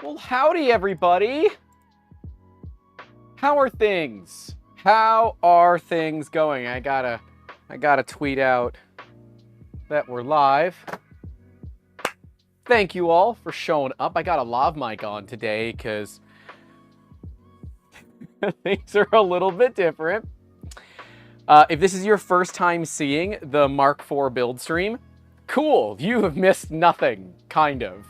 Well, howdy, everybody. How are things? How are things going? I gotta tweet out that we're live. Thank you all for showing up. I got a lav mic on today because things are a little bit different. If this is your first time seeing the Mark IV build stream, cool. You have missed nothing, kind of.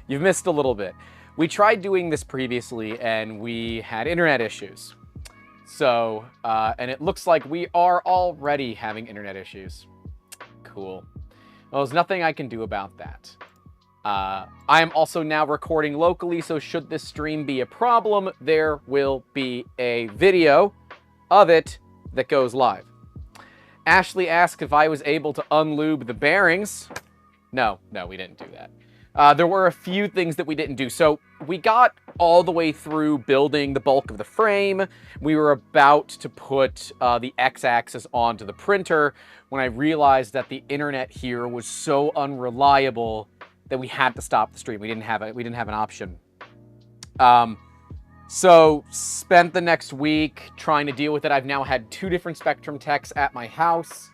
You've missed a little bit. We tried doing this previously and we had internet issues. So, and it looks like we are already having internet issues. Cool. Well, there's nothing I can do about that. I am also now recording locally, so should this stream be a problem, there will be a video of it that goes live. Ashley asked if I was able to unlube the bearings. No, we didn't do that. There were a few things that we didn't do. So we got all the way through building the bulk of the frame. We were about to put the X-axis onto the printer when I realized that the internet here was so unreliable that we had to stop the stream. We didn't have an option. So spent the next week trying to deal with it. I've now had 2 different Spectrum techs at my house.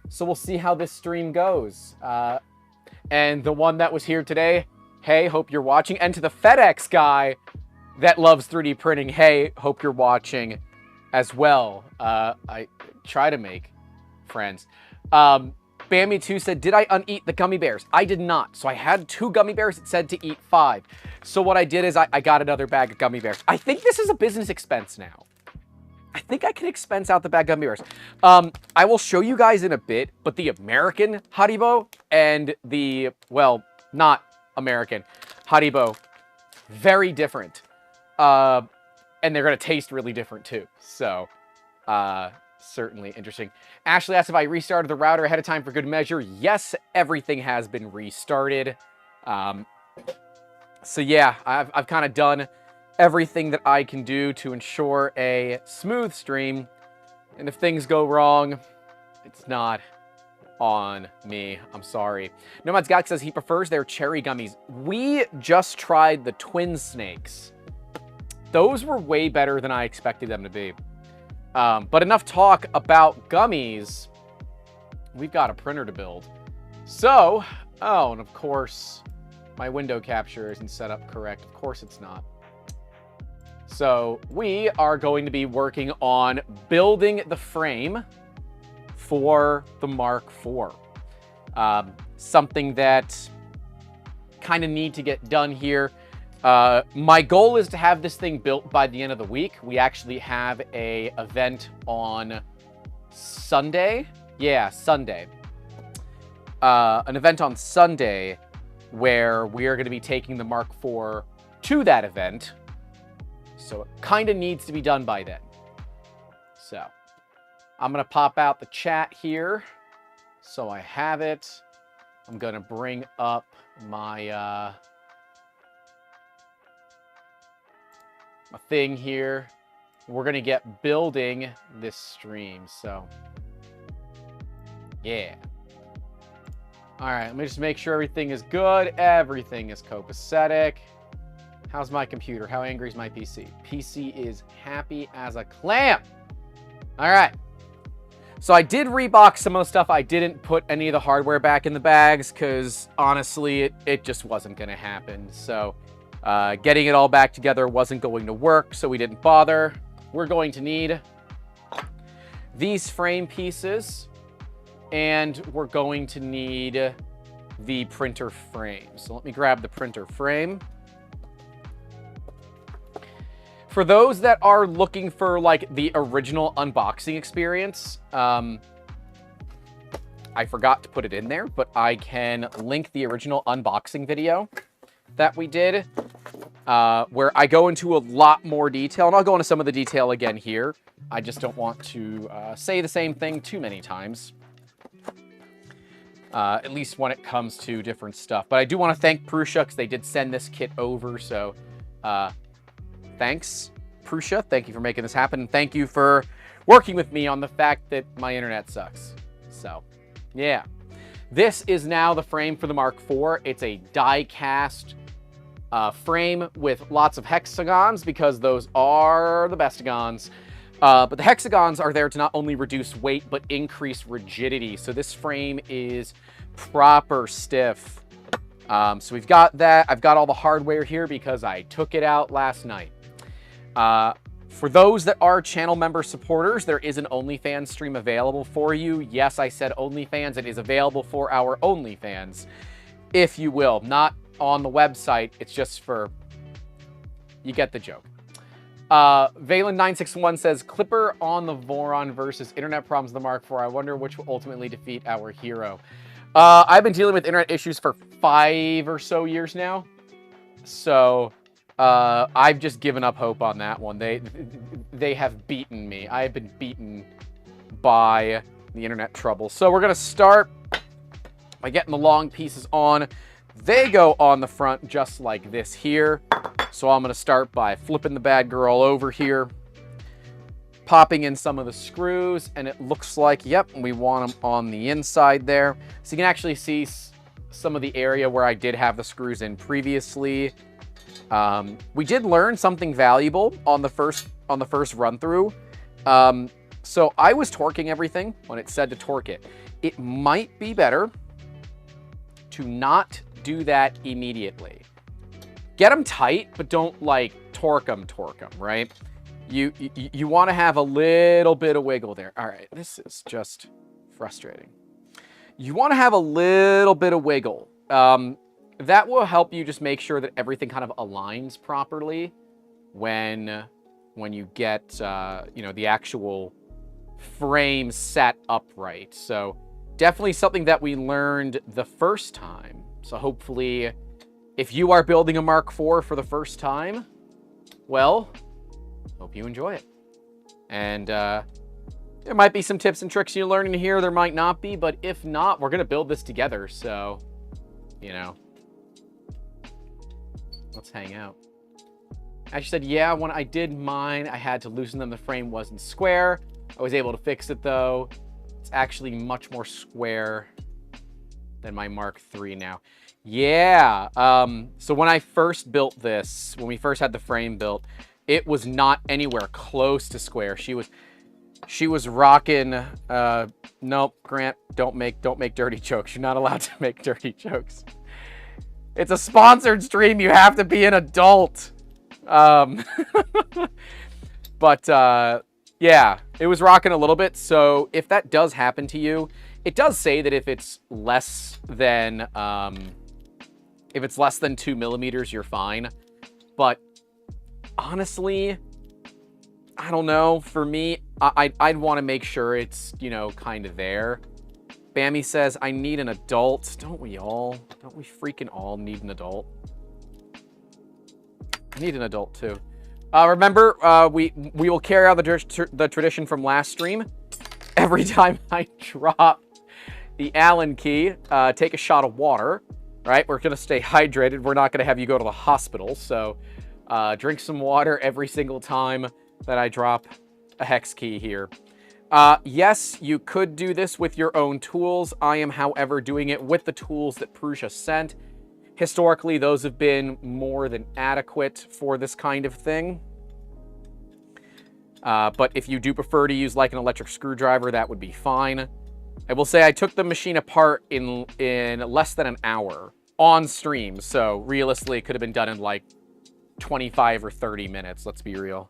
So we'll see how this stream goes. And the one that was here today, hey, hope you're watching. And to the FedEx guy that loves 3D printing, hey, hope you're watching as well. I try to make friends. Bambi2 said, did I uneat the gummy bears? I did not. So I had 2 gummy bears that said to eat 5. So what I did is I got another bag of gummy bears. I think this is a business expense now. I think I can expense out the bag of gummy bears. I will show you guys in a bit, but the American Haribo and the, well, not American Haribo, very different. And they're going to taste really different too. So, certainly interesting. Ashley asked if I restarted the router ahead of time for good measure. Yes, everything has been restarted. So yeah, I've kind of done everything that I can do to ensure a smooth stream. And if things go wrong, it's not on me. I'm sorry. Nomad's Galaxy says he prefers their cherry gummies. We just tried the twin snakes. Those were way better than I expected them to be. But enough talk about gummies. We've got a printer to build. So, oh, and of course, my window capture isn't set up correct. Of course it's not. So we are going to be working on building the frame for the Mark IV. Something that kind of need to get done here. My goal is to have this thing built by the end of the week. We actually have an event on Sunday. Yeah, Sunday. An event on Sunday where we are going to be taking the Mark IV to that event. So it kind of needs to be done by then. So I'm going to pop out the chat here so I have it. I'm going to bring up my my thing here. We're going to get building this stream. So yeah. All right, let me just make sure everything is good. Everything is copacetic. How's my computer? How angry is my PC? PC is happy as a clam. All right. So I did rebox some of the stuff. I didn't put any of the hardware back in the bags because honestly, it just wasn't going to happen. So getting it all back together wasn't going to work, so we didn't bother. We're going to need these frame pieces, and we're going to need the printer frame. So let me grab the printer frame. For those that are looking for like the original unboxing experience, I forgot to put it in there, but I can link the original unboxing video that we did, where I go into a lot more detail, and I'll go into some of the detail again here. I just don't want to say the same thing too many times, at least when it comes to different stuff. But I do want to thank Prusa because they did send this kit over, so thanks, Prusa. Thank you for making this happen. And thank you for working with me on the fact that my internet sucks. So, yeah. This is now the frame for the Mark IV. It's a die-cast frame with lots of hexagons because those are the bestagons. But the hexagons are there to not only reduce weight, but increase rigidity. So this frame is proper stiff. So we've got that. I've got all the hardware here because I took it out last night. For those that are channel member supporters, there is an OnlyFans stream available for you. Yes, I said OnlyFans. It is available for our OnlyFans, if you will. Not on the website. It's just for... You get the joke. Valen961 says, Clipper on the Voron versus internet problems of the Mark IV. I wonder which will ultimately defeat our hero. I've been dealing with internet issues for 5 or so years now. So... I've just given up hope on that one. They have beaten me. I have been beaten by the internet trouble. So we're going to start by getting the long pieces on. They go on the front just like this here. So I'm going to start by flipping the bad girl over here, popping in some of the screws, and it looks like, yep, we want them on the inside there. So you can actually see some of the area where I did have the screws in previously. We did learn something valuable on the first run through. So I was torquing everything when it said to torque it. It might be better to not do that immediately. Get them tight, but don't like torque them, right? You want to have a little bit of wiggle there. All right, this is just frustrating. You want to have a little bit of wiggle. That will help you just make sure that everything kind of aligns properly when you get, the actual frame set upright. So definitely something that we learned the first time. So hopefully, if you are building a Mark IV for the first time, well, hope you enjoy it. And there might be some tips and tricks you're learning here. There might not be, but if not, we're going to build this together. So, let's hang out. I said, yeah, when I did mine, I had to loosen them. The frame wasn't square. I was able to fix it, though. It's actually much more square than my Mark III now. Yeah. So when I first built this, when we first had the frame built, it was not anywhere close to square. She was rocking... nope, Grant, don't make dirty jokes. You're not allowed to make dirty jokes. It's a sponsored stream. You have to be an adult. But, yeah, it was rocking a little bit. So if that does happen to you, it does say that if it's less than 2 millimeters, you're fine. But honestly, I don't know. For me, I'd want to make sure it's, kind of there. Bammy says, I need an adult. Don't we all? Don't we freaking all need an adult? I need an adult, too. Remember, we will carry out the tradition from last stream. Every time I drop the Allen key, take a shot of water, right? We're going to stay hydrated. We're not going to have you go to the hospital. So drink some water every single time that I drop a hex key here. Yes, you could do this with your own tools. I am, however, doing it with the tools that Prusa sent. Historically, those have been more than adequate for this kind of thing. But if you do prefer to use like an electric screwdriver, that would be fine. I will say I took the machine apart in less than an hour on stream. So realistically, it could have been done in like 25 or 30 minutes. Let's be real.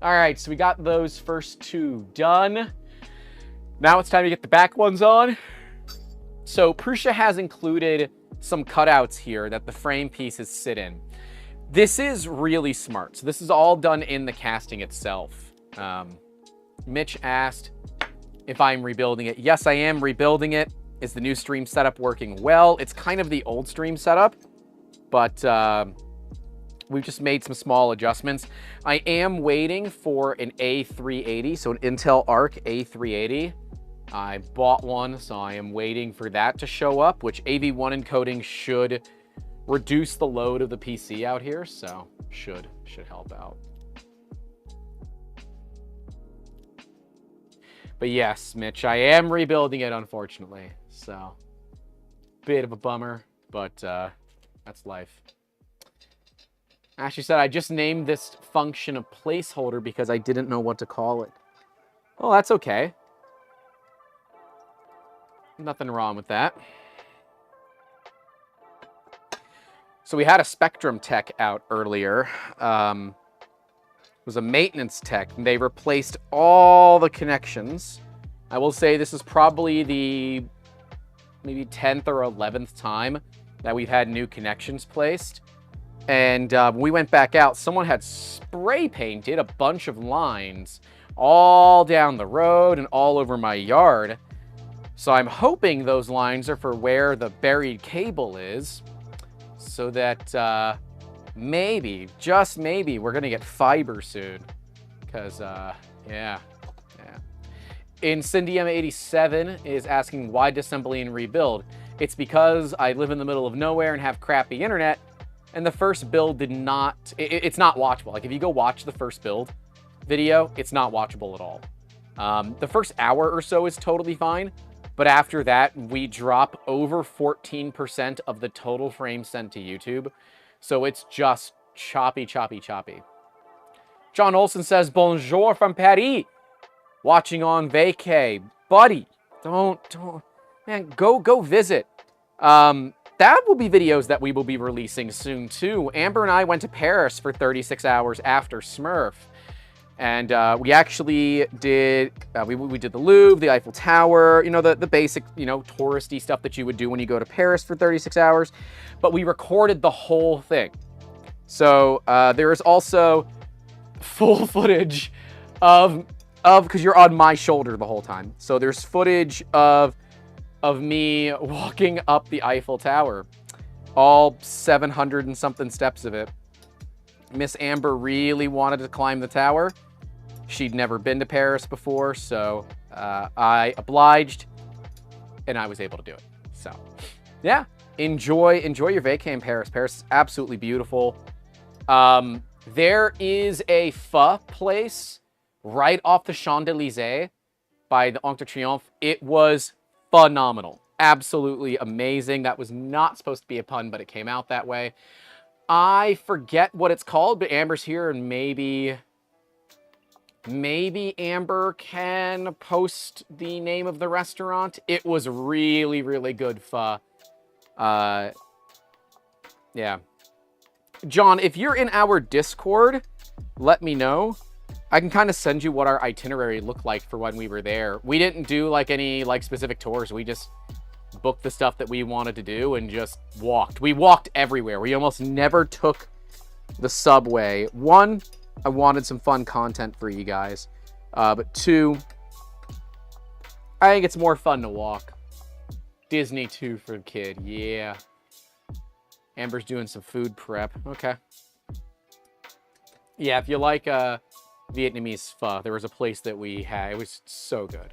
All right, so we got those first two done. Now it's time to get the back ones on. So Prusa has included some cutouts here that the frame pieces sit in. This is really smart. So this is all done in the casting itself. Mitch asked if I'm rebuilding it. Yes, I am rebuilding it. Is the new stream setup working well? It's kind of the old stream setup, but we've just made some small adjustments. I am waiting for an A380, so an Intel Arc A380. I bought one, so I am waiting for that to show up, which AV1 encoding should reduce the load of the PC out here, so should help out. But yes, Mitch, I am rebuilding it, unfortunately. So, bit of a bummer, but that's life. Ashley said, I just named this function a placeholder because I didn't know what to call it. Well, that's okay. Nothing wrong with that. So we had a Spectrum tech out earlier. It was a maintenance tech, and they replaced all the connections. I will say this is probably the maybe 10th or 11th time that we've had new connections placed. And when we went back out, someone had spray painted a bunch of lines all down the road and all over my yard. So I'm hoping those lines are for where the buried cable is, so that maybe, just maybe, we're going to get fiber soon. Because, yeah. Incendium87 is asking, why disassembly and rebuild? It's because I live in the middle of nowhere and have crappy internet, and the first build did not... It's not watchable. Like, if you go watch the first build video, it's not watchable at all. The first hour or so is totally fine, but after that, we drop over 14% of the total frames sent to YouTube, so it's just choppy, choppy, choppy. John Olson says, bonjour from Paris. Watching on vacay. Buddy, don't, man, go visit. That will be videos that we will be releasing soon, too. Amber and I went to Paris for 36 hours after Smurf. And we actually did, we did the Louvre, the Eiffel Tower, you know, the basic, you know, touristy stuff that you would do when you go to Paris for 36 hours. But we recorded the whole thing. So there is also full footage of because you're on my shoulder the whole time. So there's footage of me walking up the Eiffel Tower, all 700 and something steps of it. Miss Amber really wanted to climb the tower. She'd never been to Paris before, so I obliged, and I was able to do it. So, yeah, enjoy your vacay in Paris. Paris is absolutely beautiful. There is a pho place right off the Champs-Élysées by the Arc de Triomphe. It was phenomenal. Absolutely amazing. That was not supposed to be a pun, but it came out that way. I forget what it's called, but Amber's here, and maybe Amber can post the name of the restaurant. It was really, really good pho. Yeah. John, if you're in our Discord, let me know. I can kind of send you what our itinerary looked like for when we were there. We didn't do like any like specific tours. We just booked the stuff that we wanted to do and just walked. We walked everywhere. We almost never took the subway. One, I wanted some fun content for you guys. But two, I think it's more fun to walk. Disney 2 for the kid. Yeah. Amber's doing some food prep. Okay. Yeah, if you like Vietnamese pho, there was a place that we had. It was so good.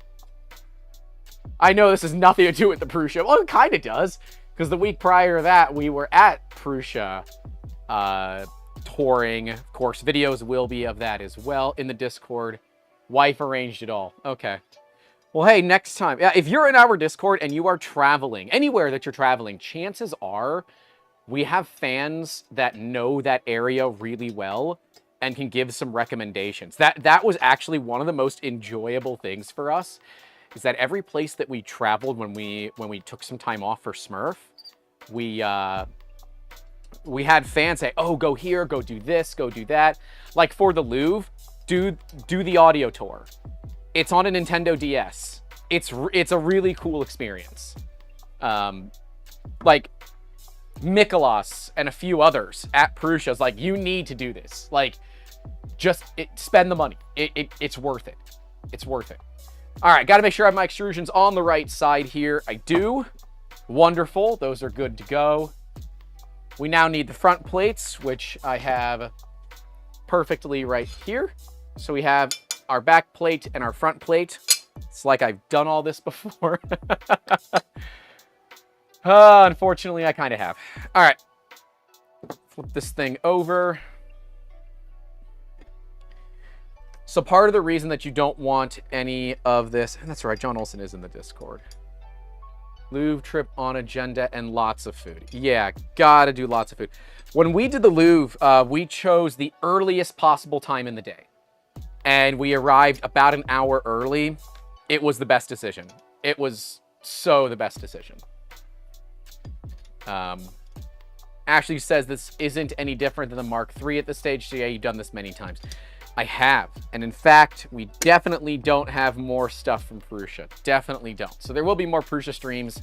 I know this has nothing to do with the Prusa. Well, it kind of does, because the week prior to that, we were at Prusa touring. Of course, videos will be of that as well in the Discord. Wife arranged it all. Okay. Well, hey, next time. Yeah, if you're in our Discord and you are traveling, anywhere that you're traveling, chances are we have fans that know that area really well and can give some recommendations. That was actually one of the most enjoyable things for us, is that every place that we traveled when we took some time off for Smurf, we had fans say, oh, go here, go do this, go do that. Like for the Louvre, do the audio tour. It's on a Nintendo DS. It's a really cool experience. Like Mikolas and a few others at Prusa's like, you need to do this. Like, just spend the money. It's worth it. It's worth it. All right, got to make sure I have my extrusions on the right side here. I do. Wonderful. Those are good to go. We now need the front plates, which I have perfectly right here. So we have our back plate and our front plate. It's like I've done all this before. Unfortunately, I kind of have. All right. Flip this thing over. So part of the reason that you don't want any of this, and that's right, John Olson is in the Discord. Louvre trip on agenda and lots of food. Yeah, gotta do lots of food. When we did the Louvre, we chose the earliest possible time in the day. And we arrived about an hour early. It was the best decision. It was so the best decision. Ashley says this isn't any different than the Mark III at this stage. So yeah, you've done this many times. I have. And in fact, we definitely don't have more stuff from Prusa. Definitely don't. So there will be more Prusa streams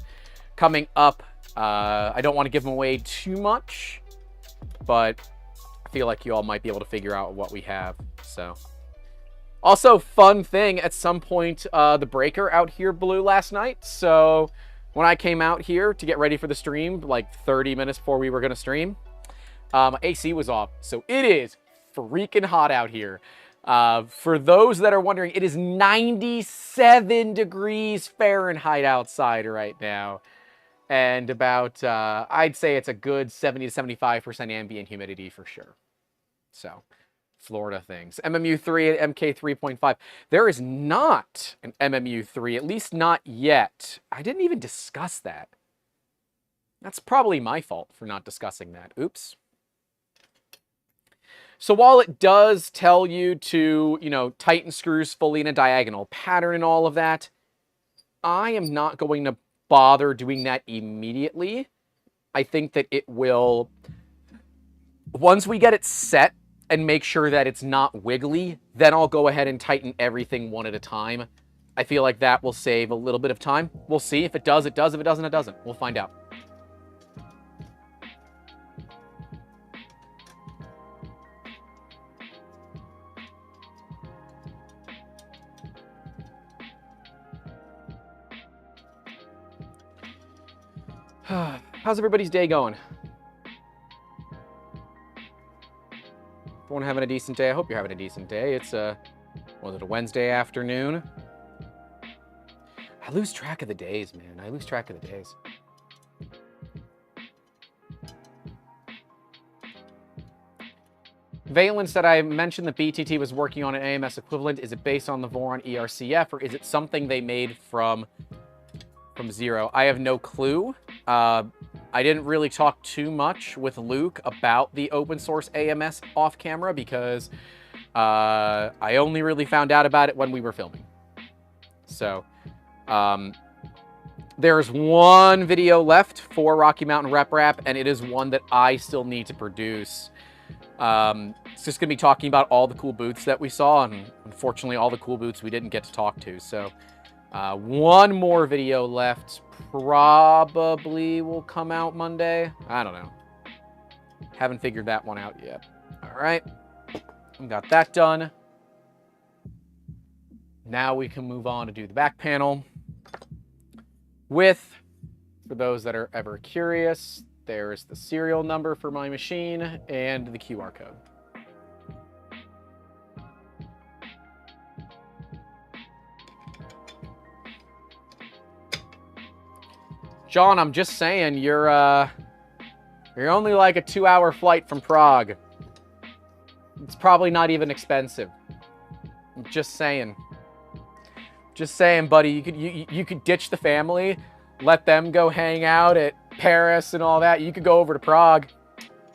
coming up. I don't want to give them away too much, but I feel like you all might be able to figure out what we have. So, also, fun thing, at some point, the breaker out here blew last night. So when I came out here to get ready for the stream, like 30 minutes before we were going to stream, AC was off. So it is freaking hot out here. For those that are wondering, it is 97 degrees Fahrenheit outside right now. And about, I'd say it's a good 70 to 75% ambient humidity for sure. So, Florida things. MMU3 and MK3.5. There is not an MMU3, at least not yet. I didn't even discuss that. That's probably my fault for not discussing that. Oops. So while it does tell you to, you know, tighten screws fully in a diagonal pattern and all of that, I am not going to bother doing that immediately. I think that it will, once we get it set and make sure that it's not wiggly, then I'll go ahead and tighten everything one at a time. I feel like that will save a little bit of time. We'll see. If it does, it does. If it doesn't, it doesn't. We'll find out. How's everybody's day going? Everyone having a decent day? I hope you're having a decent day. It's was it a Wednesday afternoon? I lose track of the days, man. I lose track of the days. Valen said, I mentioned that BTT was working on an AMS equivalent. Is it based on the Voron ERCF, or is it something they made from zero? I have no clue. I didn't really talk too much with Luke about the open source AMS off camera because I only really found out about it when we were filming. So there's one video left for Rocky Mountain Rep Rap, and it is one that I still need to produce. It's just going to be talking about all the cool booths that we saw, and unfortunately all the cool booths we didn't get to talk to. So one more video left. Probably will come out Monday. I don't know. Haven't figured that one out yet. All right. We got that done. Now we can move on to do the back panel with, for those that are ever curious, there's the serial number for my machine and the QR code. John, I'm just saying, you're only like a 2-hour flight from Prague. It's probably not even expensive. I'm just saying. Just saying, buddy. You could ditch the family, let them go hang out at Paris and all that. You could go over to Prague.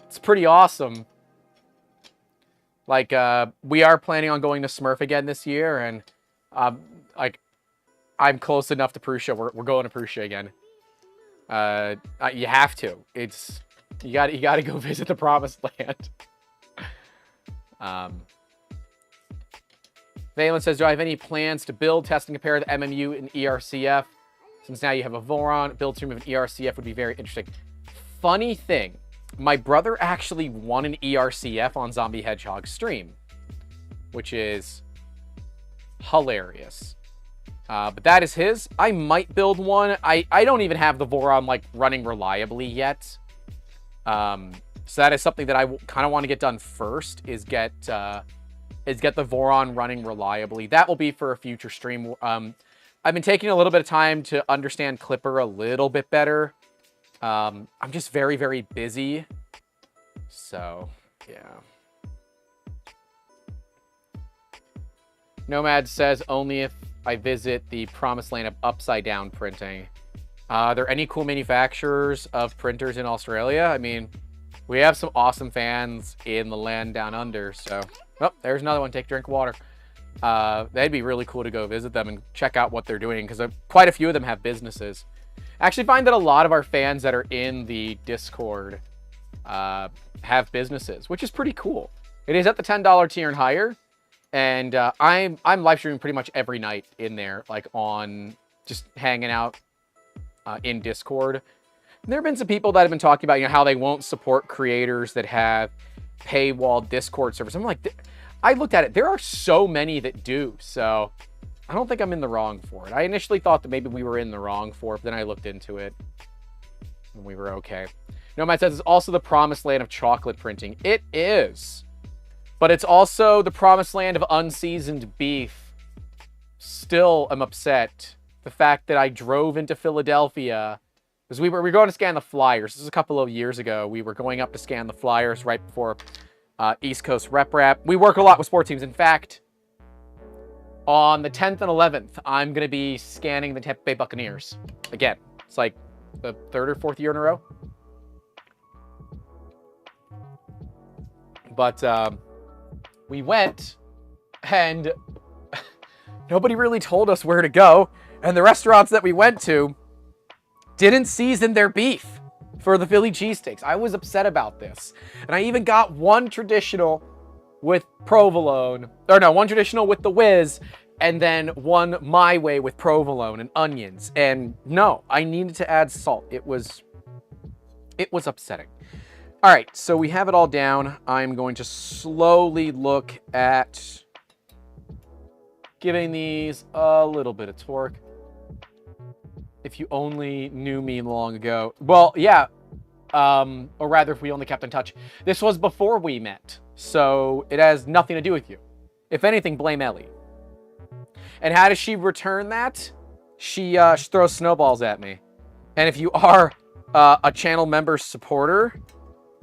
It's pretty awesome. Like, we are planning on going to Smurf again this year, and like, I'm close enough to Prusa. We're going to Prusa again. You have to. It's you got to go visit the Promised Land. Valen says, do I have any plans to build, test, and compare the MMU and ERCF? Since now you have a Voron, build stream of an ERCF would be very interesting. Funny thing, my brother actually won an ERCF on Zombie Hedgehog stream, which is hilarious. But that is his. I might build one. I don't even have the Voron like running reliably yet. So that is something that I kind of want to get done first, is get the Voron running reliably. That will be for a future stream. I've been taking a little bit of time to understand Clipper a little bit better. I'm just very, very busy. So, yeah. Nomad says, only if I visit the Promised Land of upside down printing. Are there any cool manufacturers of printers in Australia? I mean, we have some awesome fans in the land down under, so... Oh, there's another one. Take a drink of water. That'd be really cool to go visit them and check out what they're doing, because quite a few of them have businesses. I actually find that a lot of our fans that are in the Discord have businesses, which is pretty cool. It is at the $10 tier and higher, and I'm live streaming pretty much every night in there, like on just hanging out in Discord. And there have been some people that have been talking about, you know, how they won't support creators that have paywall Discord servers. I'm like, I looked at it. There are so many that do, so I don't think I'm in the wrong for it. I initially thought that maybe we were in the wrong for it, but then I looked into it and we were okay. Nomad says it's also the promised land of chocolate printing. It is, but it's also the promised land of unseasoned beef. Still, I'm upset. The fact that I drove into Philadelphia, because we were going to scan the flyers. This is a couple of years ago. We were going up to scan the flyers right before East Coast Rep Rap. We work a lot with sports teams. In fact, on the 10th and 11th, I'm going to be scanning the Tampa Bay Buccaneers. Again, it's like the 3rd or 4th year in a row. But we went, and nobody really told us where to go. And the restaurants that we went to didn't season their beef for the Philly cheesesteaks. I was upset about this. And I even got one traditional with provolone. Or no, one traditional with the whiz. And then one my way with provolone and onions. And no, I needed to add salt. It was upsetting. All right, so we have it all down. I'm going to slowly look at giving these a little bit of torque. If you only knew me long ago. Well, yeah. Or rather, if we only kept in touch. This was before we met, so it has nothing to do with you. If anything, blame Ellie. And how does she return that? She throws snowballs at me. And if you are a channel member supporter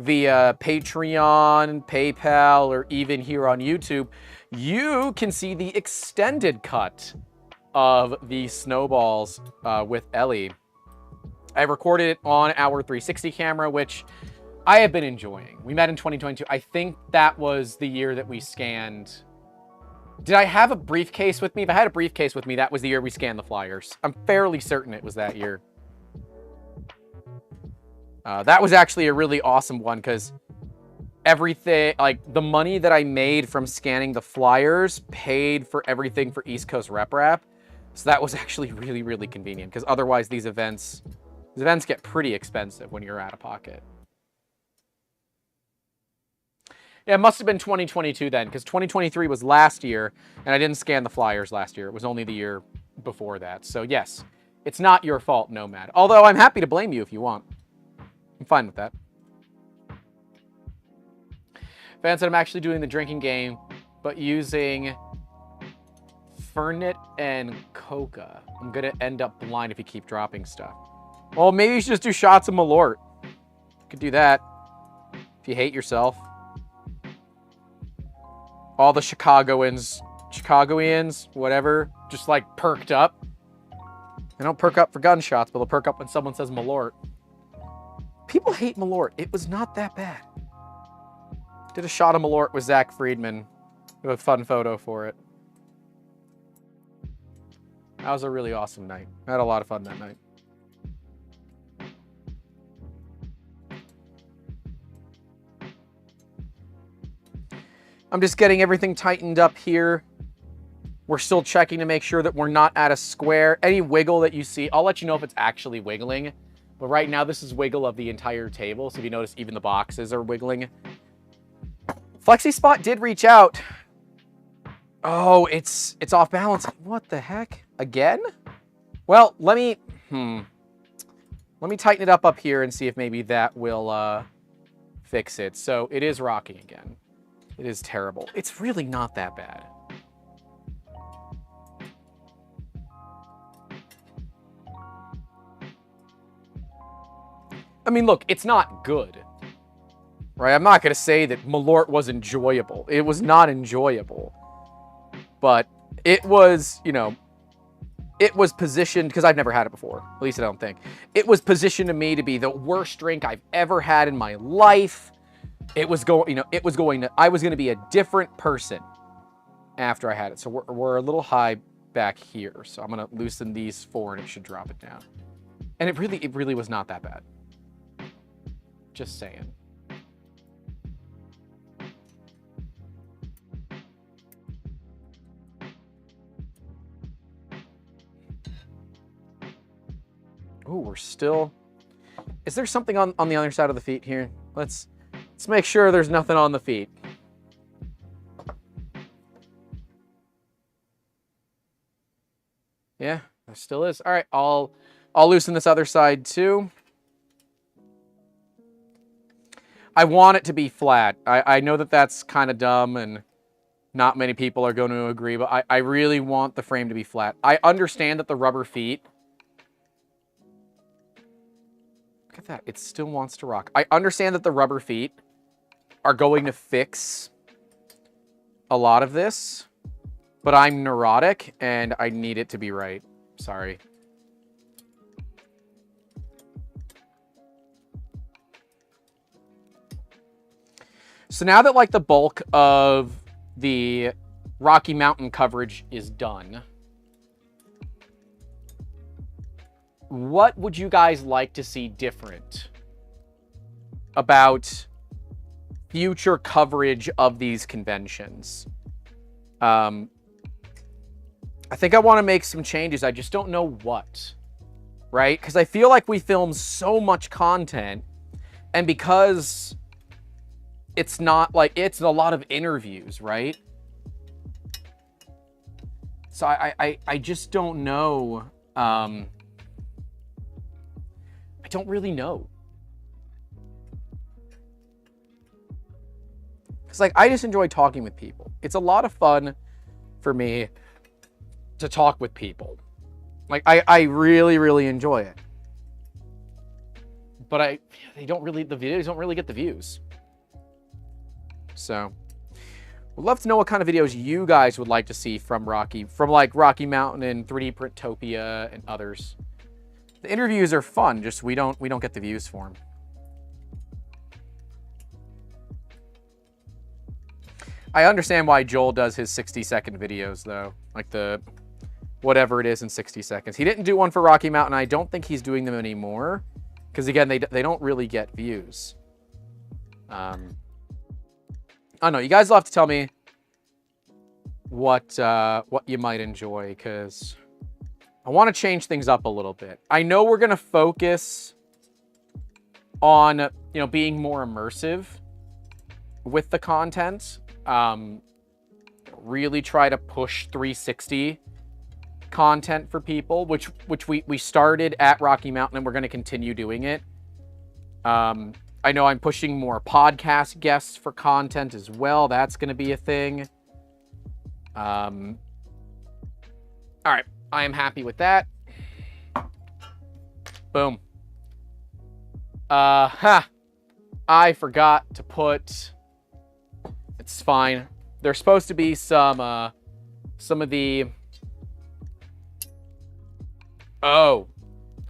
via Patreon, PayPal, or even here on YouTube, you can see the extended cut of the snowballs with Ellie. I recorded it on our 360 camera, which I have been enjoying. We met in 2022. I think that was the year that we scanned. Did I have a briefcase with me? If I had a briefcase with me, that was the year we scanned the flyers. I'm fairly certain it was that year. That was actually a really awesome one because everything, like the money that I made from scanning the flyers paid for everything for East Coast Rep Rap. So that was actually really, really convenient because otherwise these events get pretty expensive when you're out of pocket. Yeah, it must have been 2022 then, because 2023 was last year, and I didn't scan the flyers last year. It was only the year before that. So yes, it's not your fault, Nomad. Although I'm happy to blame you if you want. I'm fine with that. Fan said I'm actually doing the drinking game, but using Fernet and Coca. I'm going to end up blind if you keep dropping stuff. Well, maybe you should just do shots of Malort. You could do that if you hate yourself. All the Chicagoans, whatever, just like perked up. They don't perk up for gunshots, but they'll perk up when someone says Malort. People hate Malort. It was not that bad. Did a shot of Malort with Zach Friedman. We have a fun photo for it. That was a really awesome night. I had a lot of fun that night. I'm just getting everything tightened up here. We're still checking to make sure that we're not at a square. Any wiggle that you see, I'll let you know if it's actually wiggling. But right now, this is wiggle of the entire table. So if you notice, even the boxes are wiggling. FlexiSpot did reach out. Oh, it's off balance. What the heck? Again? Well, let me tighten it up here and see if maybe that will fix it. So it is rocking again. It is terrible. It's really not that bad. I mean, look, it's not good, right? I'm not going to say that Malort was enjoyable. It was not enjoyable, but it was, you know, it was positioned, because I've never had it before, at least I don't think. It was positioned to me to be the worst drink I've ever had in my life. It was going, you know, I was going to be a different person after I had it. So we're a little high back here. So I'm going to loosen these 4 and it should drop it down. And it really was not that bad. Just saying. Ooh, we're still... Is there something on the other side of the feet here? Let's make sure there's nothing on the feet. Yeah, there still is. All right, I'll loosen this other side too. I want it to be flat. I know that that's kind of dumb and not many people are going to agree, but I really want the frame to be flat. I understand that the rubber feet... Look at that. It still wants to rock. I understand that the rubber feet are going to fix a lot of this, but I'm neurotic and I need it to be right. Sorry. So now that like the bulk of the Rocky Mountain coverage is done, what would you guys like to see different about future coverage of these conventions? I think I want to make some changes. I just don't know what, right? Because I feel like we film so much content, and because it's not like, it's a lot of interviews, right? So I just don't know. I don't really know. Because, like, I just enjoy talking with people. It's a lot of fun for me to talk with people. Like, I really, really enjoy it. But the videos don't really get the views. So, we'd love to know what kind of videos you guys would like to see from Rocky Mountain and 3D Printopia and others. The interviews are fun, just we don't get the views for them. I understand why Joel does his 60-second videos, though. Like the whatever it is in 60 seconds. He didn't do one for Rocky Mountain. I don't think he's doing them anymore. Because, again, they don't really get views. I don't know. You guys will have to tell me what you might enjoy, because I want to change things up a little bit. I know we're going to focus on, you know, being more immersive with the content. Really try to push 360 content for people, which we started at Rocky Mountain and we're going to continue doing it. I know I'm pushing more podcast guests for content as well. That's going to be a thing. All right. I am happy with that. Boom. I forgot to put... It's fine. There's supposed to be some of the... Oh.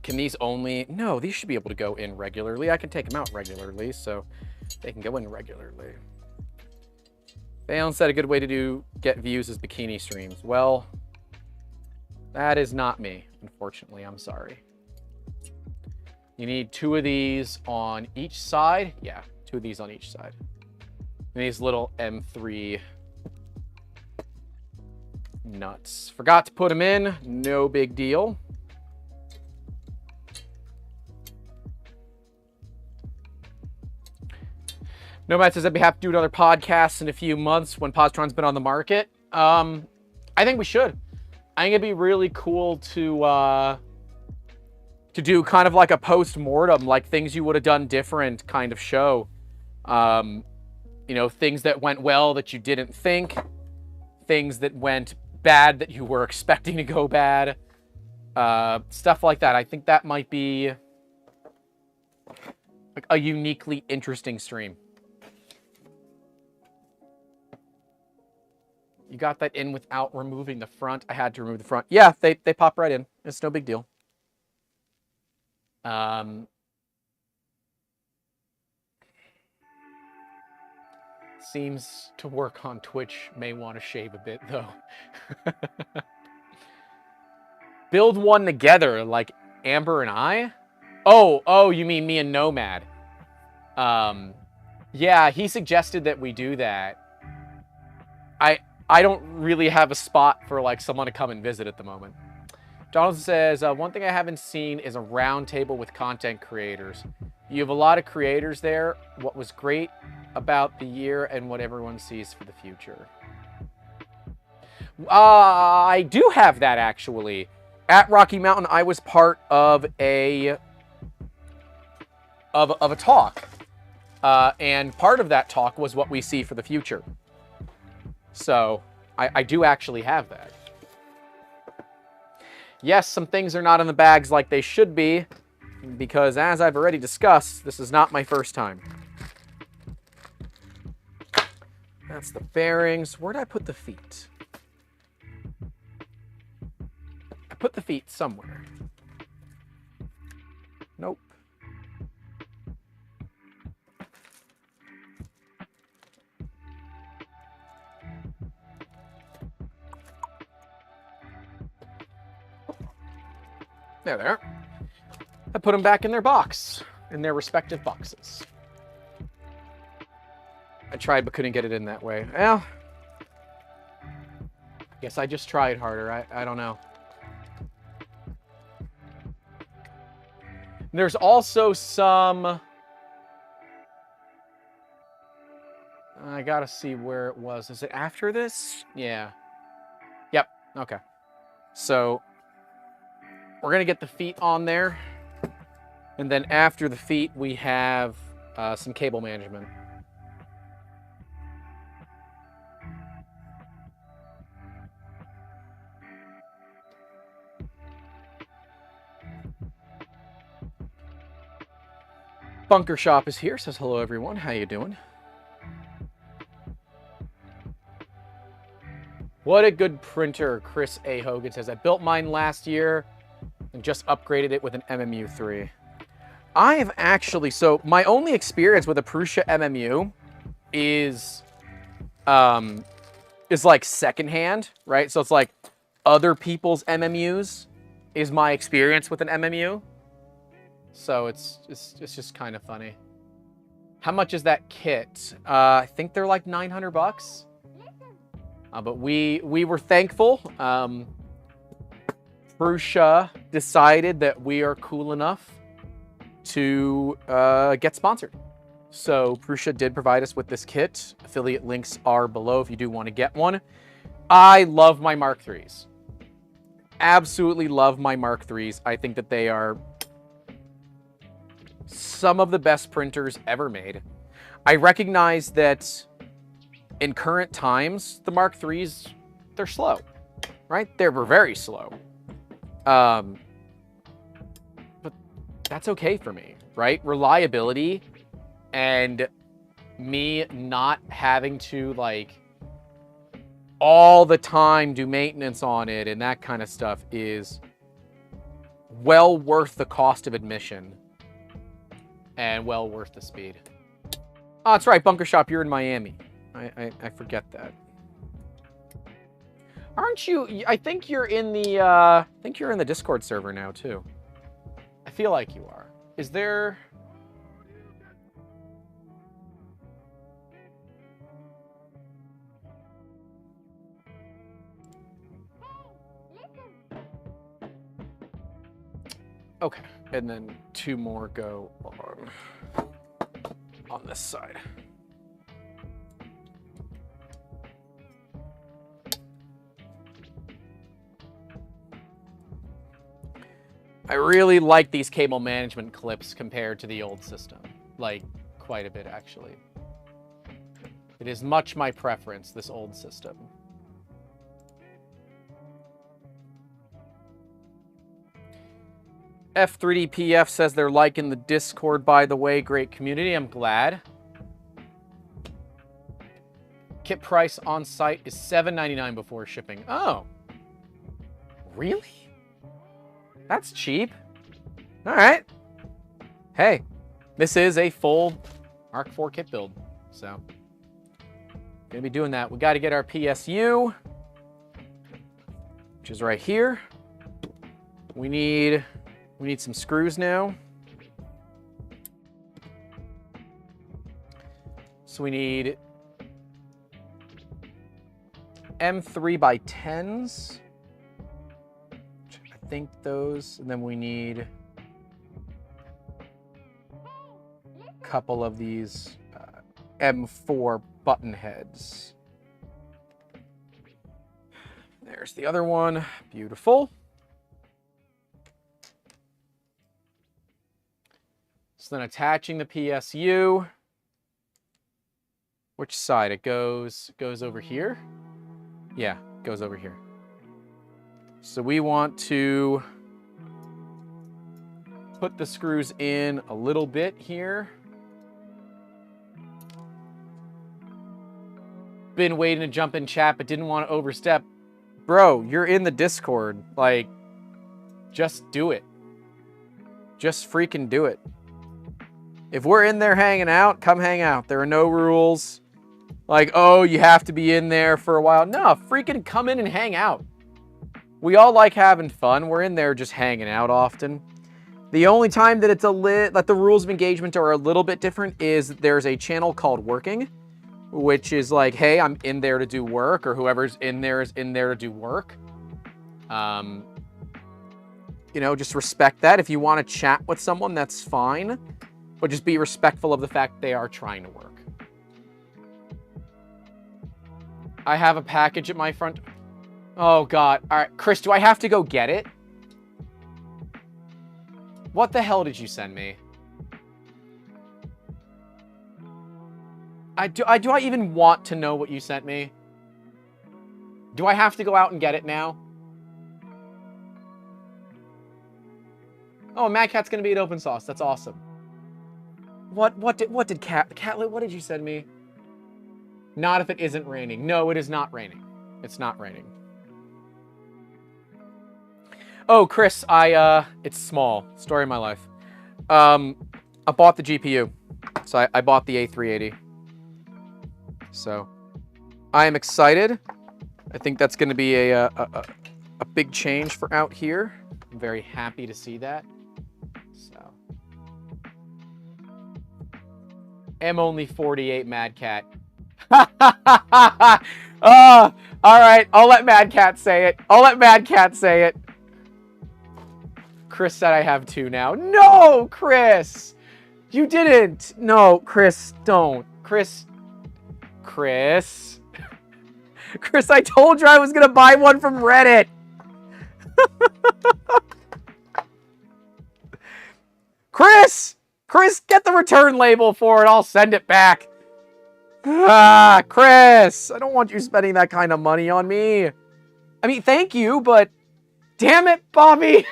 Can these only... No, these should be able to go in regularly. I can take them out regularly, so they can go in regularly. Valen said a good way to get views is bikini streams. Well, that is not me, unfortunately. I'm sorry. You need 2 of these on each side. Yeah, 2 of these on each side. And these little M3 nuts. Forgot to put them in. No big deal. Nomad says that we have to do another podcast in a few months when Positron's been on the market. I think we should. I think it'd be really cool to do kind of like a post-mortem, like things you would have done different kind of show. You know, things that went well that you didn't think. Things that went bad that you were expecting to go bad. Stuff like that. I think that might be like a uniquely interesting stream. You You got that in without removing the front. I had to remove the front. Yeah, they pop right in. It's no big deal. Seems to work on Twitch. May want to shave a bit, though. Build one together, like Amber and I? Oh, you mean me and Nomad. Yeah, he suggested that we do that. I don't really have a spot for, like, someone to come and visit at the moment. Donaldson says, one thing I haven't seen is a round table with content creators. You have a lot of creators there. What was great about the year and what everyone sees for the future? I do have that, actually. At Rocky Mountain, I was part of a talk. And part of that talk was what we see for the future. So, I do actually have that. Yes, some things are not in the bags like they should be, because as I've already discussed, this is not my first time. That's the bearings. Where'd I put the feet? I put the feet somewhere. Nope. There they are. I put them back in their box, in their respective boxes. I tried but couldn't get it in that way. Well, I guess I just tried harder. I don't know. There's also some... I gotta see where it was. Is it after this? Yeah. Yep. Okay. So... we're going to get the feet on there. And then after the feet, we have some cable management. Bunker Shop is here. Says hello, everyone. How you doing? What a good printer, Chris A. Hogan says. I built mine last year and just upgraded it with an MMU3. I have actually, so my only experience with a Prusa MMU is like secondhand, right? So it's like other people's MMUs is my experience with an MMU. So it's just kind of funny. How much is that kit? I think they're like $900. But we were thankful. Prusa decided that we are cool enough to get sponsored. So Prusa did provide us with this kit. Affiliate links are below if you do want to get one. I love my Mark IIIs. Absolutely love my Mark IIIs. I think that they are some of the best printers ever made. I recognize that in current times, the Mark IIIs, they're slow, right? They're very slow. But that's okay for me, right? Reliability and me not having to, like, all the time do maintenance on it and that kind of stuff is well worth the cost of admission and well worth the speed. Oh, that's right, Bunker Shop, you're in Miami. I forget that. Aren't you? I think you're in the Discord server now too. I feel like you are. Is there? Okay, and then two more go on this side. I really like these cable management clips compared to the old system. Like, quite a bit, actually. It is much my preference, this old system. F3DPF says they're liking the Discord, by the way. Great community. I'm glad. Kit price on site is $7.99 before shipping. Oh. Really? That's cheap. All right. Hey, this is a full Mark IV kit build, so gonna be doing that. We got to get our PSU, which is right here. We need some screws now. So we need M3x10s. I think those, and then we need a couple of these M4 button heads. There's the other one. Beautiful. So then attaching the PSU. Which side? It goes over here? Yeah, it goes over here. So we want to put the screws in a little bit here. Been waiting to jump in chat, but didn't want to overstep. Bro, you're in the Discord. Like, just do it. Just freaking do it. If we're in there hanging out, come hang out. There are no rules. Like, oh, you have to be in there for a while. No, freaking come in and hang out. We all like having fun. We're in there just hanging out often. The only time that it's that the rules of engagement are a little bit different is there's a channel called Working, which is like, hey, I'm in there to do work, or whoever's in there is in there to do work. You know, just respect that. If you want to chat with someone, that's fine. But just be respectful of the fact they are trying to work. I have a package at my front. Oh, God. All right, Chris, do I have to go get it? What the hell did you send me? Do I even want to know what you sent me? Do I have to go out and get it now? Oh, Mad Cat's gonna be at Open Sauce. That's awesome. What did Catlet? What did you send me? Not if it isn't raining. No, it is not raining. It's not raining. Oh, Chris, it's small. Story of my life. I bought the GPU. So I bought the A380. So I am excited. I think that's going to be a big change for out here. I'm very happy to see that. So am only 48, Mad Cat. Oh, all right. I'll let Mad Cat say it. I'll let Mad Cat say it. Chris said I have 2 now. No, Chris. You didn't. No, Chris, don't. Chris, I told you I was going to buy one from Reddit. Chris, get the return label for it. I'll send it back. Ah, Chris, I don't want you spending that kind of money on me. I mean, thank you, but damn it, Bobby.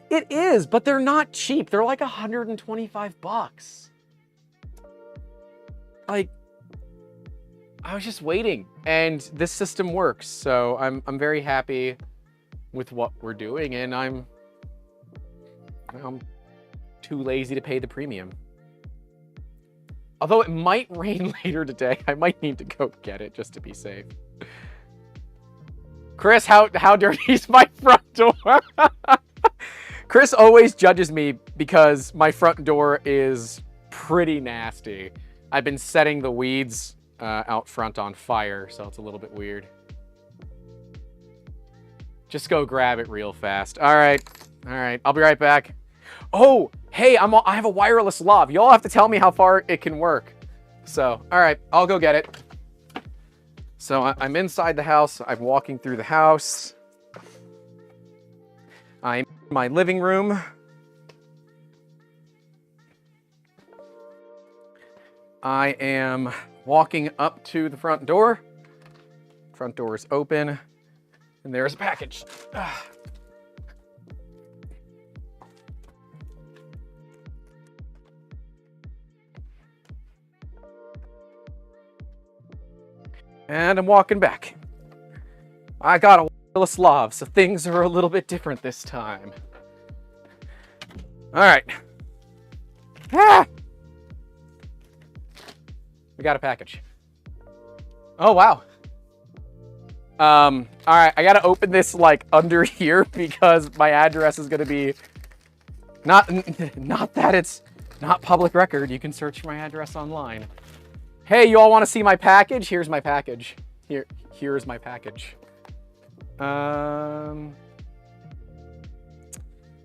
It is, but they're not cheap. They're like $125. Like, I was just waiting, and this system works, so I'm very happy with what we're doing, and I'm too lazy to pay the premium. Although it might rain later today, I might need to go get it just to be safe. Chris, how dirty is my front door? Chris always judges me because my front door is pretty nasty. I've been setting the weeds out front on fire, so it's a little bit weird. Just go grab it real fast. All right, I'll be right back. Oh, hey, I have a wireless lav. Y'all have to tell me how far it can work. So, all right, I'll go get it. So I'm inside the house. I'm walking through the house. I'm in my living room. I am walking up to the front door. Front door is open, and there's a package. And I'm walking back. I got a wireless lav, so things are a little bit different this time. All right. Ah! We got a package. Oh, wow. All right, I gotta open this like under here because my address is gonna be not that it's not public record. You can search my address online. Hey, you all want to see my package? Here's my package. Here's my package. And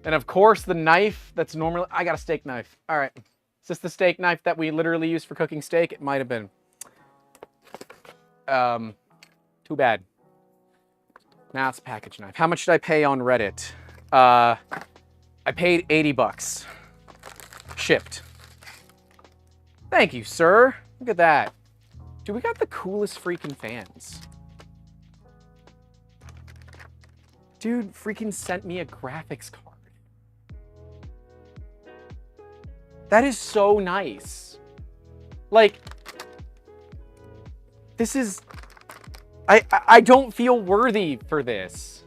of course the knife that's normally, I got a steak knife. All right. Is this the steak knife that we literally use for cooking steak? It might have been. Too bad. Now it's a package knife. How much did I pay on Reddit? I paid $80. Shipped. Thank you, sir. Look at that. Dude, we got the coolest freaking fans. Dude freaking sent me a graphics card. That is so nice. Like, this is... I don't feel worthy for this.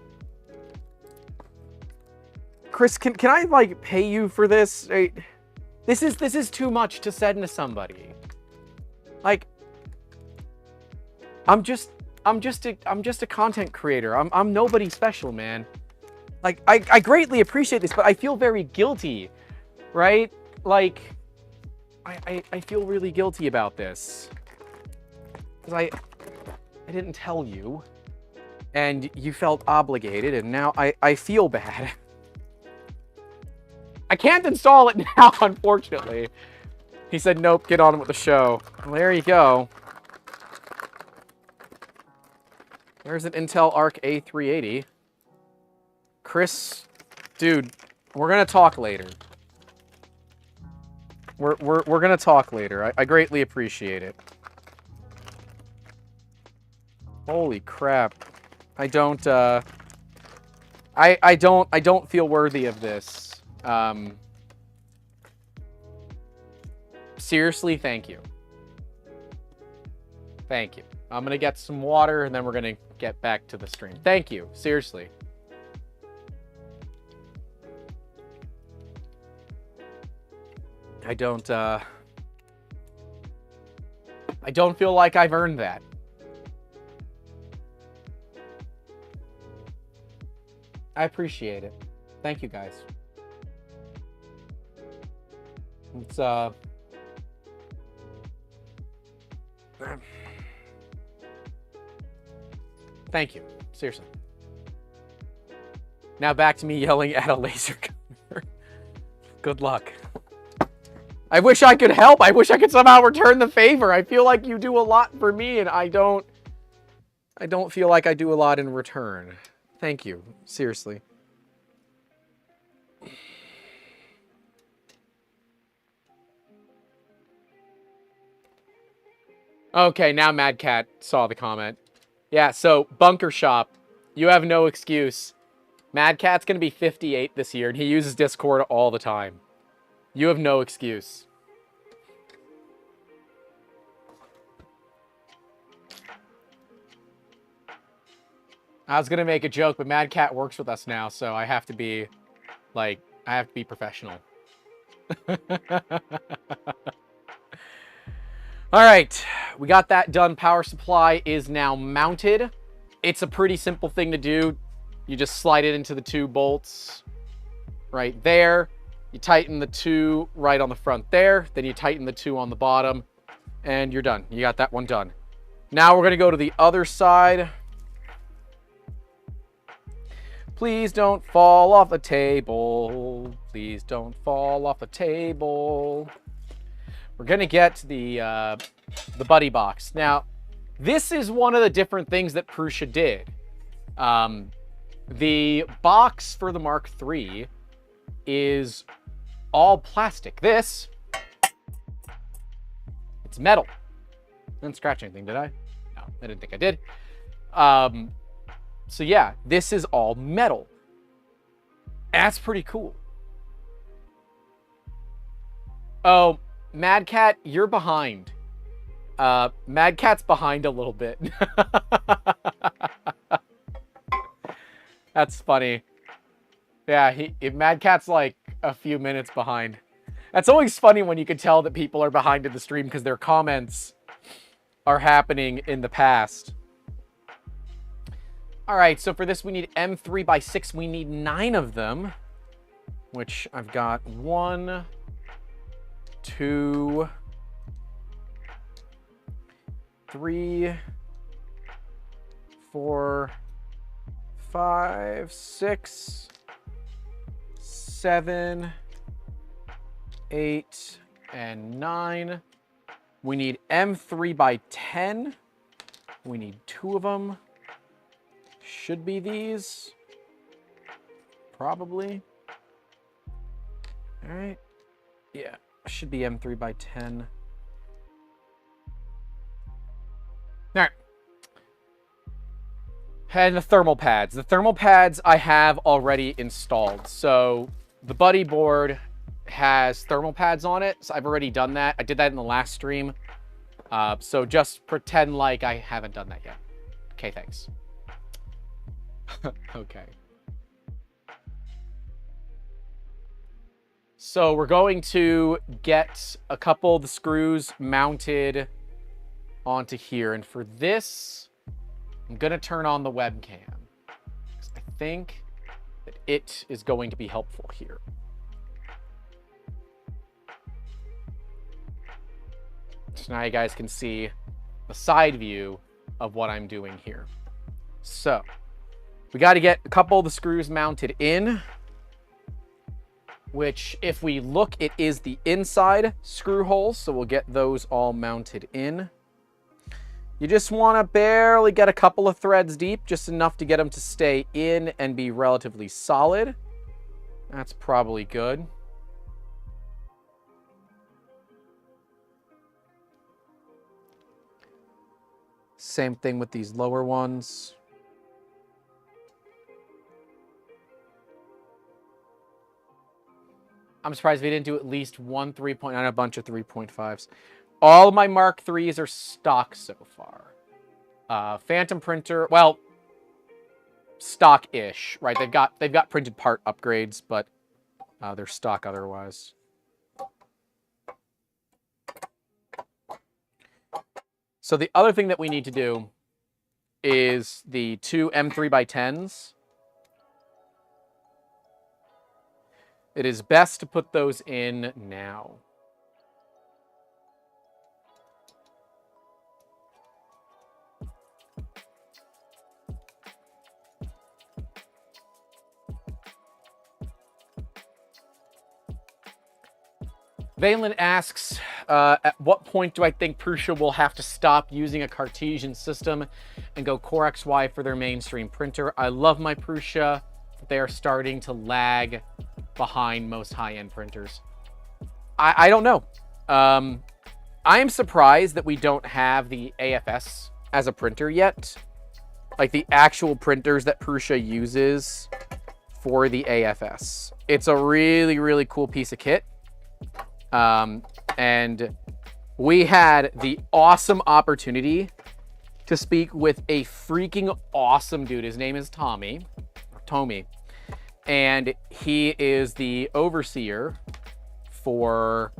Chris, can I like pay you for this? This is too much to send to somebody. Like, I'm just a content creator. I'm nobody special, man. Like, I greatly appreciate this, but I feel very guilty, right? Like, I feel really guilty about this. Because I didn't tell you, and you felt obligated, and now I feel bad. I can't install it now, unfortunately. He said, nope, get on with the show. Well, there you go. There's an Intel Arc A380. Chris, dude, we're gonna talk later. We're gonna talk later. I greatly appreciate it. Holy crap. I don't feel worthy of this. Seriously, thank you. Thank you. I'm gonna get some water and then we're gonna get back to the stream. Thank you. Seriously. I don't feel like I've earned that. I appreciate it. Thank you, guys. It's, thank you. Seriously. Now back to me yelling at a laser gunner. Good luck. I wish I could help. I wish I could somehow return the favor. I feel like you do a lot for me, and I don't feel like I do a lot in return. Thank you. Seriously. Okay, now Mad Cat saw the comment. Yeah, so Bunker Shop, you have no excuse. Mad Cat's going to be 58 this year, and he uses Discord all the time. You have no excuse. I was going to make a joke, but Mad Cat works with us now, so I have to be, like, I have to be professional. All right, we got that done. Power supply is now mounted. It's a pretty simple thing to do. You just slide it into the two bolts right there. You tighten the two right on the front there. Then you tighten the two on the bottom, and you're done. You got that one done. Now we're going to go to the other side. Please don't fall off the table. Please don't fall off the table. We're going to get the buddy box. Now, this is one of the different things that Prusa did. The box for the Mark III is all plastic. This, it's metal. I didn't scratch anything, did I? No, I didn't think I did. So yeah, this is all metal. That's pretty cool. Oh, Mad Cat, you're behind. Mad Cat's behind a little bit. That's funny. Yeah, Mad Cat's like a few minutes behind. That's always funny when you can tell that people are behind in the stream because their comments are happening in the past. All right, so for this we need M3x6. We need 9 of them, which I've got 1, 2, 3, 4, 5, 6, 7, 8, and 9. We need M3x10. We need 2 of them. Should be these. Probably. All right. Yeah, should be M3x10. All right. And the thermal pads. The thermal pads I have already installed. So the buddy board has thermal pads on it. So I've already done that. I did that in the last stream. So just pretend like I haven't done that yet. Okay, thanks. Okay. So we're going to get a couple of the screws mounted onto here. And for this, I'm going to turn on the webcam. I think that it is going to be helpful here. So now you guys can see the side view of what I'm doing here. So we got to get a couple of the screws mounted in, which if we look, it is the inside screw holes. So we'll get those all mounted in. You just want to barely get a couple of threads deep, just enough to get them to stay in and be relatively solid. That's probably good. Same thing with these lower ones. I'm surprised we didn't do at least one 3.9 and a bunch of 3.5s. All of my Mark IIIs are stock so far. Phantom printer, well, stock-ish, right? They've got printed part upgrades, but they're stock otherwise. So the other thing that we need to do is the 2 M3x10s. It is best to put those in now. Valen asks, at what point do I think Prusa will have to stop using a Cartesian system and go Core XY for their mainstream printer? I love my Prusa, but they are starting to lag behind most high-end printers. I don't know. I am surprised that we don't have the AFS as a printer yet. Like the actual printers that Prusa uses for the AFS. It's a really, really cool piece of kit. And we had the awesome opportunity to speak with a freaking awesome dude. His name is Tommy. And he is the overseer for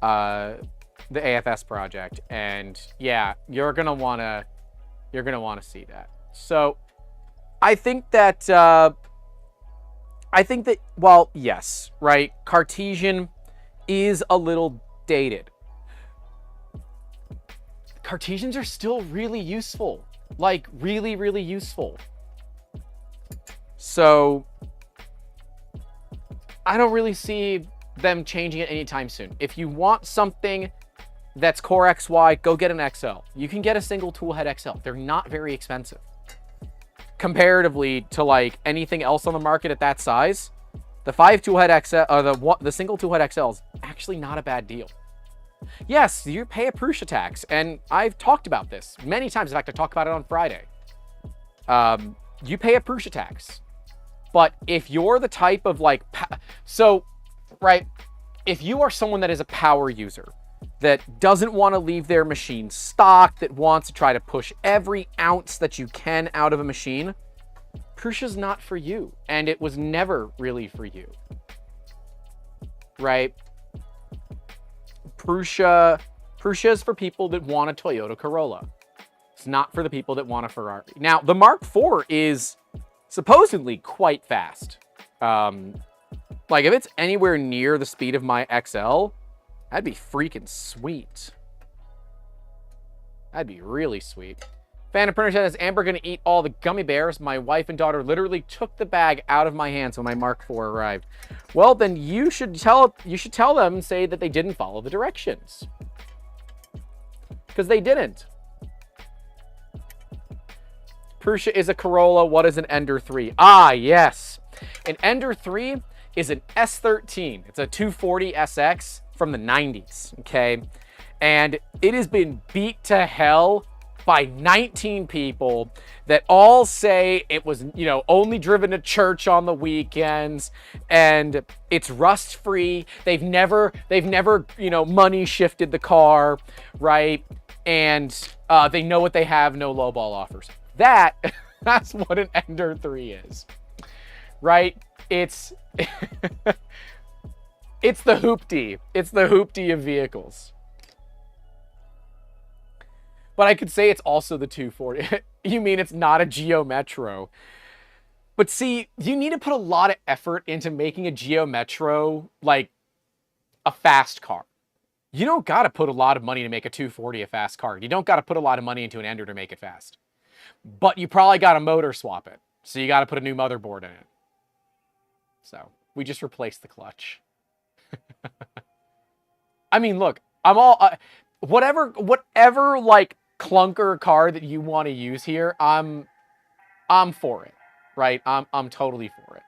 the AFS project. And yeah, you're gonna wanna see that. So I think that well, yes, right, Cartesian is a little dated. Cartesians are still really useful, like really, really useful. So I don't really see them changing it anytime soon. If you want something that's Core XY, go get an XL. You can get a single tool head XL. They're not very expensive. Comparatively to like anything else on the market at that size, the 5 tool head XL, or the single tool head XL is actually not a bad deal. Yes, you pay a Prusa tax, and I've talked about this many times. In fact, I talked about it on Friday. You pay a Prusa tax. But if you're the type of like, right, if you are someone that is a power user, that doesn't want to leave their machine stock, that wants to try to push every ounce that you can out of a machine, Prusa's not for you. And it was never really for you. Right? Prusa is for people that want a Toyota Corolla. It's not for the people that want a Ferrari. Now, the Mark IV is supposedly quite fast. Like, if it's anywhere near the speed of my XL, that'd be freaking sweet. That'd be really sweet. Phantom Printer says, Amber gonna eat all the gummy bears? My wife and daughter literally took the bag out of my hands when my Mark IV arrived. Well, then you should tell them and say that they didn't follow the directions. Because they didn't. Prusa is a Corolla. What is an Ender 3? Ah, yes. An Ender 3 is an S13. It's a 240 SX from the 90s, okay? And it has been beat to hell by 19 people that all say it was, you know, only driven to church on the weekends, and it's rust-free. They've never, you know, money shifted the car, right? And they know what they have, no lowball offers. That's what an Ender 3 is, right? It's it's the hoopty. It's the hoopty of vehicles. But I could say it's also the 240. You mean it's not a Geo Metro? But see, you need to put a lot of effort into making a Geo Metro like a fast car. You don't got to put a lot of money to make a 240 a fast car. You don't got to put a lot of money into an Ender to make it fast. But you probably got to motor swap it. So you got to put a new motherboard in it. So we just replaced the clutch. I mean, look, I'm all whatever like clunker car that you want to use here, I'm for it, right? I'm totally for it.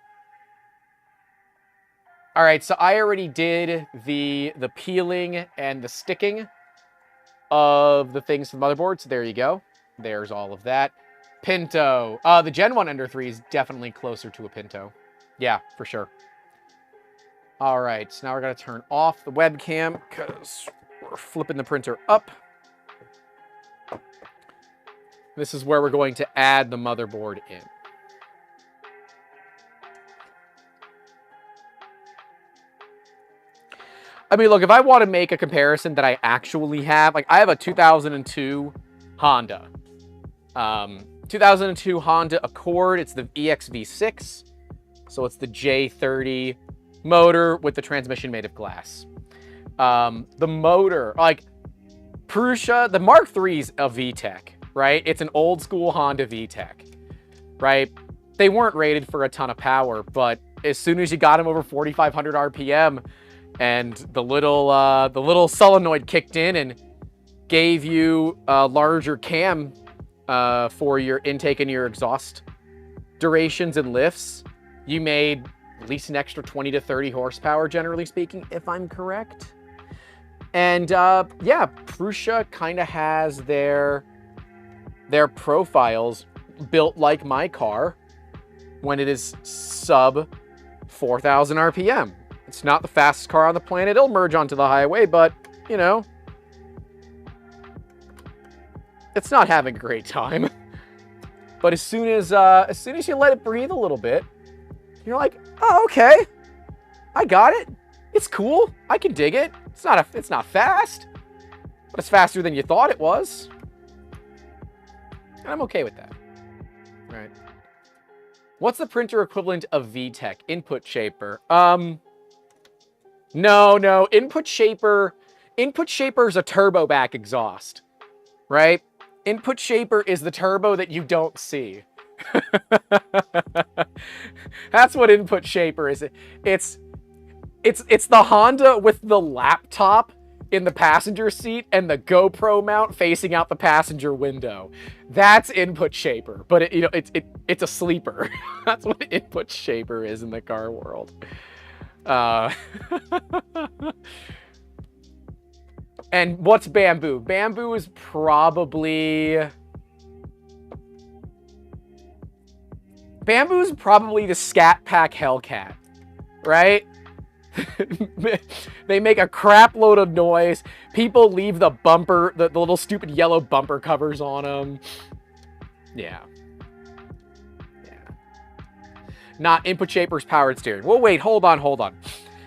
All right, so I already did the peeling and the sticking of the things for the motherboard. So there you go. There's all of that. Pinto. The Gen 1 Ender 3 is definitely closer to a Pinto. Yeah, for sure. All right, so now we're going to turn off the webcam because we're flipping the printer up. This is where we're going to add the motherboard in. I mean, look, if I want to make a comparison that I actually have, like I have a 2002 Honda. 2002 Honda Accord. It's the EXV6. So it's the J30 motor with the transmission made of glass. The motor, like Prusa, the Mark III's a VTEC, right? It's an old school Honda VTEC, right? They weren't rated for a ton of power, but as soon as you got them over 4,500 RPM and the little solenoid kicked in and gave you a larger cam for your intake and your exhaust durations and lifts, you made at least an extra 20 to 30 horsepower, generally speaking, if I'm correct. And yeah, Prusa kind of has their profiles built like my car when it is sub 4,000 RPM. It's not the fastest car on the planet. It'll merge onto the highway, but, you know, it's not having a great time. But as soon as you let it breathe a little bit, you're like, oh, okay, I got it. It's cool. I can dig it. It's not fast, but it's faster than you thought it was. And I'm okay with that. All right. What's the printer equivalent of VTEC? Input Shaper. No. Input Shaper is a turbo back exhaust, right? Input Shaper is the turbo that you don't see. That's what Input Shaper is. It's the Honda with the laptop in the passenger seat and the GoPro mount facing out the passenger window. That's Input Shaper, but it's a sleeper. That's what Input Shaper is in the car world. And what's Bamboo? Bamboo is probably the Scat Pack Hellcat, right? They make a crap load of noise. People leave the bumper, the little stupid yellow bumper covers on them. Yeah. Not input shapers, powered steering. Well, wait, hold on.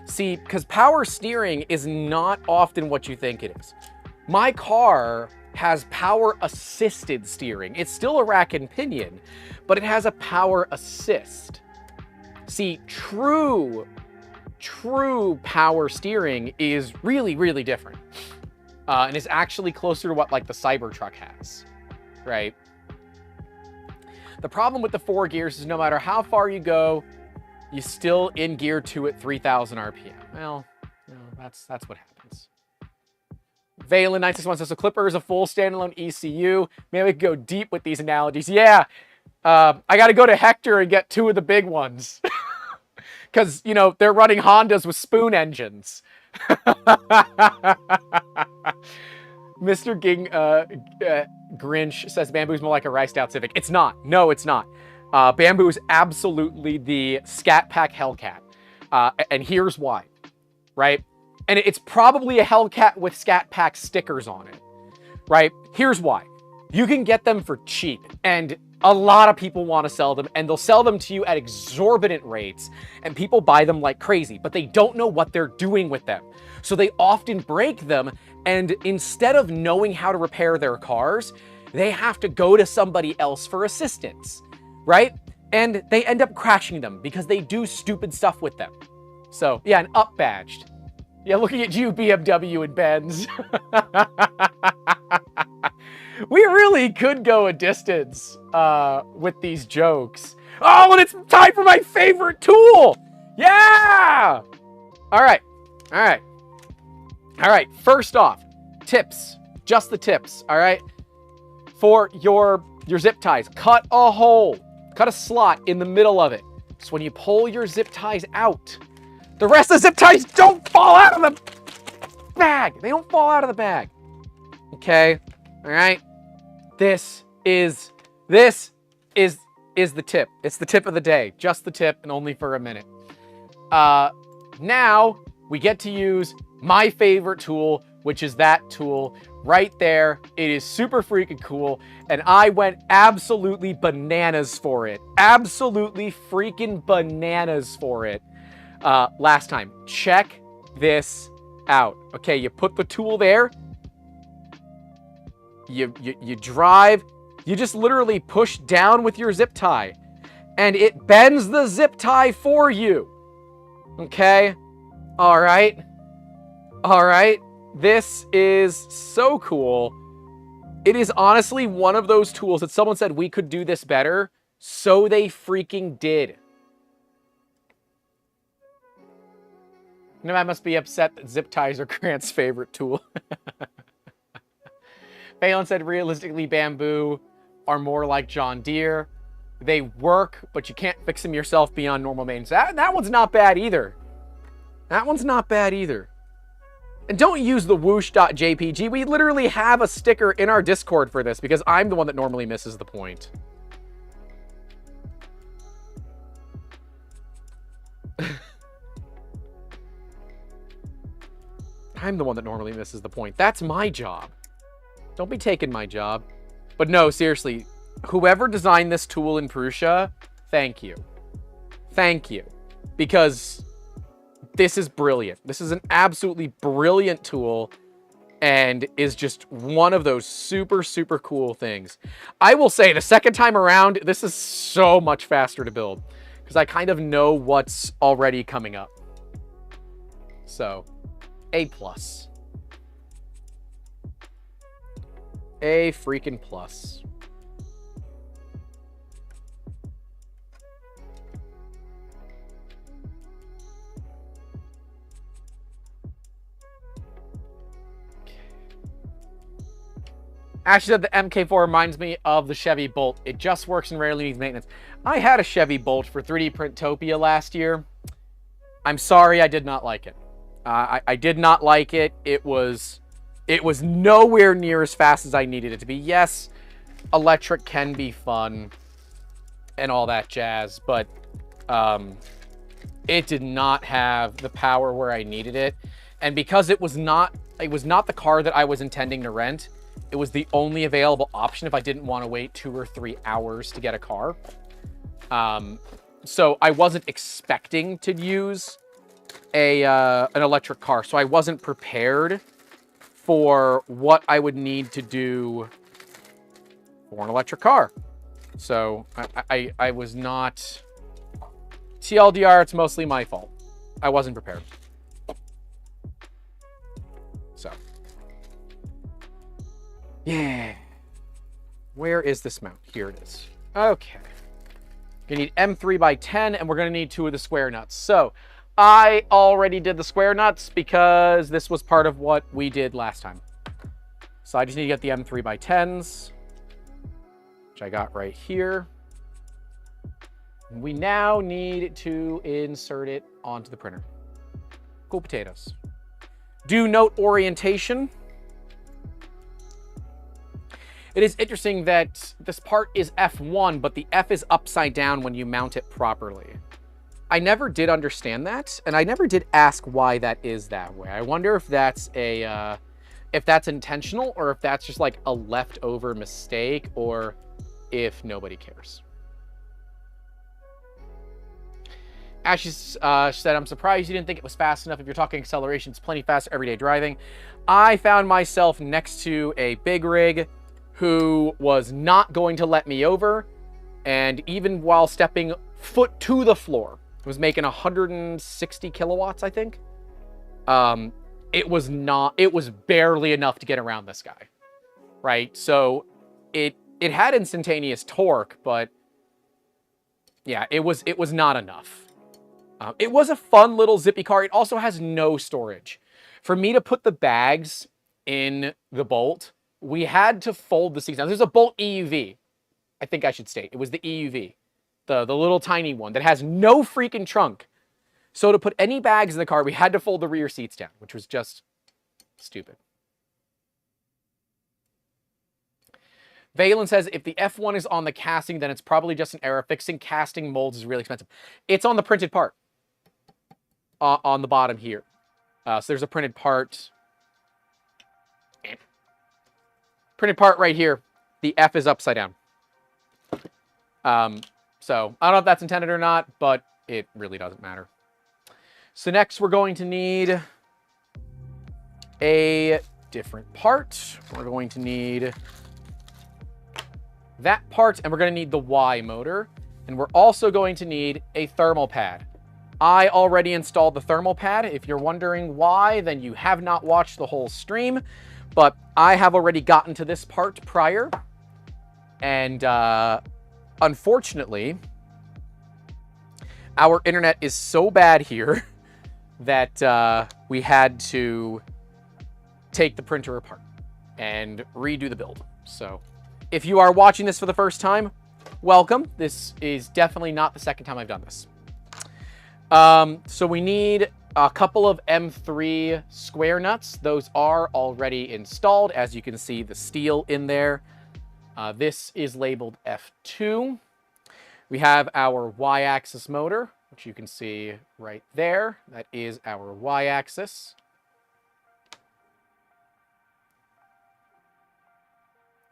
See, because power steering is not often what you think it is. My car has power assisted steering. It's still a rack and pinion, but it has a power assist. See, true power steering is really, really different. And is actually closer to what like the Cybertruck has, right? The problem with the 4 gears is no matter how far you go, you still in gear 2 at 3,000 RPM. Well, you know, that's what happens. Valen 961 says, so Clipper is a full standalone ECU. Maybe we could go deep with these analogies. Yeah, I got to go to Hector and get 2 of the big ones. Because, you know, they're running Hondas with spoon engines. Mr. Grinch says Bamboo's more like a riced out Civic. It's not. No, it's not. Bamboo is absolutely the Scat Pack Hellcat. And here's why, right? And it's probably a Hellcat with Scat Pack stickers on it, right? Here's why. You can get them for cheap, and a lot of people want to sell them, and they'll sell them to you at exorbitant rates, and people buy them like crazy, but they don't know what they're doing with them. So they often break them, and instead of knowing how to repair their cars, they have to go to somebody else for assistance, right? And they end up crashing them because they do stupid stuff with them. So, yeah, an up badged. Yeah, looking at you, BMW and Benz. We really could go a distance with these jokes. Oh, and it's time for my favorite tool! Yeah! All right. First off, tips. Just the tips, all right? For your zip ties, cut a hole. Cut a slot in the middle of it. So when you pull your zip ties out, the rest of the zip ties don't fall out of the bag. They don't fall out of the bag. Okay? All right? This is the tip. It's the tip of the day. Just the tip, and only for a minute. Now, we get to use my favorite tool, which is that tool right there. It is super freaking cool, and I went absolutely bananas for it. Absolutely freaking bananas for it last time. Check this out. Okay, you put the tool there. You drive. You just literally push down with your zip tie, and it bends the zip tie for you. Okay? All right. This is so cool. It is honestly one of those tools that someone said we could do this better, so they freaking did. No, I must be upset that zip ties are Grant's favorite tool. Phelan said realistically Bamboo are more like John Deere. They work, but you can't fix them yourself beyond normal maintenance. That one's not bad either. And don't use the whoosh.jpg. We literally have a sticker in our Discord for this because I'm the one that normally misses the point. I'm the one that normally misses the point. That's my job. Don't be taking my job. But no, seriously, whoever designed this tool in Prusa, thank you. Thank you. Because this is brilliant. This is an absolutely brilliant tool and is just one of those super, super cool things. I will say the second time around, this is so much faster to build because I kind of know what's already coming up. So, A+. A freaking plus. Ashley said the MK4 reminds me of the Chevy Bolt. It just works and rarely needs maintenance. I had a Chevy Bolt for 3D Printopia last year. I'm sorry, I did not like it. I did not like it. It was nowhere near as fast as I needed it to be. Yes, electric can be fun and all that jazz, but it did not have the power where I needed it. And because it was not the car that I was intending to rent, it was the only available option if I didn't want to wait 2 or 3 hours to get a car. So I wasn't expecting to use an electric car, so I wasn't prepared for what I would need to do for an electric car. So I was not... TLDR, it's mostly my fault. I wasn't prepared. So. Yeah. Where is this mount? Here it is. Okay. You're going to need M3 by 10, and we're going to need 2 of the square nuts. So, I already did the square nuts because this was part of what we did last time. So, I just need to get the M3 by 10s, which I got right here. We now need to insert it onto the printer. Cool potatoes. Do note orientation. It is interesting that this part is F1, but the F is upside down when you mount it properly. I never did understand that, and I never did ask why that is that way. I wonder if that's if that's intentional, or if that's just like a leftover mistake, or if nobody cares. Ashley said, I'm surprised you didn't think it was fast enough. If you're talking acceleration, it's plenty fast for everyday driving. I found myself next to a big rig who was not going to let me over. And even while stepping foot to the floor, it was making 160 kilowatts, I think. It was barely enough to get around this guy, right? So it had instantaneous torque, but yeah, it was not enough. It was a fun little zippy car. It also has no storage. For me to put the bags in the Bolt, we had to fold the seats. Now, there's a Bolt EUV. I think I should state. It was the EUV. The little tiny one that has no freaking trunk. So to put any bags in the car, we had to fold the rear seats down, which was just stupid. Valen says, if the F1 is on the casting, then it's probably just an error. Fixing casting molds is really expensive. It's on the printed part. On the bottom here. So there's a printed part. Printed part right here. The F is upside down. So I don't know if that's intended or not, but it really doesn't matter. So next we're going to need a different part. We're going to need that part, and we're going to need the Y motor. And we're also going to need a thermal pad. I already installed the thermal pad. If you're wondering why, then you have not watched the whole stream. But I have already gotten to this part prior. And unfortunately, our internet is so bad here that we had to take the printer apart and redo the build. So if you are watching this for the first time, welcome. This is definitely not the second time I've done this. So we need a couple of M3 square nuts. Those are already installed. As you can see, the steel in there. This is labeled F2. We have our Y-axis motor, which you can see right there. That is our Y-axis.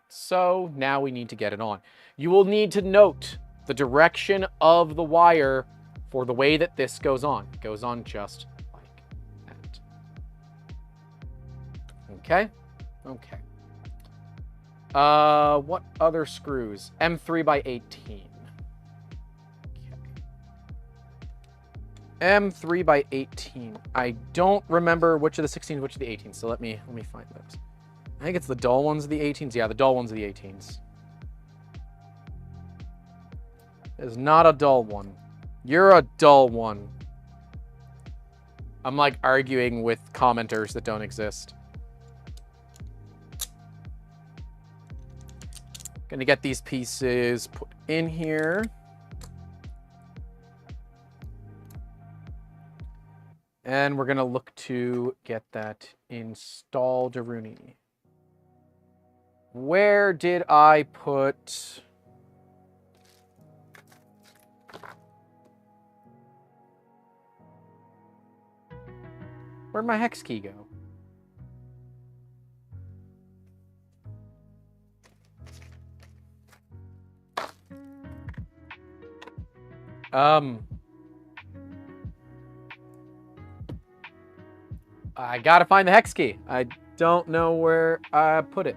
So now we need to get it on. You will need to note the direction of the wire for the way that this goes on. It goes on just like that. Okay? Okay. What other screws? M3 by 18. Okay. M3 by 18. I don't remember which of the 16s, which of the 18s, so let me find those. I think it's the dull ones of the 18s. Yeah, the dull ones of the 18s. It's not a dull one. You're a dull one. I'm like arguing with commenters that don't exist. Gonna get these pieces put in here. And we're gonna look to get that installed, Rooney. Where did I put... Where'd my hex key go? I gotta find the hex key. I don't know where I put it.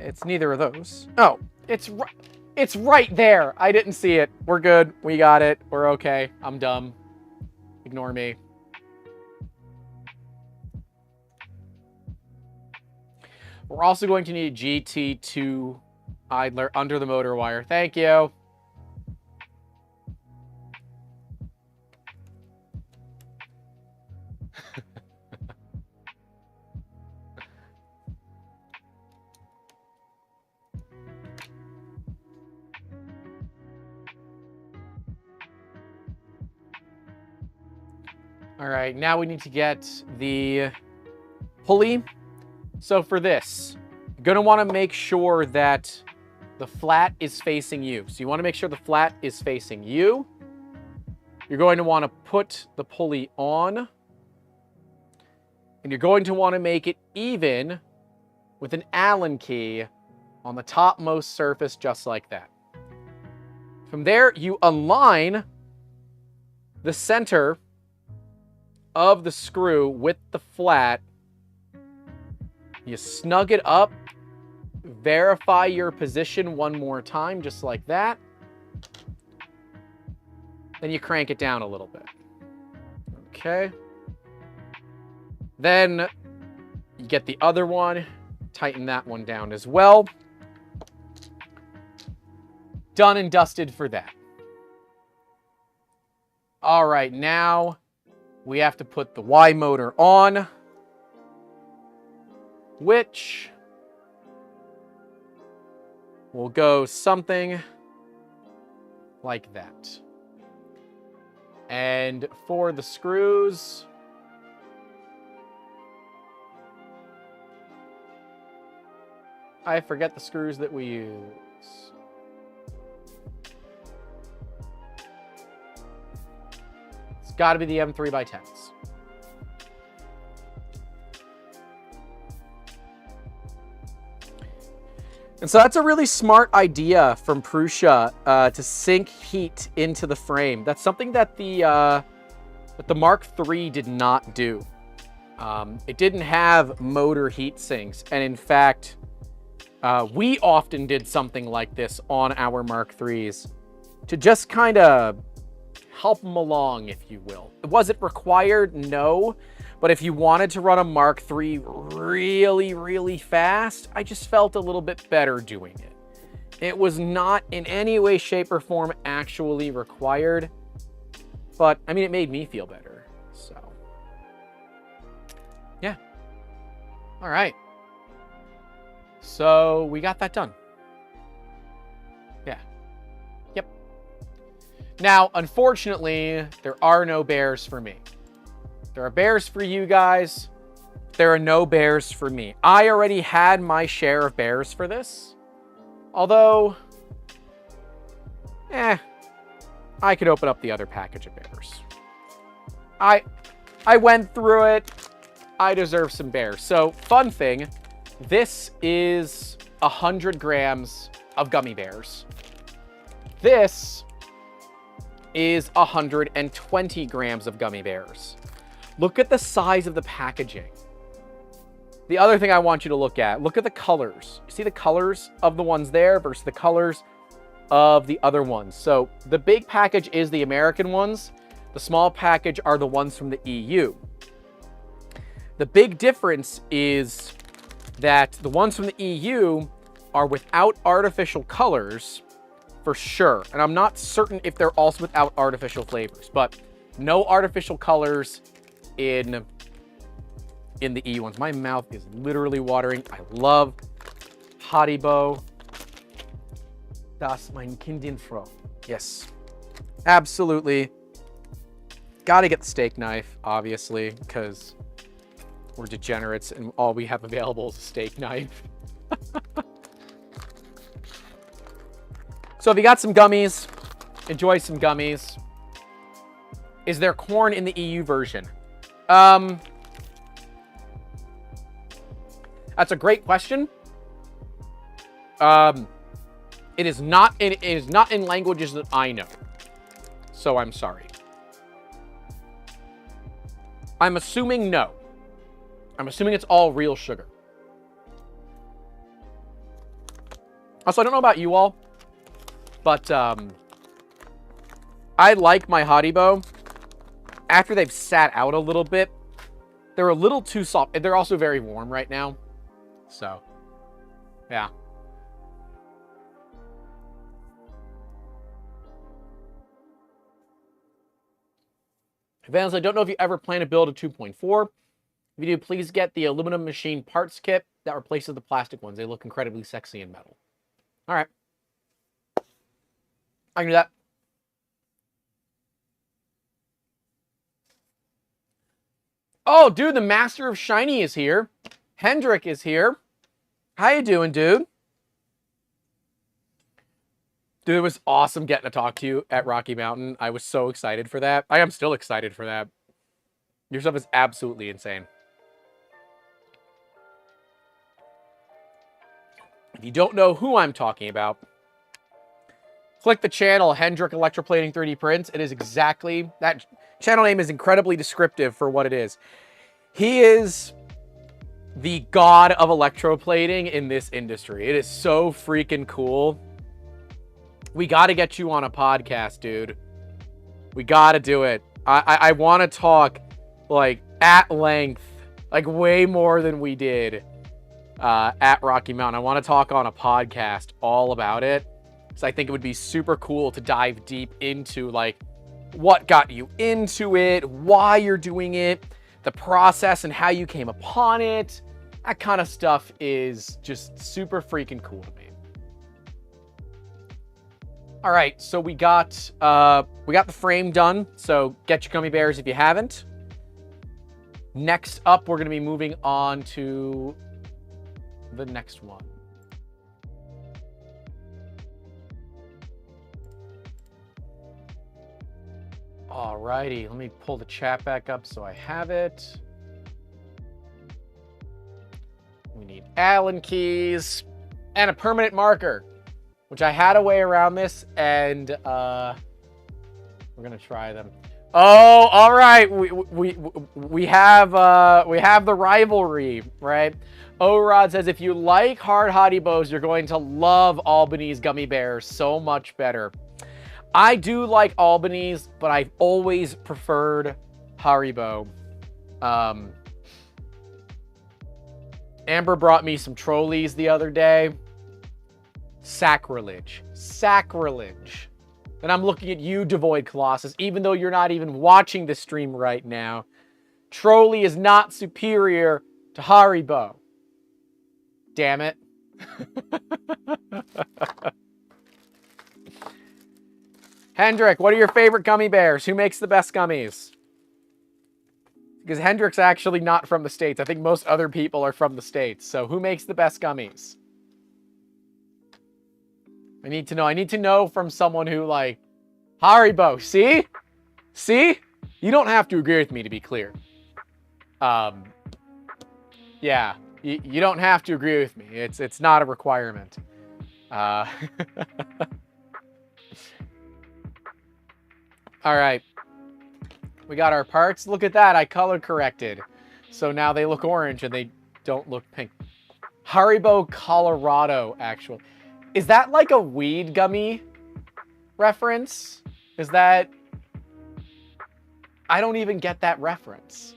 It's neither of those. Oh, it's right there. I didn't see it. We're good. We got it. We're okay. I'm dumb. Ignore me. We're also going to need GT2 idler under the motor wire. Thank you. All right, now we need to get the pulley. So for this, you're going to want to make sure that the flat is facing you. So you want to make sure the flat is facing you. You're going to want to put the pulley on. And you're going to want to make it even with an Allen key on the topmost surface, just like that. From there, you align the center of the screw with the flat. You snug it up, verify your position one more time, just like that. Then you crank it down a little bit. Okay. Then you get the other one, tighten that one down as well. Done and dusted for that. All right, now we have to put the Y motor on, which will go something like that. And for the screws, I forget the screws that we use. It's got to be the M3x10s. And so that's a really smart idea from Prusa to sink heat into the frame. That's something that the Mark III did not do. It didn't have motor heat sinks, and in fact, we often did something like this on our Mark IIIs to just kind of help them along, if you will. Was it required? No. But if you wanted to run a Mark III really, really fast, I just felt a little bit better doing it. It was not in any way, shape, or form actually required. But, I mean, it made me feel better. So, yeah. All right. So, we got that done. Yeah. Yep. Now, unfortunately, there are no bears for me. There are bears for you guys. There are no bears for me. I already had my share of bears for this. Although, I could open up the other package of bears. I went through it. I deserve some bears. So, fun thing, this is 100 grams of gummy bears. This is 120 grams of gummy bears. Look at the size of the packaging. The other thing I want you to look at the colors. You see the colors of the ones there versus the colors of the other ones. So the big package is the American ones. The small package are the ones from the EU. The big difference is that the ones from the EU are without artificial colors for sure. And I'm not certain if they're also without artificial flavors, but no artificial colors in the EU ones. My mouth is literally watering. I love Haribo. Das mein Kindinfro. Yes, absolutely. Got to get the steak knife, obviously, because we're degenerates and all we have available is a steak knife. So if you got some gummies, enjoy some gummies. Is there corn in the EU version? That's a great question. It is not in languages that I know. So I'm sorry. I'm assuming no. I'm assuming it's all real sugar. Also, I don't know about you all, but I like my Haribo. After they've sat out a little bit, they're a little too soft. They're also very warm right now. So, yeah. Vans, I don't know if you ever plan to build a 2.4. If you do, please get the aluminum machine parts kit that replaces the plastic ones. They look incredibly sexy in metal. All right. I can do that. Oh, dude, the master of shiny is here. Hendrik is here. How you doing, dude? Dude, it was awesome getting to talk to you at Rocky Mountain. I was so excited for that. I am still excited for that. Your stuff is absolutely insane. If you don't know who I'm talking about, click the channel, Hendrik Electroplating 3D Prints. It is exactly... That channel name is incredibly descriptive for what it is. He is the god of electroplating in this industry. It is so freaking cool. We got to get you on a podcast, dude. We got to do it. I want to talk, like, at length, like, way more than we did at Rocky Mountain. I want to talk on a podcast all about it. So I think it would be super cool to dive deep into, like, what got you into it, why you're doing it, the process and how you came upon it. That kind of stuff is just super freaking cool to me. All right, so we got the frame done. So get your gummy bears if you haven't. Next up, we're going to be moving on to the next one. All righty, let me pull the chat back up so I have it. We need Allen keys and a permanent marker, which I had a way around this, and we're gonna try them. Oh, all right. We have the rivalry, right? O-Rod says, if you like hard Haribos, you're going to love Albany's gummy bears so much better. I do like Albany's, but I've always preferred Haribo. Amber brought me some Trolleys the other day. Sacrilege. Sacrilege. And I'm looking at you, Devoid Colossus, even though you're not even watching the stream right now. Trolley is not superior to Haribo. Damn it. Hendrik, what are your favorite gummy bears? Who makes the best gummies? Because Hendrik's actually not from the States. I think most other people are from the States. So who makes the best gummies? I need to know. I need to know from someone who, like, Haribo. See? See? You don't have to agree with me, to be clear. Yeah. You don't have to agree with me. It's not a requirement. All right. We got our parts. Look at that. I color corrected. So now they look orange and they don't look pink. Haribo Colorado, actual. Is that like a weed gummy reference? Is that... I don't even get that reference.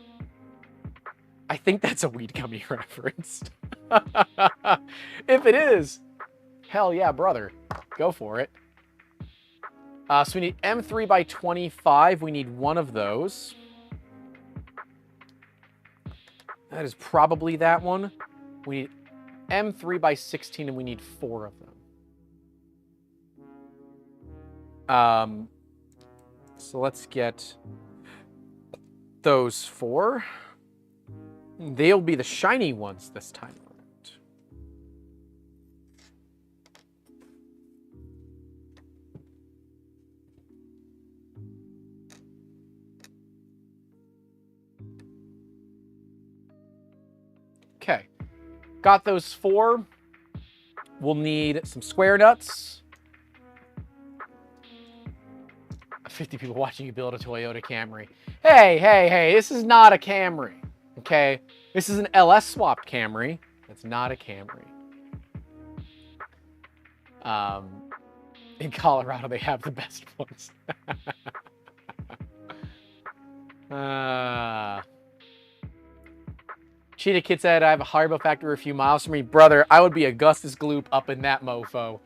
I think that's a weed gummy reference. If it is, hell yeah, brother. Go for it. So we need M3 by 25. We need one of those. That is probably that one. We need M3 by 16, and we need 4 of them. So let's get those 4. They'll be the shiny ones this time around. got those 4. We'll need some square nuts. 50 people watching you build a Toyota Camry. Hey, this is not a Camry, okay? This is an LS swapped Camry. It's not a Camry. In Colorado, they have the best ones. Cheetah Kid said, I have a Haribo factory a few miles from me. Brother, I would be Augustus Gloop up in that mofo.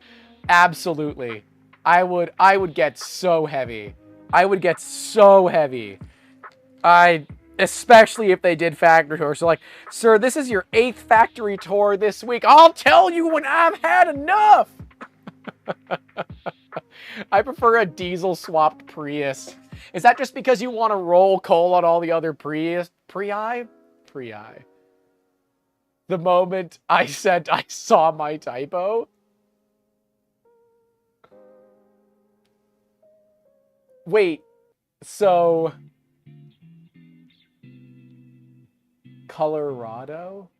Absolutely. I would get so heavy. I would get so heavy. Especially if they did factory tours. So like, sir, this is your 8th factory tour this week. I'll tell you when I've had enough. I prefer a diesel swapped Prius. Is that just because you want to roll coal on all the other Prii? The moment I said I saw my typo. Wait, so Colorado?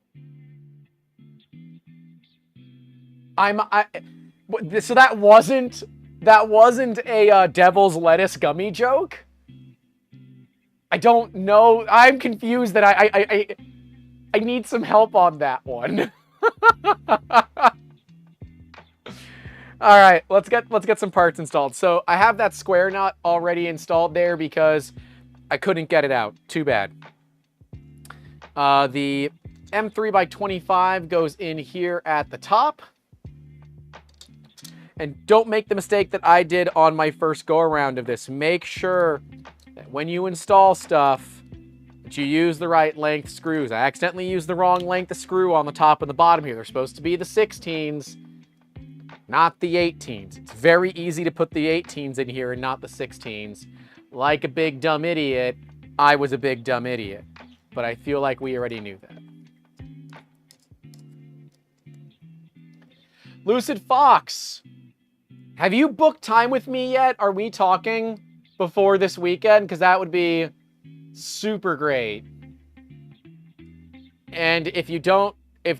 So that wasn't a devil's lettuce gummy joke? I don't know. I'm confused that I need some help on that one. All right, let's get some parts installed. So I have that square nut already installed there because I couldn't get it out. Too bad. The M3x25 goes in here at the top. And don't make the mistake that I did on my first go-around of this. Make sure that when you install stuff, that you use the right length screws. I accidentally used the wrong length of screw on the top and the bottom here. They're supposed to be the 16s, not the 18s. It's very easy to put the 18s in here and not the 16s. Like a big dumb idiot, I was a big dumb idiot. But I feel like we already knew that. Lucid Fox, have you booked time with me yet? Are we talking before this weekend? Because that would be super great. And if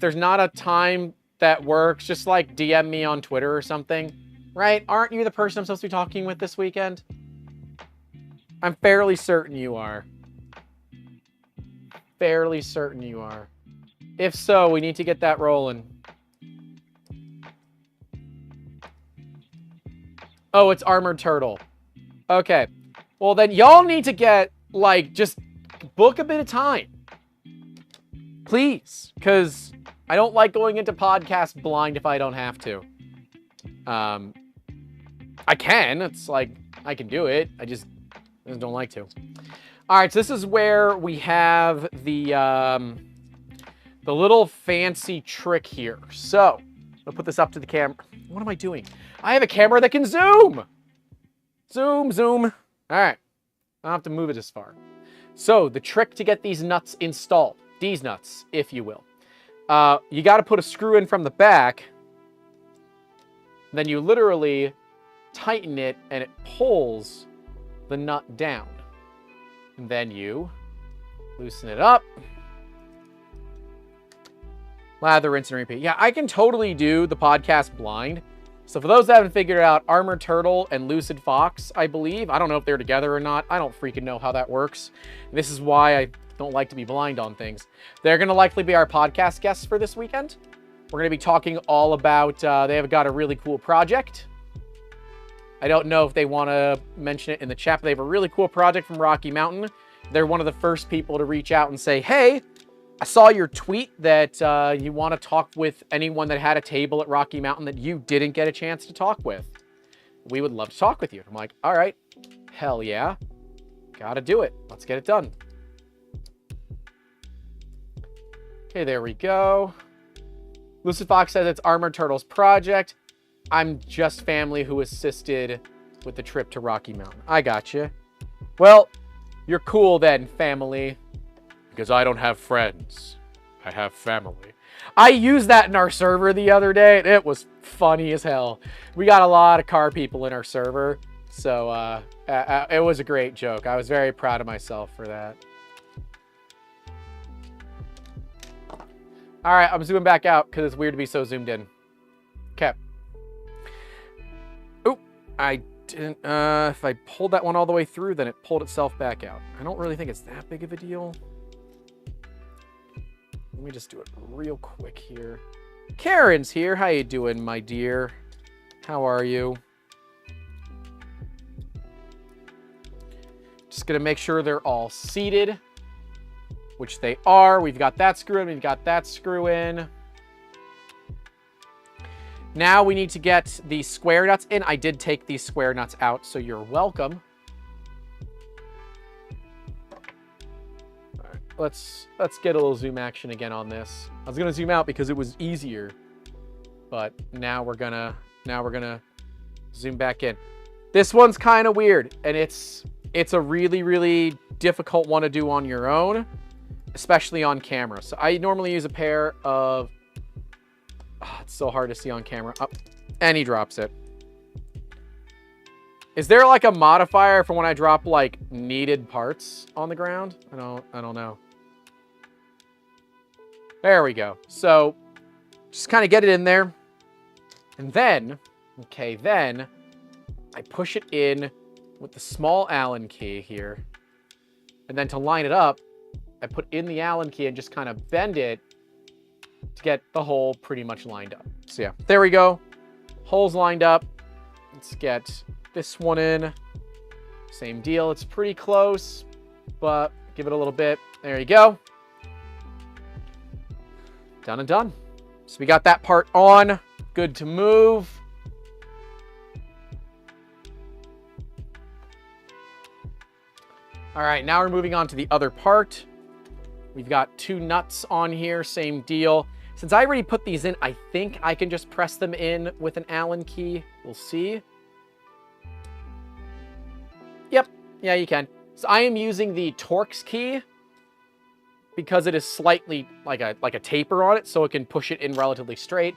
there's not a time that works, just like DM me on Twitter or something, right? Aren't you the person I'm supposed to be talking with this weekend? I'm fairly certain you are. Fairly certain you are. If so, we need to get that rolling. Oh, it's Armored Turtle. Okay. Well, then y'all need to get, like, just book a bit of time. Please. Because I don't like going into podcast blind if I don't have to. I can. It's like, I can do it. I just don't like to. All right, so this is where we have the little fancy trick here. So, I'll put this up to the camera. What am I doing? I have a camera that can zoom. Zoom. All right. I don't have to move it as far. So, the trick to get these nuts installed, these nuts, if you will. You got to put a screw in from the back. Then you literally tighten it and it pulls the nut down. And then you loosen it up. Lather, rinse, and repeat. Yeah, I can totally do the podcast blind. So for those that haven't figured it out, Armored Turtle and Lucid Fox, I believe. I don't know if they're together or not. I don't freaking know how that works. This is why I don't like to be blind on things. They're going to likely be our podcast guests for this weekend. We're going to be talking all about, they have got a really cool project. I don't know if they want to mention it in the chat, but they have a really cool project from Rocky Mountain. They're one of the first people to reach out and say, hey, I saw your tweet that you want to talk with anyone that had a table at Rocky Mountain that you didn't get a chance to talk with. We would love to talk with you. I'm like, all right, hell yeah. Gotta do it. Let's get it done. Okay, there we go. Lucid Fox says it's Armored Turtle's project. I'm just family who assisted with the trip to Rocky Mountain. I got you. Well, you're cool then, family. Because I don't have friends. I have family. I used that in our server the other day. It was funny as hell. We got a lot of car people in our server. So it was a great joke. I was very proud of myself for that. All right, I'm zooming back out because it's weird to be so zoomed in. Okay. Oh, I didn't, if I pulled that one all the way through, then it pulled itself back out. I don't really think it's that big of a deal. Let me just do it real quick here. Karen's here. How you doing, my dear? How are you? Just gonna make sure they're all seated, which they are. We've got that screw in, we've got that screw in. Now we need to get the square nuts in. I did take these square nuts out, so you're welcome. All right, let's get a little zoom action again on this. I was gonna zoom out because it was easier, but now we're gonna zoom back in. This one's kind of weird, and it's a really, really difficult one to do on your own, especially on camera. So I normally use a pair of, it's so hard to see on camera. Oh, and he drops it. Is there like a modifier for when I drop like needed parts on the ground? I don't know. There we go. So just kind of get it in there. And then, okay, then I push it in with the small Allen key here. And then to line it up, I put in the Allen key and just kind of bend it to get the hole pretty much lined up. So yeah, there we go. Holes lined up. Let's get this one in. Same deal. It's pretty close, but give it a little bit. There you go. Done and done. So we got that part on. Good to move. All right, now we're moving on to the other part. We've got two nuts on here, same deal. Since I already put these in, I think I can just press them in with an Allen key. We'll see. Yep, yeah, you can. So I am using the Torx key because it is slightly like a taper on it, so it can push it in relatively straight.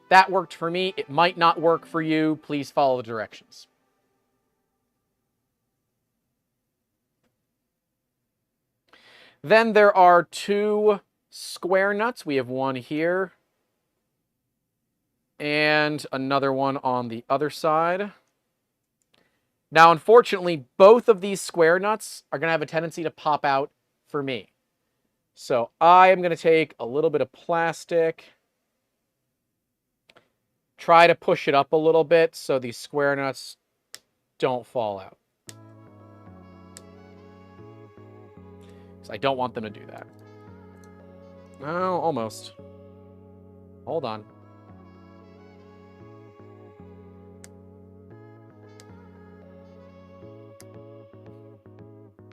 That worked for me. It might not work for you. Please follow the directions. Then there are two square nuts. We have one here and another one on the other side. Now, unfortunately, both of these square nuts are going to have a tendency to pop out for me. So I am going to take a little bit of plastic, try to push it up a little bit so these square nuts don't fall out. I don't want them to do that. Oh, almost. Hold on.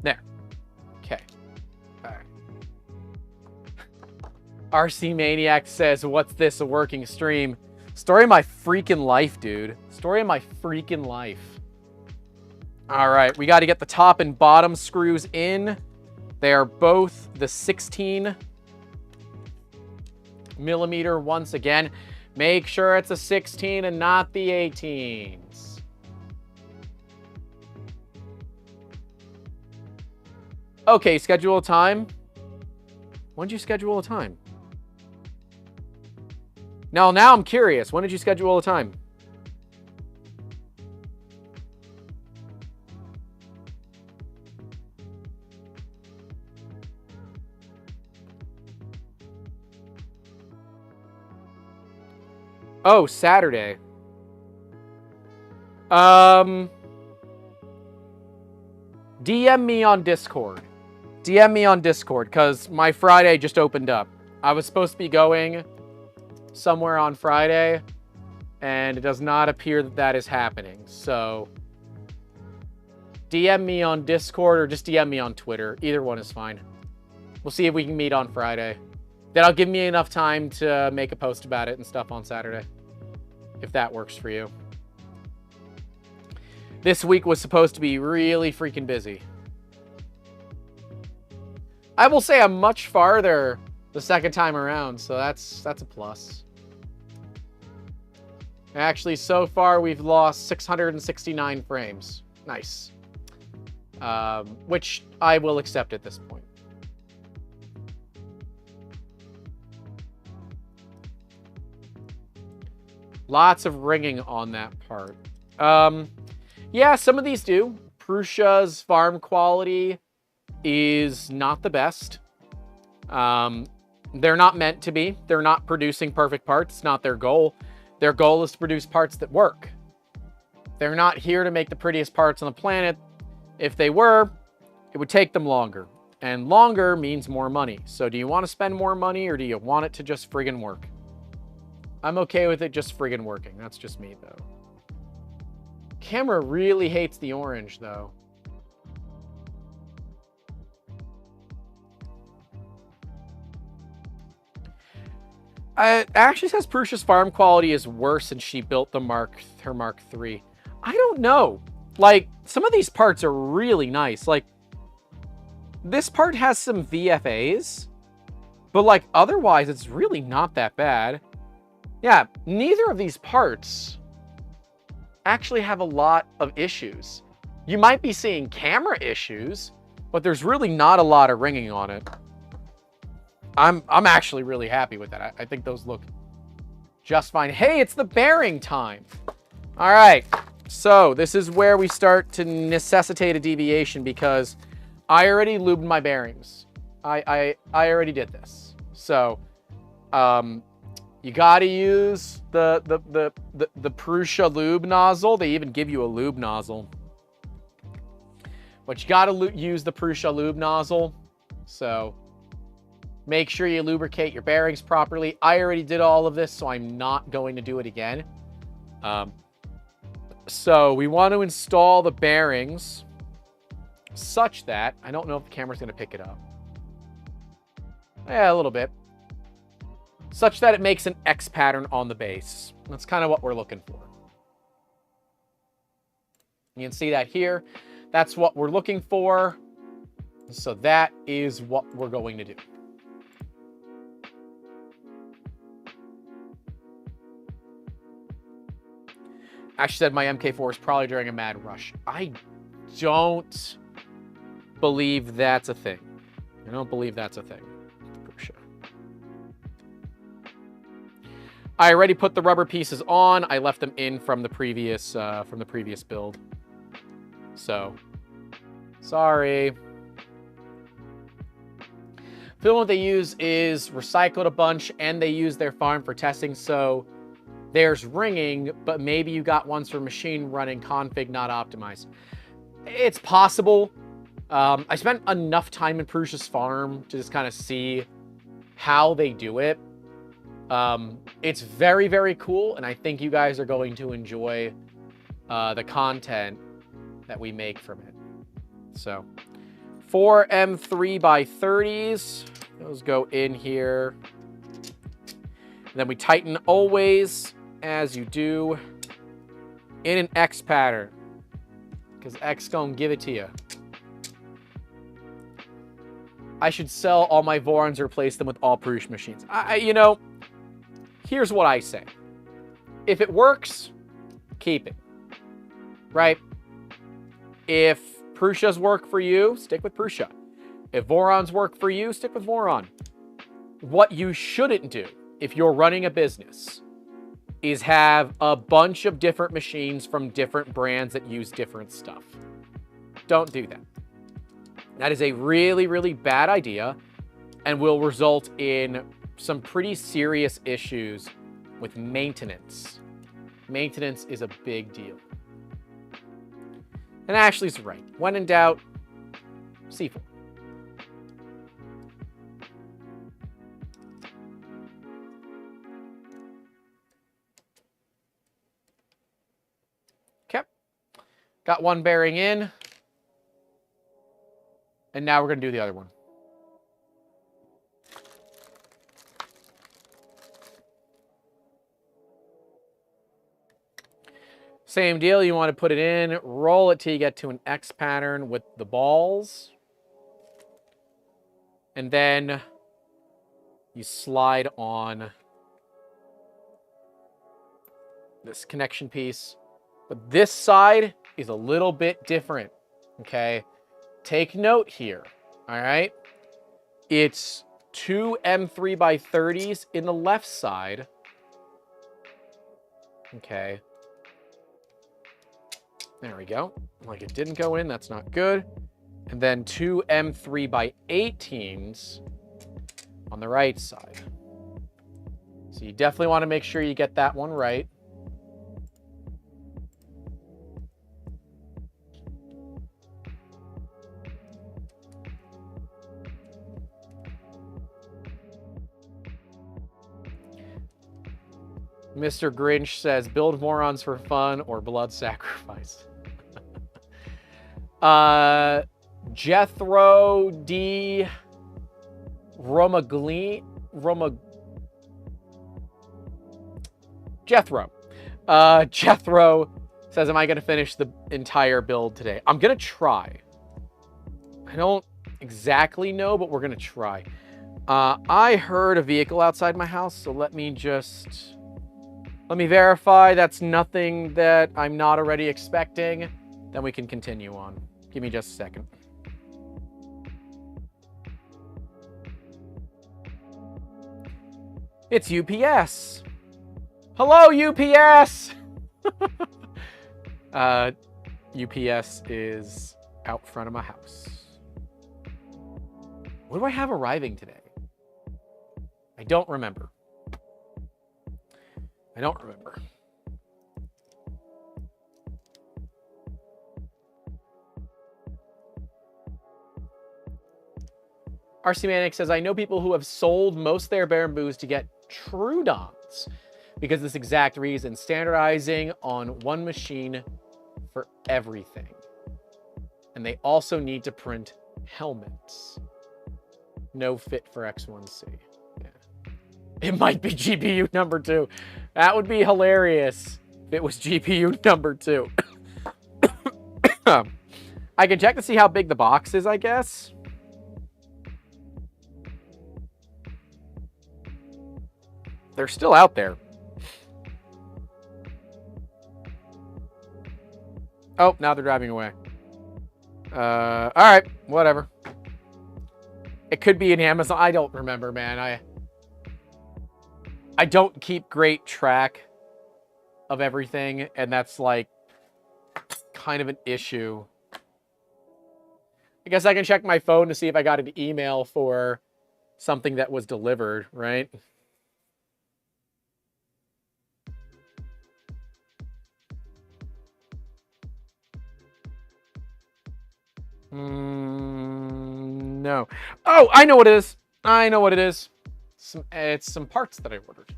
There. Okay. All right. RC Maniac says, what's this, a working stream? Story of my freaking life, dude. Story of my freaking life. All right, we got to get the top and bottom screws in. They are both the 16 millimeter once again. Make sure it's a 16 and not the 18s. Okay, schedule a time. When did you schedule a time? Now I'm curious. When did you schedule a time? Oh, Saturday. DM me on Discord. DM me on Discord, because my Friday just opened up. I was supposed to be going somewhere on Friday, and it does not appear that that is happening. So, DM me on Discord, or just DM me on Twitter. Either one is fine. We'll see if we can meet on Friday. That'll give me enough time to make a post about it and stuff on Saturday, if that works for you. This week was supposed to be really freaking busy. I will say I'm much farther the second time around, so that's a plus. Actually, so far we've lost 669 frames. Nice. Which I will accept at this point. Lots of ringing on that part. Yeah, some of these do. Prusa's farm quality is not the best. They're not meant to be. They're not producing perfect parts. It's not their goal. Their goal is to produce parts that work. They're not here to make the prettiest parts on the planet. If they were, it would take them longer. And longer means more money. So do you want to spend more money or do you want it to just friggin' work? I'm okay with it just friggin' working. That's just me, though. Camera really hates the orange, though. It actually says Prusa's farm quality is worse since she built her Mark III. I don't know. Like, some of these parts are really nice. Like, this part has some VFAs, but like otherwise it's really not that bad. Yeah, neither of these parts actually have a lot of issues. You might be seeing camera issues, but there's really not a lot of ringing on it. I'm actually really happy with that. I think those look just fine. Hey, it's the bearing time. All right, so this is where we start to necessitate a deviation because I already lubed my bearings. I already did this. So, you gotta use the Prusa lube nozzle. They even give you a lube nozzle. But you gotta use the Prusa lube nozzle. So, make sure you lubricate your bearings properly. I already did all of this, so I'm not going to do it again. So, we want to install the bearings such that, I don't know if the camera's going to pick it up. Yeah, a little bit. Such that it makes an X pattern on the base. That's kind of what we're looking for. You can see that here. That's what we're looking for. So that is what we're going to do. Ash said my MK4 is probably during a mad rush. I don't believe that's a thing. I don't believe that's a thing. For sure. I already put the rubber pieces on. I left them in from the previous build. So, sorry. Filament they use is recycled a bunch, and they use their farm for testing. So there's ringing, but maybe you got ones for machine running config not optimized. It's possible. I spent enough time in Prusa's farm to just kind of see how they do it. It's very, very cool, and I think you guys are going to enjoy the content that we make from it. So, 4 M3x30s. Those go in here. And then we tighten always, as you do, in an X pattern. Because X gonna give it to you. I should sell all my Vorons and replace them with all Prusa machines. You know, here's what I say. If it works, keep it. Right? If Prusas work for you, stick with Prusa. If Vorons work for you, stick with Voron. What you shouldn't do, if you're running a business, is have a bunch of different machines from different brands that use different stuff. Don't do that. That is a really, really bad idea and will result in some pretty serious issues with maintenance. Maintenance is a big deal. And Ashley's right. When in doubt, C4. Okay. Got one bearing in. And now we're going to do the other one. Same deal. You want to put it in, roll it till you get to an X pattern with the balls. And then you slide on this connection piece. But this side is a little bit different, okay? Take note here, all right? It's 2 M3x30s in the left side Okay. There we go. Like it didn't go in. That's not good. And then 2 M3x18s on the right side. So you definitely want to make sure you get that one right. Mr. Grinch says, build morons for fun or blood sacrifice. Jethro D. Jethro. Jethro says, am I going to finish the entire build today? I'm going to try. I don't exactly know, but we're going to try. I heard a vehicle outside my house, so let me verify that's nothing that I'm not already expecting. Then we can continue on. Give me just a second. It's UPS. Hello, UPS. UPS is out front of my house. What do I have arriving today? I don't remember. I don't remember. RC Manic says, I know people who have sold most of their bamboos to get Trudons because of this exact reason, standardizing on one machine for everything. And they also need to print helmets. No fit for X1C. Yeah. It might be GPU number 2. That would be hilarious if it was GPU number 2. I can check to see how big the box is, I guess. They're still out there. Oh, now they're driving away. All right, whatever. It could be an Amazon. I don't remember, man. I don't keep great track of everything, and that's like kind of an issue. I guess I can check my phone to see if I got an email for something that was delivered, right? No. Oh, I know what it is. I know what it is. It's some parts that I ordered.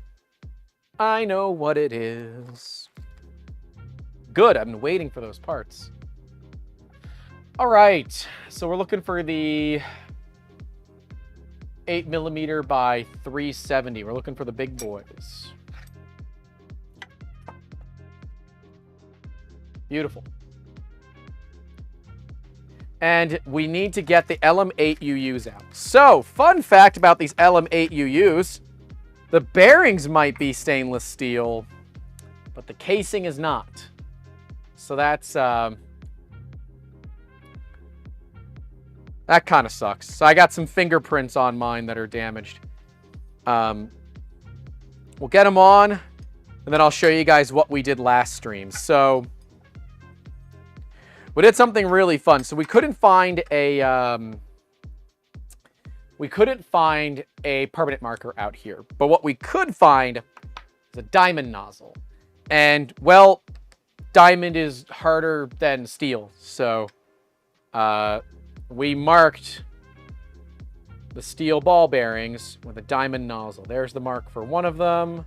I know what it is. Good. I've been waiting for those parts. All right. So we're looking for the 8mm by 370. We're looking for the big boys. Beautiful. And we need to get the LM8 UUs out. So, fun fact about these LM8 UUs, the bearings might be stainless steel, but the casing is not. So that's, that kind of sucks. So I got some fingerprints on mine that are damaged. We'll get them on, and then I'll show you guys what we did last stream. So we did something really fun. So we couldn't find a permanent marker out here, but what we could find is a diamond nozzle. And well, diamond is harder than steel, so we marked the steel ball bearings with a diamond nozzle. There's the mark for one of them.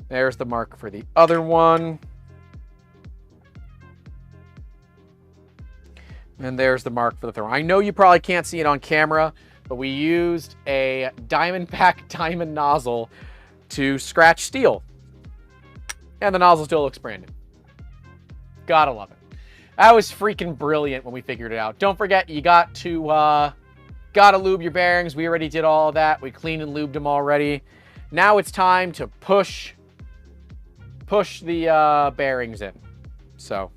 There's the mark for the other one. And there's the mark for the third one. I know you probably can't see it on camera, but we used a Diamondback diamond nozzle to scratch steel. And the nozzle still looks brand new. Gotta love it. That was freaking brilliant when we figured it out. Don't forget, you got to gotta lube your bearings. We already did all of that. We cleaned and lubed them already. Now it's time to push the bearings in. So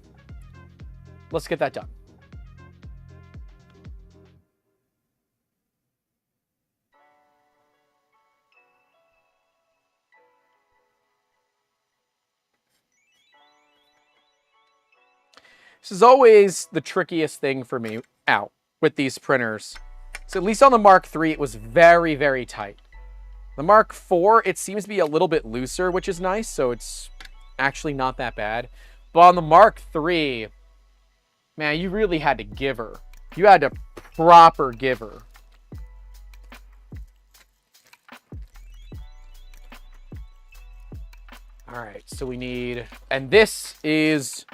let's get that done. This is always the trickiest thing for me out with these printers. So at least on the Mark III, it was very, very tight. The Mark IV, it seems to be a little bit looser, which is nice, so it's actually not that bad. But on the Mark III, man, you really had to give her. You had to proper give her. All right, so we need, and this is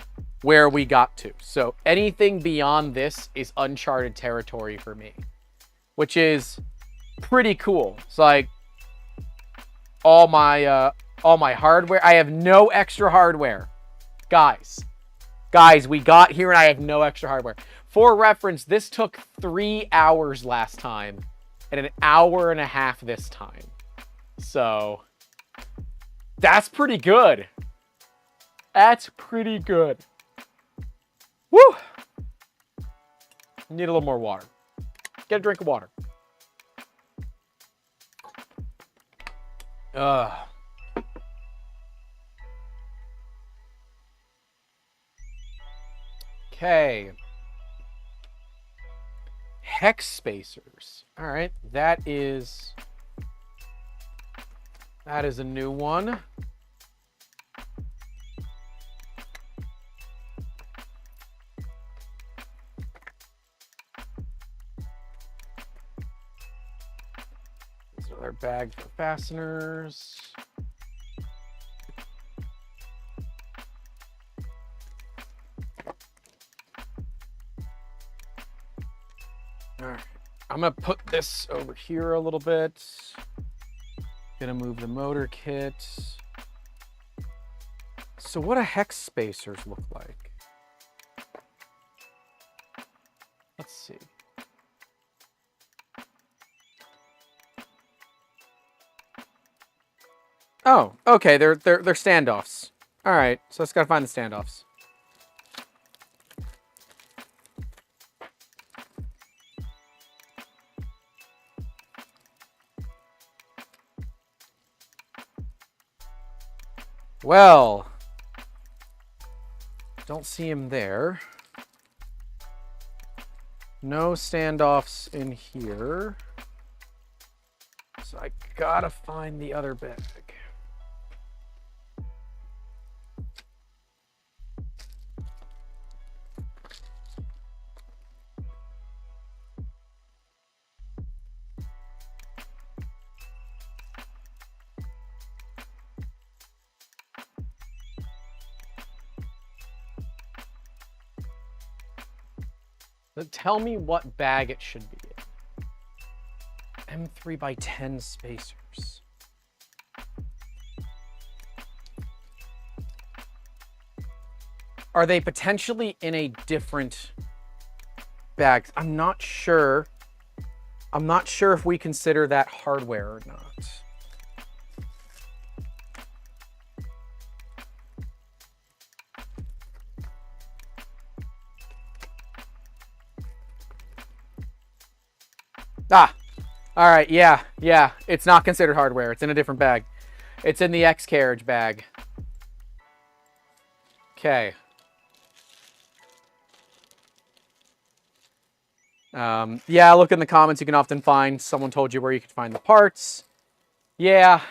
where we got to. So anything beyond this is uncharted territory for me, which is pretty cool. It's like all my hardware. I have no extra hardware, guys. Guys, we got here and I have no extra hardware. For reference, this took 3 hours last time and an hour and a half this time. So that's pretty good. That's pretty good. Woo! Need a little more water. Get a drink of water. Okay. Hex spacers. All right, that is a new one. There's another bag for fasteners. All right, I'm gonna put this over here a little bit. Gonna move the motor kit. So what do hex spacers look like? Let's see. Oh, okay, they're standoffs. All right, so let's gotta find the standoffs. Well, don't see him there. No standoffs in here. So I gotta find the other bag. So tell me what bag it should be in. M3x10 spacers. Are they potentially in a different bag? I'm not sure. I'm not sure if we consider that hardware or not. Ah, all right, yeah, it's not considered hardware. It's in a different bag. It's in the X carriage bag. Okay. Yeah, look in the comments. You can often find someone told you where you could find the parts. Yeah,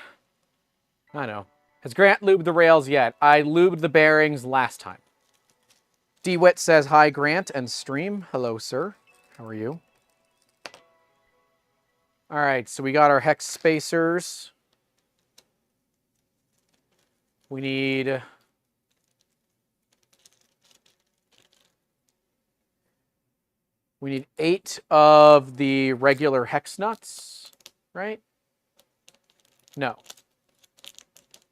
I know. Has Grant lubed the rails yet? I lubed the bearings last time. DeWitt says, hi, Grant and stream. Hello, sir. How are you? All right, so we got our hex spacers. We need... We need 8 of the regular hex nuts, right? No.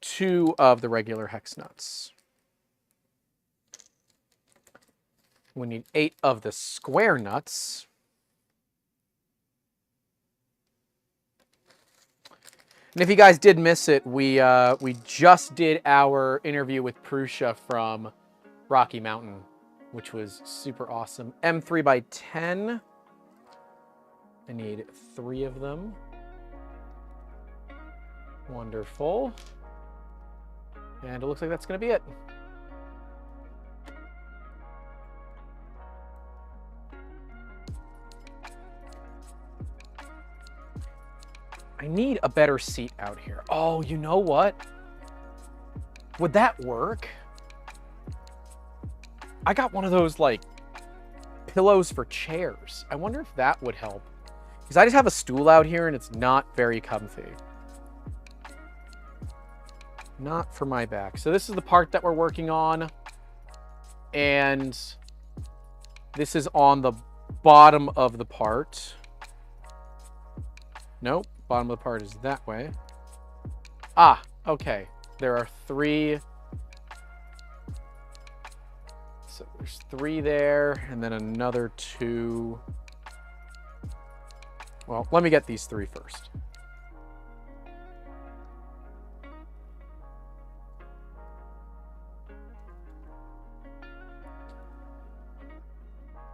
2 of the regular hex nuts. We need 8 of the square nuts. And if you guys did miss it, we just did our interview with Prusa from Rocky Mountain, which was super awesome. M3x10. I need 3 of them. Wonderful. And it looks like that's going to be it. need a better seat out here. Oh, you know what? Would that work? I got one of those, like, pillows for chairs. I wonder if that would help. Because I just have a stool out here and it's not very comfy. Not for my back. So this is the part that we're working on. And this is on the bottom of the part. Nope. Bottom of the part is that way. Ah, okay. There are 3. So there's 3 there, and then another 2. Well, let me get these 3 first.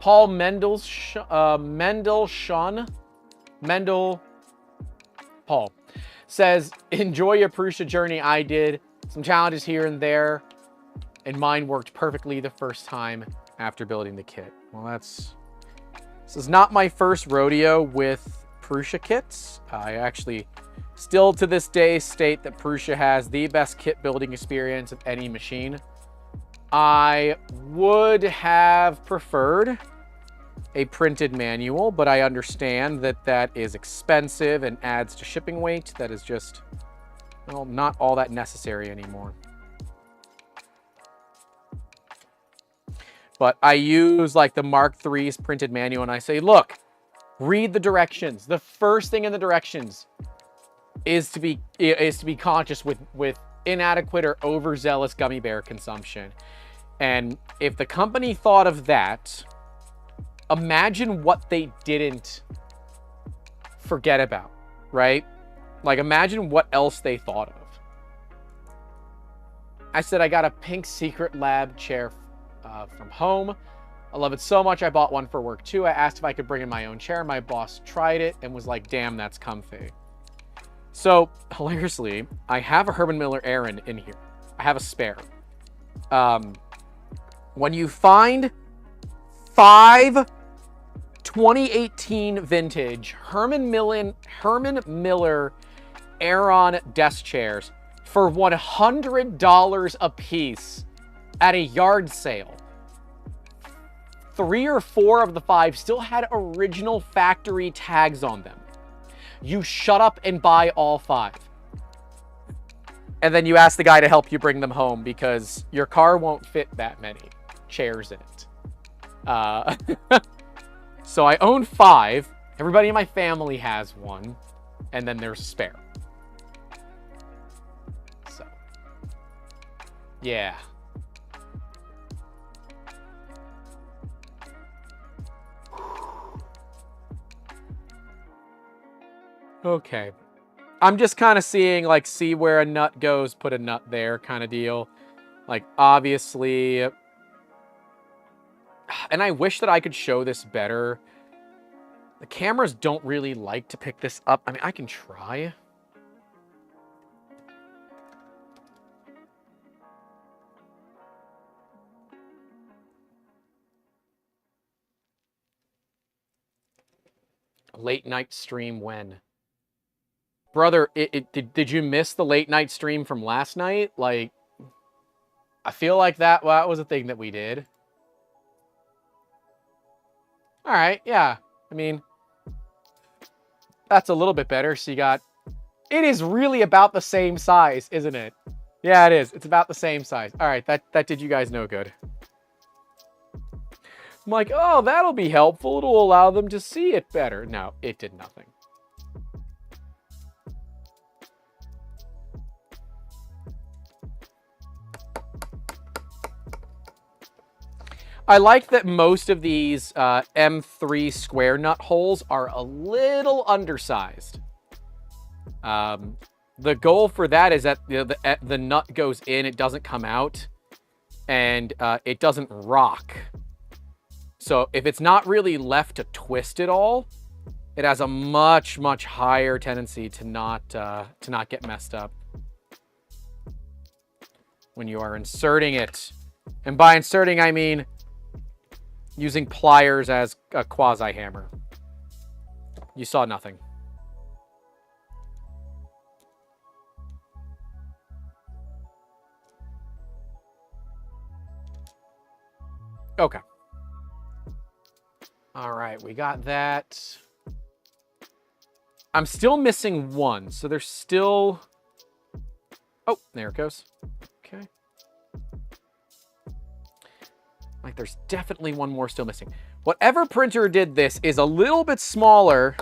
Paul Mendel Paul says, enjoy your Prusa journey. I did some challenges here and there, and mine worked perfectly the first time after building the kit. Well, this is not my first rodeo with Prusa kits. I actually still to this day state that Prusa has the best kit building experience of any machine. I would have preferred a printed manual, but I understand that that is expensive and adds to shipping weight. That is just, well, not all that necessary anymore. But I use like the Mark III's printed manual and I say, look, read the directions. The first thing in the directions is to be conscious with inadequate or overzealous gummy bear consumption. And if the company thought of that, imagine what they didn't forget about, right? Like, imagine what else they thought of. I said I got a pink Secret Lab chair from home. I love it so much I bought one for work too. I asked if I could bring in my own chair. My boss tried it and was like, damn, that's comfy. So, hilariously, I have a Herman Miller Aran in here. I have a spare. When you find 5 2018 vintage Herman Miller Aran desk chairs for $100 a piece at a yard sale, 3 or 4 of the 5 still had original factory tags on them. You shut up and buy all 5. And then you ask the guy to help you bring them home because your car won't fit that many chairs in it. So I own 5. Everybody in my family has one. And then there's a spare. So, yeah. Okay. I'm just kind of seeing, like, see where a nut goes, put a nut there kind of deal. Like, obviously... And I wish that I could show this better. The cameras don't really like to pick this up. I mean, I can try. Late night stream when? Brother, did you miss the late night stream from last night? Like, I feel like that was a thing that we did. All right, yeah. I mean, that's a little bit better. So you got... It is really about the same size, isn't it? Yeah, it is. It's about the same size. All right, that did you guys no good. I'm like, oh, that'll be helpful. It'll allow them to see it better. No, it did nothing. I like that most of these M3 square nut holes are a little undersized. The goal for that is that the nut goes in, it doesn't come out, and it doesn't rock. So if it's not really left to twist at all, it has a much, much higher tendency to not get messed up when you are inserting it. And by inserting, I mean using pliers as a quasi-hammer. You saw nothing. Okay. All right, we got that. I'm still missing one, so there's still... Oh, there it goes. Okay. Like, there's definitely one more still missing. Whatever printer did this is a little bit smaller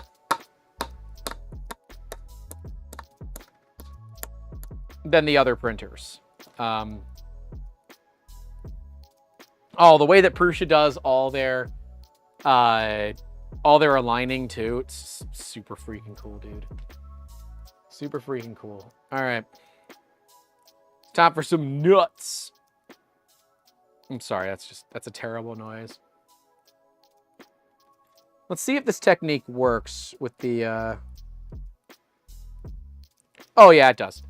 than the other printers. Oh, the way that Prusa does all their aligning too, it's super freaking cool, dude. Super freaking cool. All right. Time for some nuts. I'm sorry, that's a terrible noise. Let's see if this technique works with the... Oh, yeah, it does.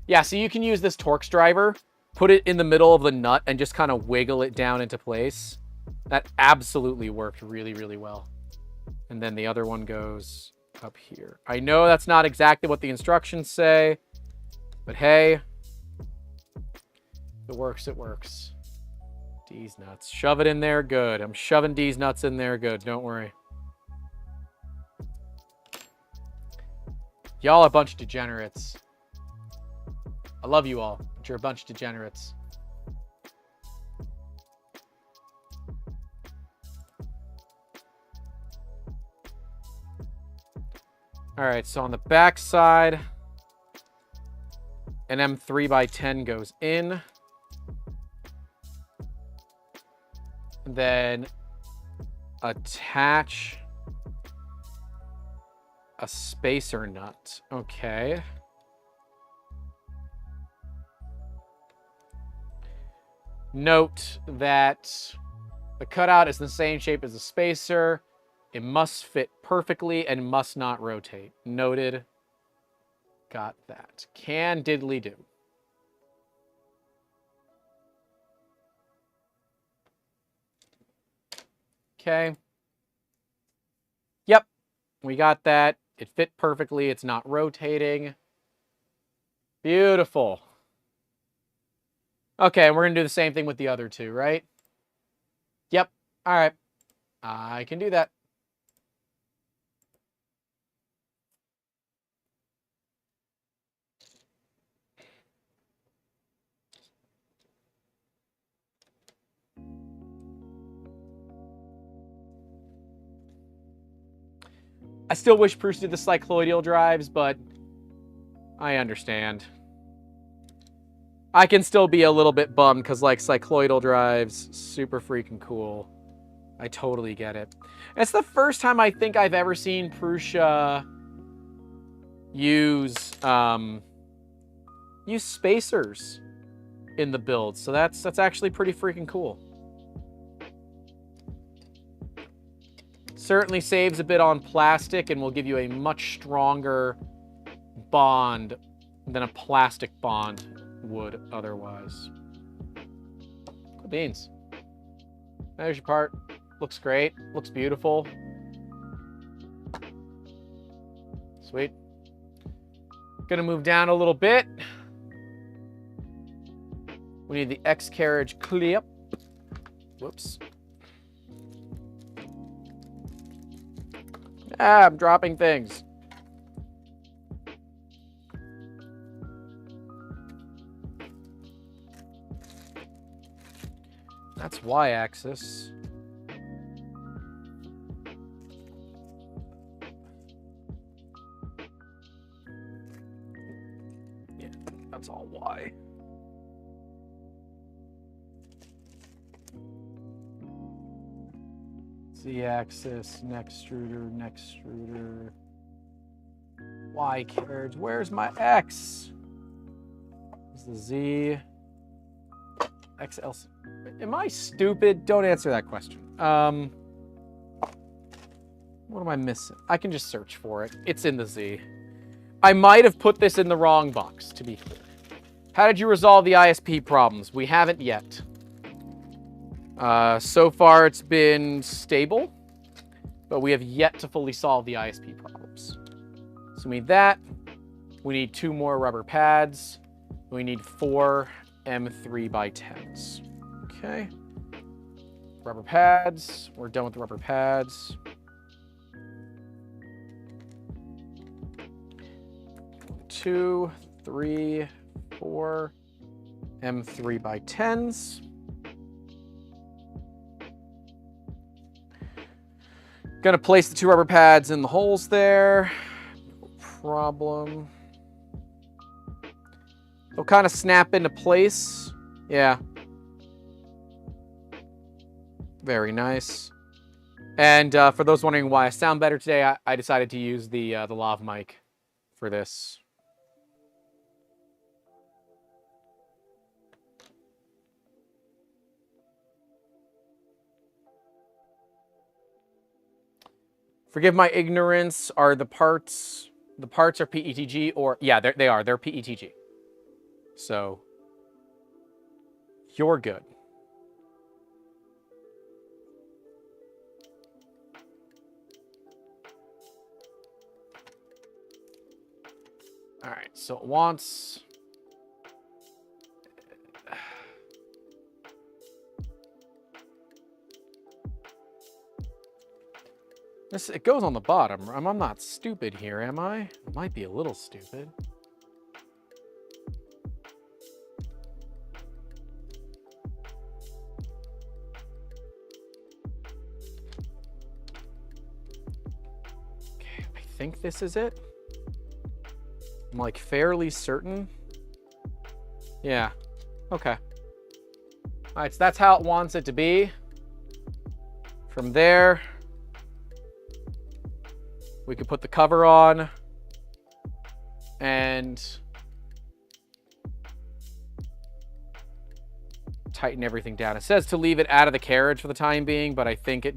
Yeah, so you can use this Torx driver, put it in the middle of the nut, and just kind of wiggle it down into place. That absolutely worked really, really well. And then the other one goes up here. I know that's not exactly what the instructions say, but hey, if it works, it works. D's nuts. Shove it in there, good. I'm shoving D's nuts in there, good. Don't worry. Y'all are a bunch of degenerates. I love you all, but you're a bunch of degenerates. All right, so on the back side, an M3x10 goes in. And then attach a spacer nut. Okay. Note that the cutout is the same shape as the spacer. It must fit perfectly and must not rotate. Noted. Got that. Can diddly do. Okay. Yep. We got that. It fit perfectly. It's not rotating. Beautiful. Okay, and we're going to do the same thing with the other two, right? Yep. All right. I can do that. I still wish Prusa did the cycloidal drives, but I understand. I can still be a little bit bummed because, like, cycloidal drives, super freaking cool. I totally get it. It's the first time I think I've ever seen Prusa use spacers in the build, so that's actually pretty freaking cool. Certainly saves a bit on plastic and will give you a much stronger bond than a plastic bond would otherwise. Cool beans. There's your part. Looks great. Looks beautiful. Sweet. Gonna move down a little bit. We need the X carriage clip. Whoops. Ah, I'm dropping things. That's Y-axis. Yeah, that's all Y. Z-axis, next extruder, Y carriage. Where's my X? Is the Z? XL. Am I stupid? Don't answer that question. What am I missing? I can just search for it. It's in the Z. I might have put this in the wrong box, to be clear. How did you resolve the ISP problems? We haven't yet. So far, it's been stable, but we have yet to fully solve the ISP problems. So we need that. We need 2 more rubber pads. We need 4 M3x10s. Okay. Rubber pads. We're done with the rubber pads. Two, three, four, M3 by 10s. Gonna place the 2 rubber pads in the holes there. No problem. They'll kind of snap into place. Yeah. Very nice. And for those wondering why I sound better today, I decided to use the lav mic for this. Forgive my ignorance. Are the parts are PETG or yeah, they are. They're PETG. So you're good. All right, so it wants this. It goes on the bottom. I'm not stupid here, am I? I might be a little stupid. Okay, I think this is it. I'm like fairly certain. Yeah. Okay. All right, so that's how it wants it to be. From there, we could put the cover on and tighten everything down. It says to leave it out of the carriage for the time being, but I think I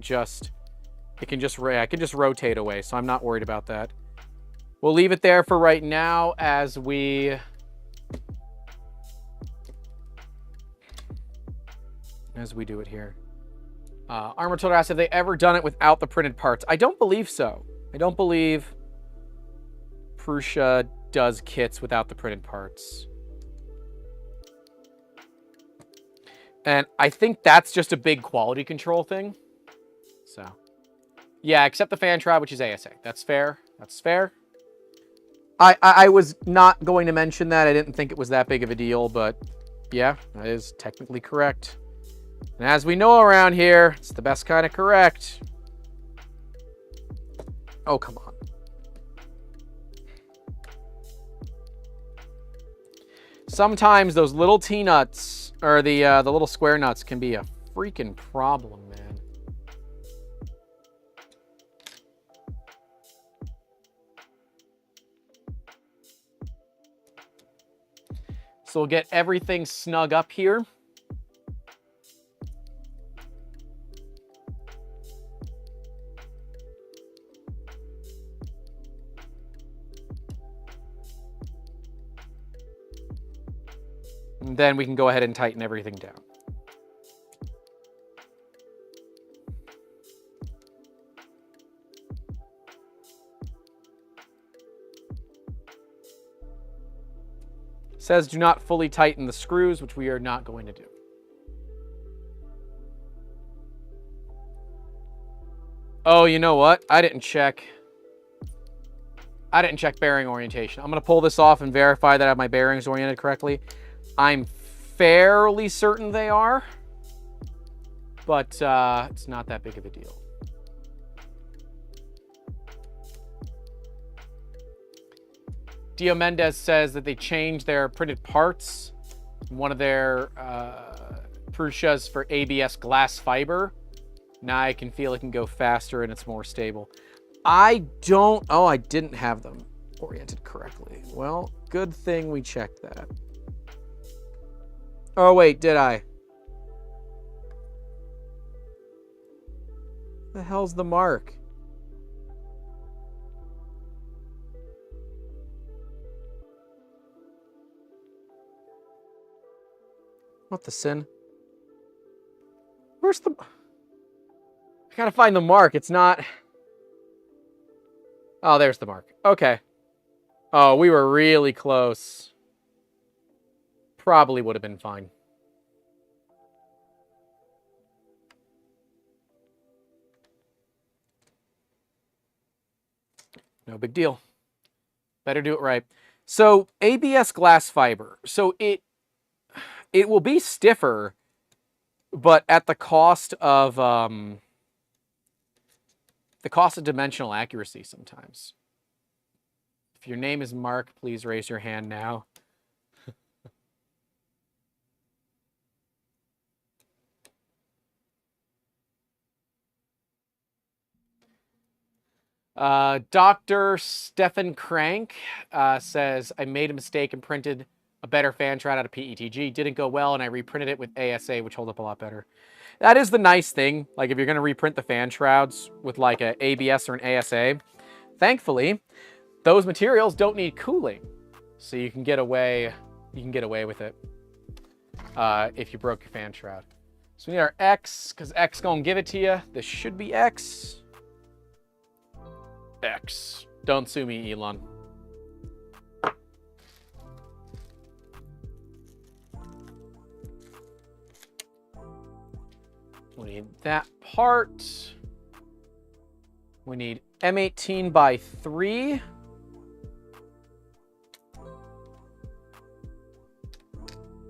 can just rotate away, so I'm not worried about that. We'll leave it there for right now as we do it here. Armor Total asks, have they ever done it without the printed parts? I don't believe so. I don't believe Prusa does kits without the printed parts. And I think that's just a big quality control thing. So, yeah, except the fan trap, which is ASA. That's fair. That's fair. I was not going to mention that. I didn't think it was that big of a deal, but yeah, that is technically correct. And as we know around here, it's the best kind of correct. Oh, come on. Sometimes those little T-nuts, or the little square nuts, can be a freaking problem, man. So we'll get everything snug up here. And then we can go ahead and tighten everything down. Says do not fully tighten the screws, which we are not going to do. Oh, you know what? I didn't check bearing orientation. I'm going to pull this off and verify that I have my bearings oriented correctly. I'm fairly certain they are, but it's not that big of a deal. Dio Mendez says that they changed their printed parts. One of their Prusas for ABS glass fiber. Now I can feel it can go faster and it's more stable. I didn't have them oriented correctly. Well, good thing we checked that. Oh, wait, did I? The hell's the mark? What the sin? Where's the... I gotta find the mark. It's not... Oh, there's the mark. Okay. Oh, we were really close. Probably would have been fine. No big deal. Better do it right. So ABS glass fiber. So it will be stiffer, but at the cost of dimensional accuracy sometimes. If your name is Mark, please raise your hand now. Dr. Stefan Crank says, I made a mistake and printed a better fan shroud out of PETG. Didn't go well, and I reprinted it with ASA, which holds up a lot better. That is the nice thing. Like, if you're going to reprint the fan shrouds with, like, an ABS or an ASA, thankfully, those materials don't need cooling. So you can get away with it if you broke your fan shroud. So we need our X, because X gonna give it to you. This should be X. X. Don't sue me, Elon. We need that part. We need M18 by 3.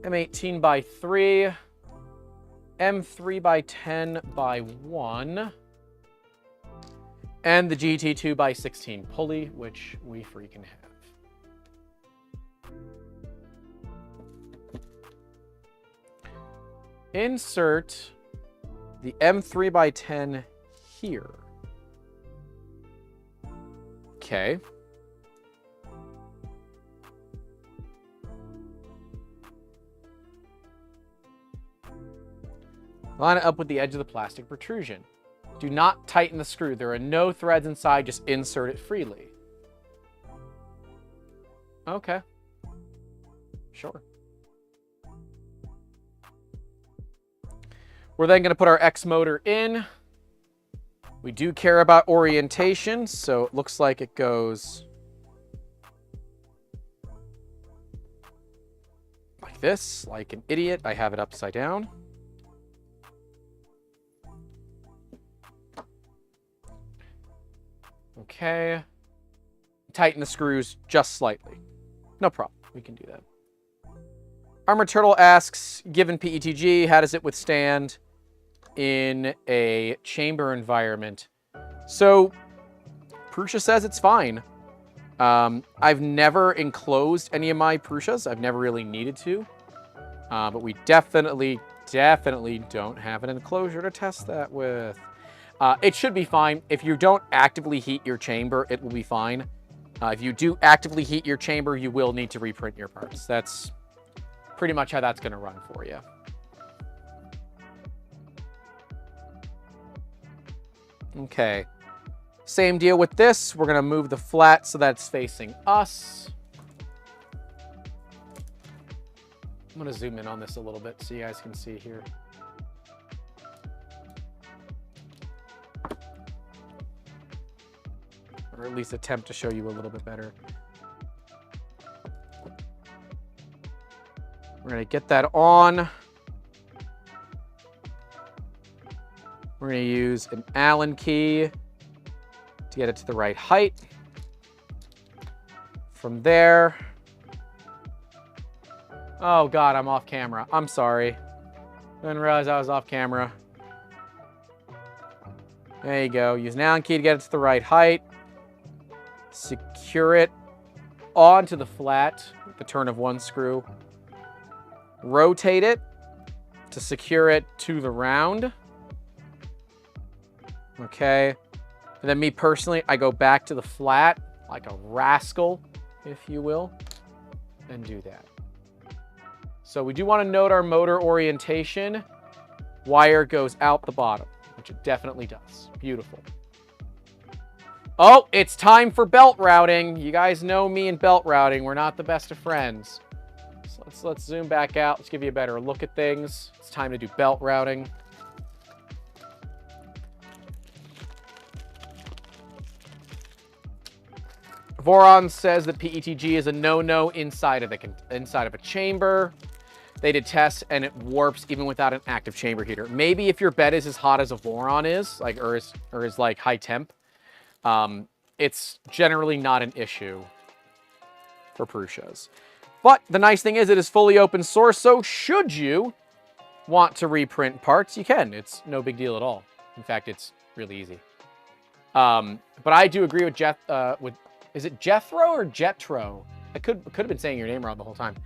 M18 by 3. M3 by 10 by 1. And the GT2 by 16 pulley, which we freaking have. Insert the M3 by 10 here. Okay. Line it up with the edge of the plastic protrusion. Do not tighten the screw. There are no threads inside. Just insert it freely. Okay. Sure. We're then going to put our X motor in. We do care about orientation, so it looks like it goes like this, like an idiot. I have it upside down. Okay. Tighten the screws just slightly. No problem. We can do that. Armored Turtle asks, given PETG, how does it withstand in a chamber environment? So, Prusa says it's fine. I've never enclosed any of my Prusas. I've never really needed to. But we definitely don't have an enclosure to test that with. It should be fine. If you don't actively heat your chamber, it will be fine. If you do actively heat your chamber, you will need to reprint your parts. That's pretty much how that's going to run for you. Okay. Same deal with this. We're going to move the flat so that it's facing us. I'm going to zoom in on this a little bit so you guys can see here. Or at least attempt to show you a little bit better. We're going to get that on. We're going to use an Allen key to get it to the right height. From there... Oh God, I'm off camera. I'm sorry. I didn't realize I was off camera. There you go. Use an Allen key to get it to the right height. Secure it onto the flat with the turn of one screw. Rotate it to secure it to the round. Okay. And then me personally, I go back to the flat like a rascal, if you will, and do that. So we do want to note our motor orientation. Wire goes out the bottom, which it definitely does. Beautiful. Oh, it's time for belt routing. You guys know me and belt routing. We're not the best of friends. So let's zoom back out. Let's give you a better look at things. It's time to do belt routing. Voron says that PETG is a no-no inside of a chamber. They did tests and it warps even without an active chamber heater. Maybe if your bed is as hot as a Voron is, like or is like high temp, it's generally not an issue for Prusas. But the nice thing is it is fully open source, so should you want to reprint parts, you can. It's no big deal at all. In fact, it's really easy. But I do agree with is it Jethro or Jetro? I could have been saying your name wrong the whole time.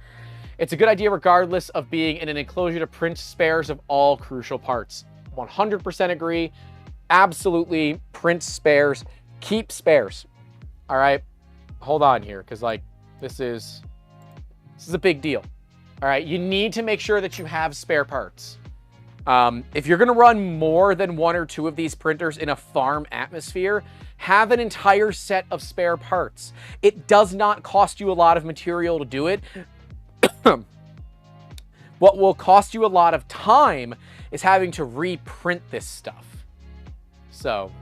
It's a good idea regardless of being in an enclosure to print spares of all crucial parts. 100% agree. Absolutely print spares. Keep spares. All right? Hold on here, because, like, this is a big deal. All right? You need to make sure that you have spare parts. If you're going to run more than 1 or 2 of these printers in a farm atmosphere, have an entire set of spare parts. It does not cost you a lot of material to do it. What will cost you a lot of time is having to reprint this stuff. So,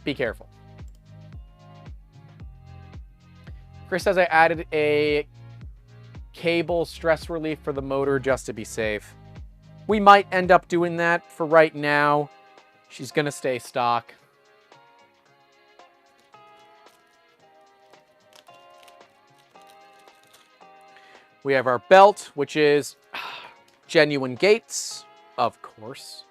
be careful. Chris says I added a cable stress relief for the motor just to be safe. We might end up doing that. For right now, she's going to stay stock. We have our belt, which is genuine gates, of course.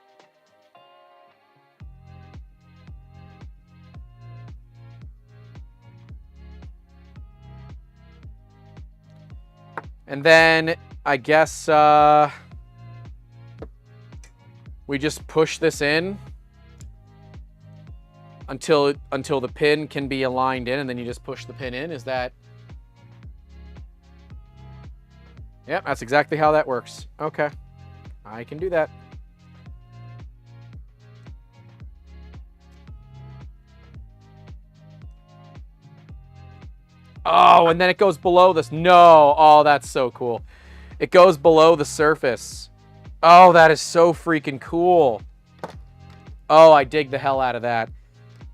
And then, I guess, we just push this in until the pin can be aligned in, and then you just push the pin in. Is that... Yep, that's exactly how that works. Okay. I can do that. Oh, and then it goes below this. No. Oh, that's so cool. It goes below the surface. Oh, that is so freaking cool. Oh, I dig the hell out of that.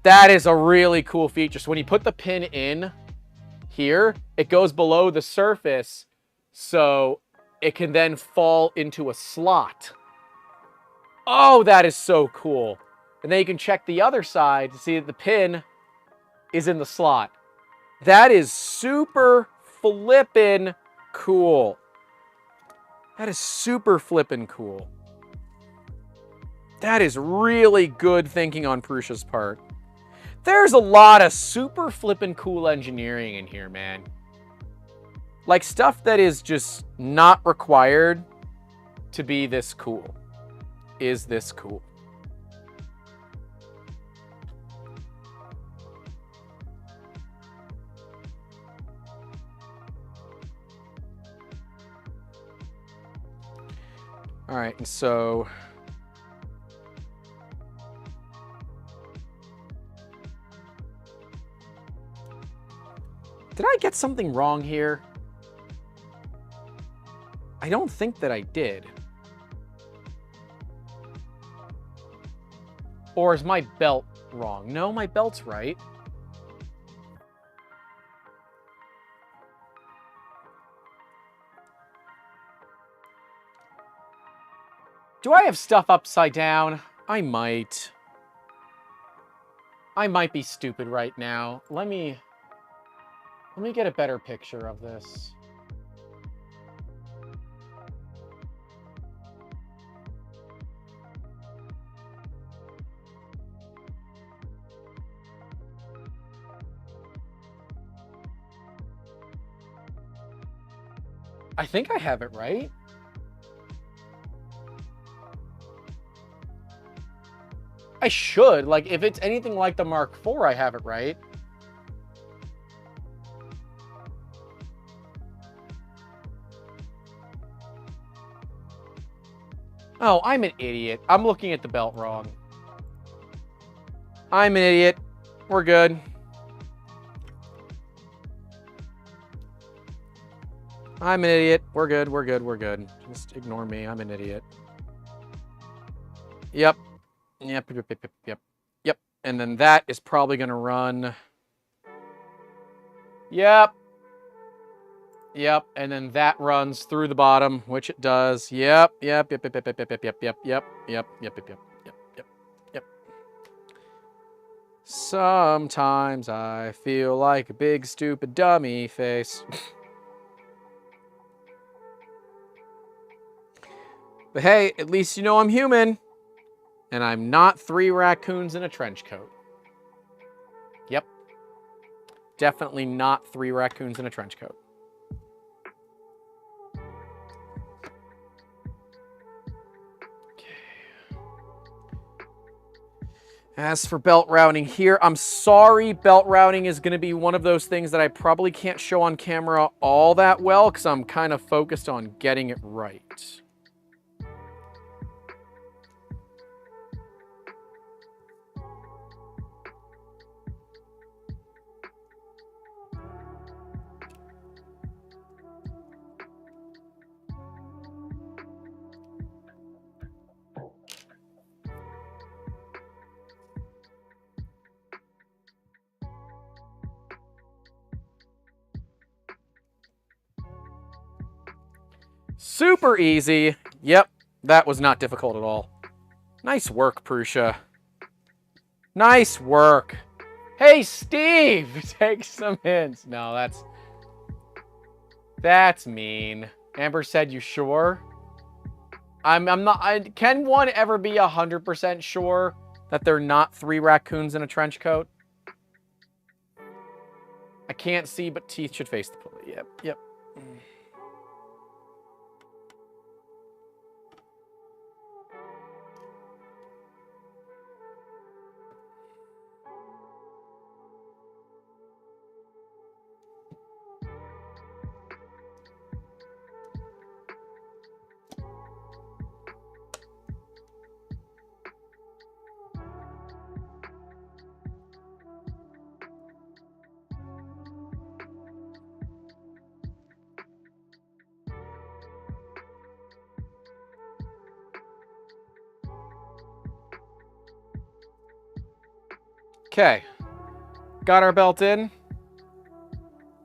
That is a really cool feature. So when you put the pin in here, it goes below the surface, so it can then fall into a slot. Oh, that is so cool. And then you can check the other side to see that the pin is in the slot. That is super flippin' cool. That is super flippin' cool. That is really good thinking on Prusa's part. There's a lot of super flippin' cool engineering in here, man. Like, stuff that is just not required to be this cool. Is this cool? All right, and so... Did I get something wrong here? I don't think that I did. Or is my belt wrong? No, my belt's right. Do I have stuff upside down? I might. I might be stupid right now. Let me get a better picture of this. I think I have it right. I should. Like, if it's anything like the Mark IV, I have it right. Oh, I'm an idiot. I'm looking at the belt wrong. I'm an idiot. We're good. I'm an idiot. We're good. We're good. We're good. Just ignore me. I'm an idiot. Yep. Yep. Yep. Yep. Yep. Yep. And then that is probably going to run. Yep. Yep. And then that runs through the bottom, which it does. Yep. Yep. Yep. Yep. Yep. Yep. Yep. Yep. Yep. Yep. Yep. Yep. Yep. Yep. Yep. Sometimes I feel like a big stupid dummy face. But hey, at least you know I'm human. And I'm not 3 raccoons in a trench coat. Yep. Definitely not 3 raccoons in a trench coat. As for belt routing here, I'm sorry, belt routing is going to be one of those things that I probably can't show on camera all that well because I'm kind of focused on getting it right. Super easy. Yep, that was not difficult at all. Nice work, Prusa. Nice work. Hey, Steve, take some hints. No, that's mean. Amber said, "You sure?" I'm not. Can one ever be 100% sure that they're not 3 raccoons in a trench coat? I can't see, but teeth should face the pulley. Yep. Okay. Got our belt in.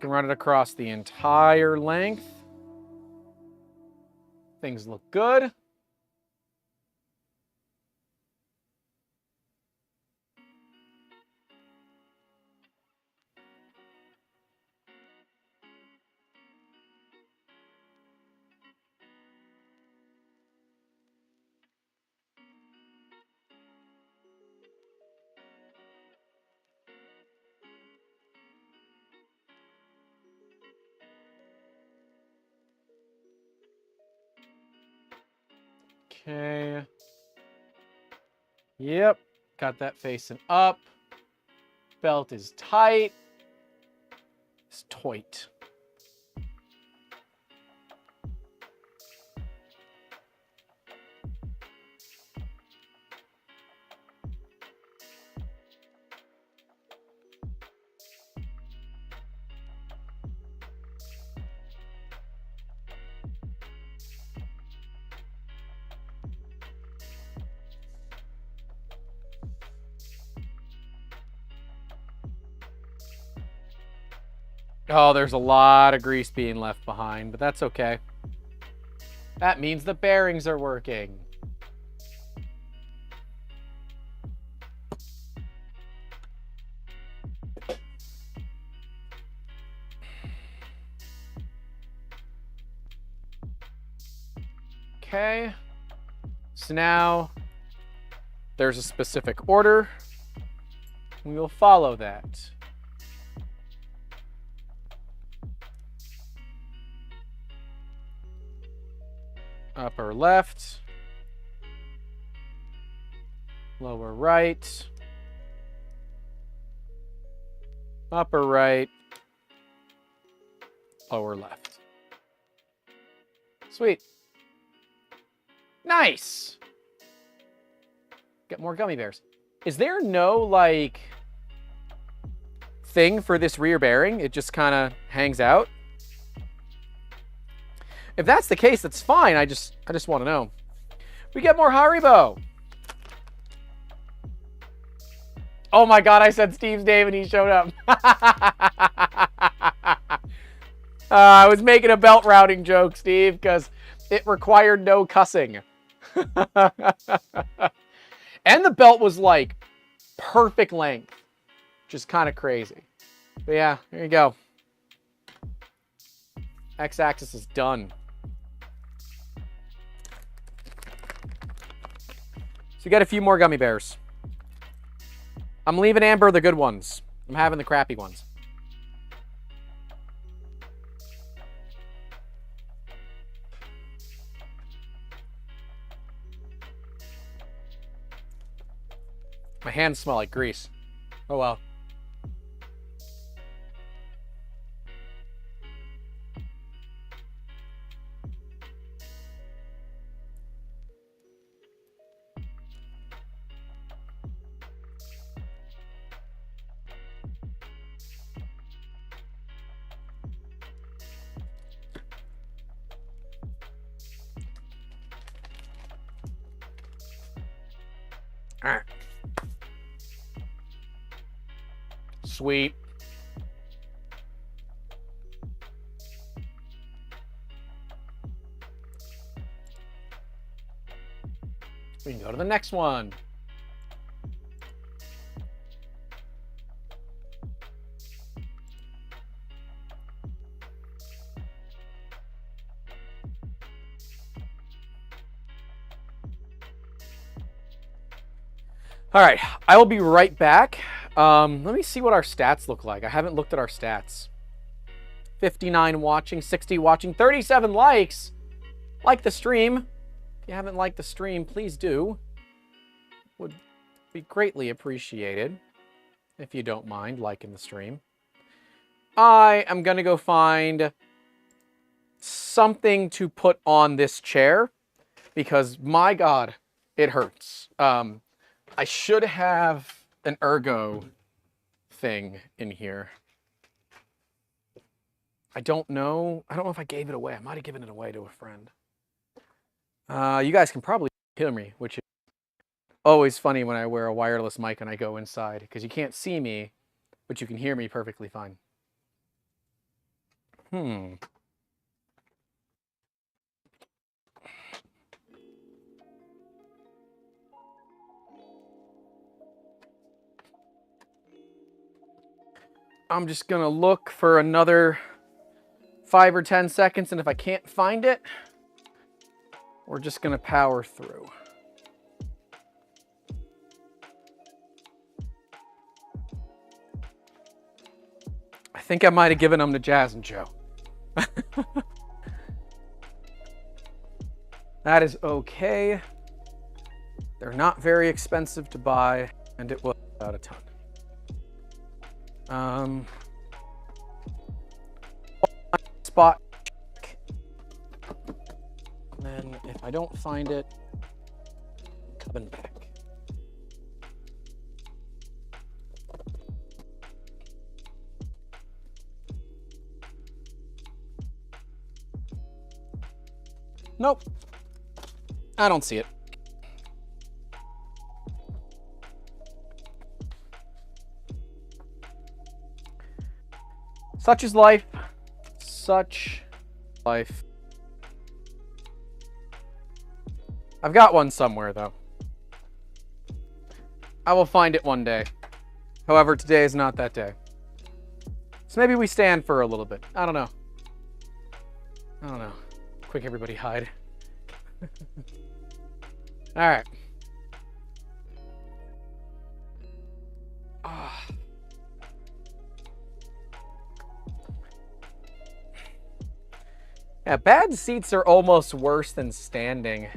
Can run it across the entire length. Things look good. Okay. Yep. Got that facing up. Belt is tight. It's tight. Oh, there's a lot of grease being left behind, but that's okay. That means the bearings are working. Okay. So now there's a specific order. We will follow that. Upper left, lower right, upper right, lower left. Sweet. Nice. Get more gummy bears. Is there no, like, thing for this rear bearing? It just kind of hangs out? If that's the case, that's fine. I just want to know. We get more Haribo. Oh my God, I said Steve's name and he showed up. I was making a belt routing joke, Steve, because it required no cussing. And the belt was like perfect length. which is kind of crazy. But yeah, there you go. X-axis is done. So you got a few more gummy bears. I'm leaving Amber the good ones. I'm having the crappy ones. My hands smell like grease. Oh well. All right. Sweet. We can go to the next one. All right, I will be right back. Let me see what our stats look like. I haven't looked at our stats. 59 watching, 60 watching, 37 likes. Like the stream. If you haven't liked the stream, please do. Would be greatly appreciated if you don't mind liking the stream. I am going to go find something to put on this chair because, my God, it hurts. I should have an ergo thing in here. I don't know. I don't know if I gave it away. I might have given it away to a friend. You guys can probably hear me, which is always funny when I wear a wireless mic and I go inside because you can't see me, but you can hear me perfectly fine. I'm just gonna look for another 5 or 10 seconds, and if I can't find it, we're just gonna power through. I think I might have given them to Jazz and Joe. That is okay. They're not very expensive to buy, and it was about a ton. Spot check. And then if I don't find it, I'm coming back. Nope. I don't see it. Such is life. Such life. I've got one somewhere, though. I will find it one day. However, today is not that day. So maybe we stand for a little bit. I don't know. I don't know. Quick, everybody hide. All right. Yeah, bad seats are almost worse than standing.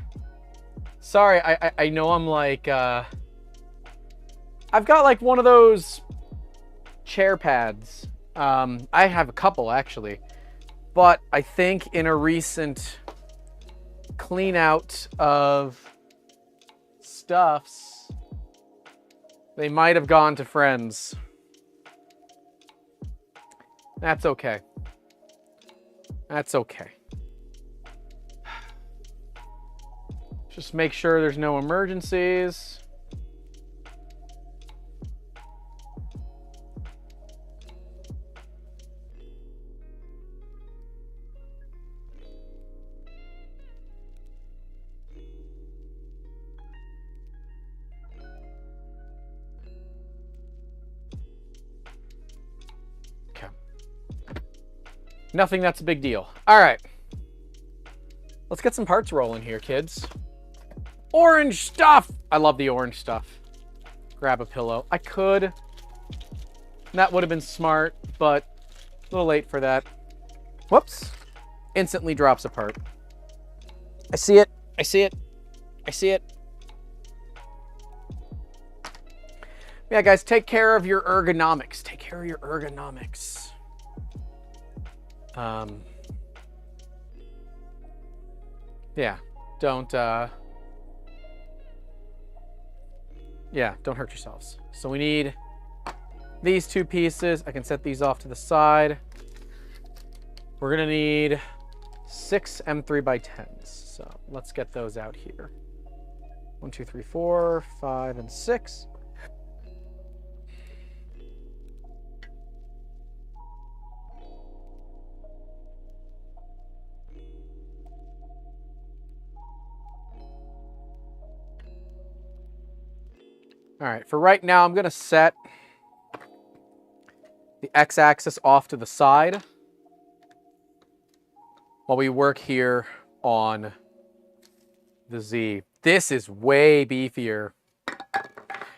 Sorry, I know I'm like, I've got like one of those chair pads. I have a couple actually, but I think in a recent clean out of stuffs, they might have gone to friends. That's okay. That's okay. Just make sure there's no emergencies. Nothing that's a big deal. All right. Let's get some parts rolling here, kids. Orange stuff. I love the orange stuff. Grab a pillow. I could. That would have been smart, but a little late for that. Whoops. Instantly drops apart. I see it. I see it. I see it. Yeah, guys, take care of your ergonomics. Take care of your ergonomics. Yeah, don't hurt yourselves. So we need these two pieces. I can set these off to the side. We're gonna need 6 M3x10s. So let's get those out here. 1, 2, 3, 4, 5, and 6. All right, for right now, I'm going to set the x-axis off to the side while we work here on the Z. This is way beefier.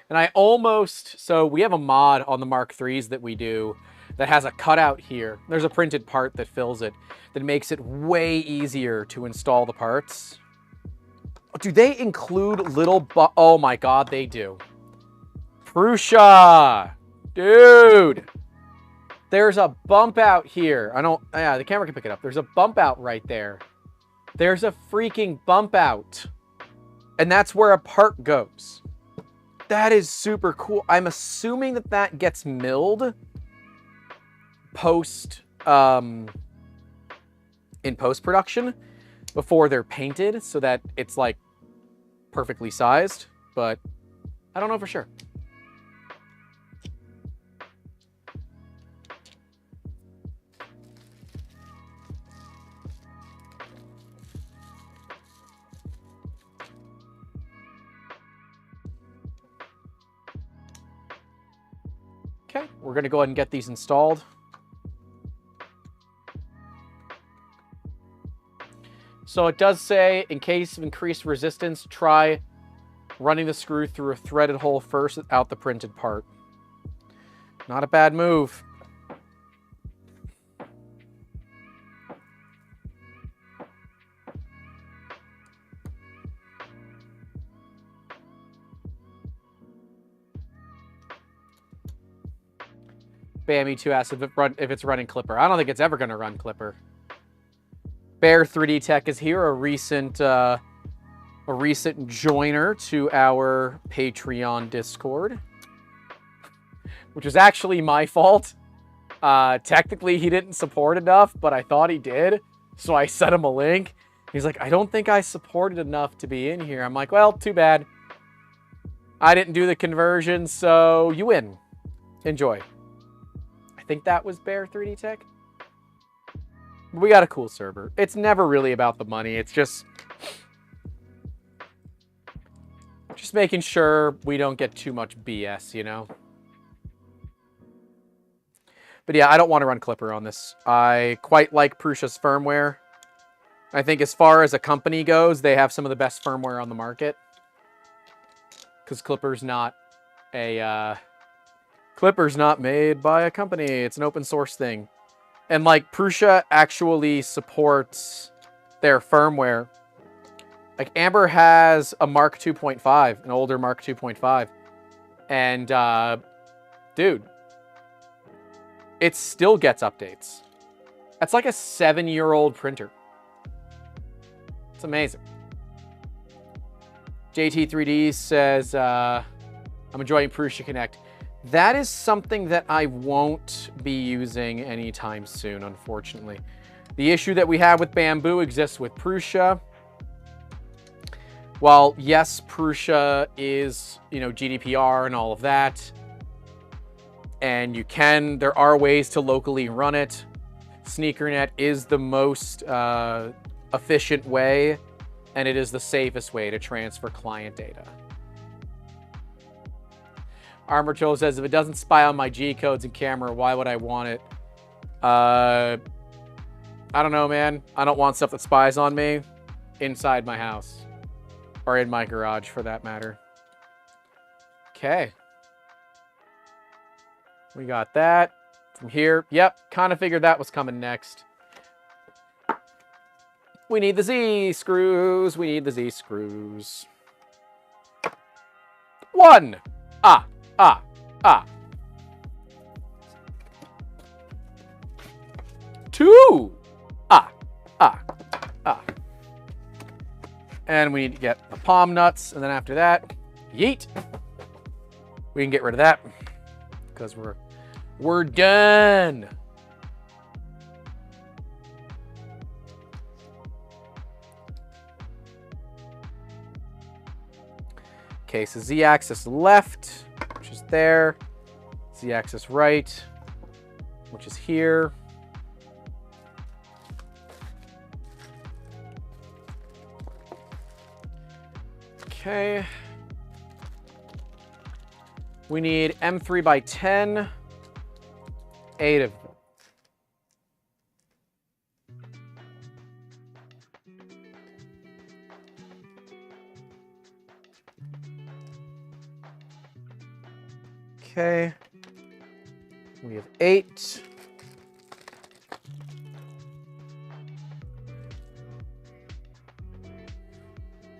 And I almost, so we have a mod on the Mark IIIs that we do that has a cutout here. There's a printed part that fills it that makes it way easier to install the parts. Do they include little, oh my God, they do. Prusa, dude, there's a bump out here. Yeah, the camera can pick it up. There's a bump out right there. There's a freaking bump out. And that's where a part goes. That is super cool. I'm assuming that that gets milled in post-production before they're painted so that it's like perfectly sized, but I don't know for sure. Okay, we're going to go ahead and get these installed. So it does say, in case of increased resistance, try running the screw through a threaded hole first without the printed part. Not a bad move. Bammy2 asks if it's running Clipper. I don't think it's ever going to run Clipper. Bear 3D Tech is here, a recent joiner to our Patreon Discord, which was actually my fault. Technically, he didn't support enough, but I thought he did, so I sent him a link. He's like, I don't think I supported enough to be in here. I'm like, well, too bad. I didn't do the conversion, so you win. Enjoy. I think that was Bear 3D Tech. We got a cool server. It's never really about the money. It's just making sure we don't get too much BS, you know? But yeah, I don't want to run Clipper on this. I quite like Prusa's firmware. I think as far as a company goes, they have some of the best firmware on the market. Because Clipper's not made by a company. It's an open source thing. And like Prusa actually supports their firmware. Like Amber has a Mark 2.5, an older Mark 2.5. And dude, it still gets updates. That's like a 7-year-old printer. It's amazing. JT3D says, I'm enjoying Prusa Connect. That is something that I won't be using anytime soon, unfortunately. The issue that we have with Bamboo exists with Prusa. While, yes, Prusa is, you know, GDPR and all of that, and there are ways to locally run it. SneakerNet is the most efficient way, and it is the safest way to transfer client data. Armor Joe says, if it doesn't spy on my G codes and camera, why would I want it? I don't know, man. I don't want stuff that spies on me inside my house. Or in my garage, for that matter. Okay. We got that. From here, yep, kind of figured that was coming next. We need the Z-screws. We need the Z-screws. 1. 2. And we need to get the palm nuts. And then after that, yeet. We can get rid of that because we're done. Okay, so Z-axis left, which is there. Z-axis right, which is here. Okay. We need M3 by 10. 8 of them. Okay. We have 8.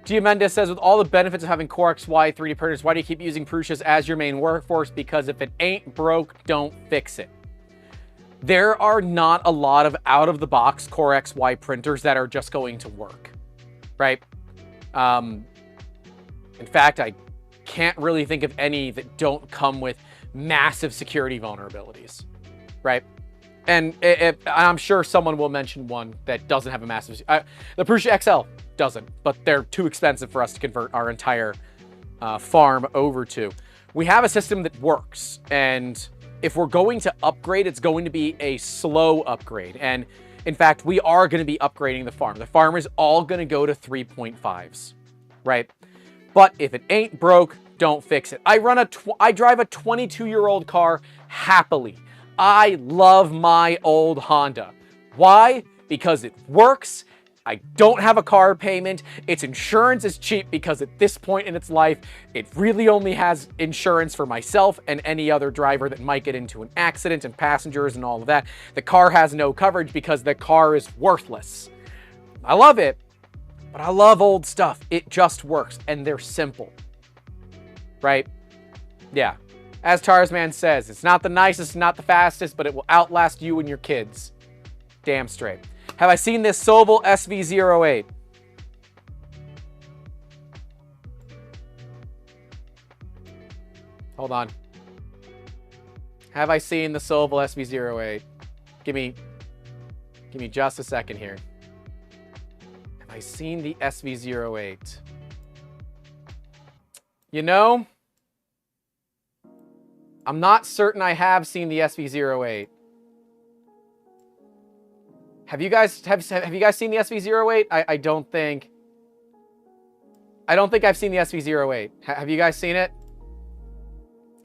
Giamenda says, with all the benefits of having Core XY 3D printers, why do you keep using Prusa's as your main workforce? Because if it ain't broke, don't fix it. There are not a lot of out-of-the-box Core XY printers that are just going to work, right? In fact, I can't really think of any that don't come with massive security vulnerabilities, right? And I'm sure someone will mention one that doesn't have a massive... the Prusa XL doesn't, but they're too expensive for us to convert our entire farm over to. We have a system that works, and if we're going to upgrade, it's going to be a slow upgrade. And in fact, we are going to be upgrading the farm. The farm is all going to go to 3.5s, right? But if it ain't broke, don't fix it. I drive a 22-year-old car happily. I love my old Honda. Why? Because it works. I don't have a car payment. Its insurance is cheap because at this point in its life, it really only has insurance for myself and any other driver that might get into an accident and passengers and all of that. The car has no coverage because the car is worthless. I love it, but I love old stuff. It just works, and they're simple, right? Yeah. As Tarzman says, it's not the nicest, not the fastest, but it will outlast you and your kids. Damn straight. Have I seen this Sobel SV08? Hold on. Have I seen the Sobel SV08? Give me just a second here. Have I seen the SV08? You know, I'm not certain I have seen the SV08. Have you guys seen the SV08? I don't think I've seen the SV08. Have you guys seen it?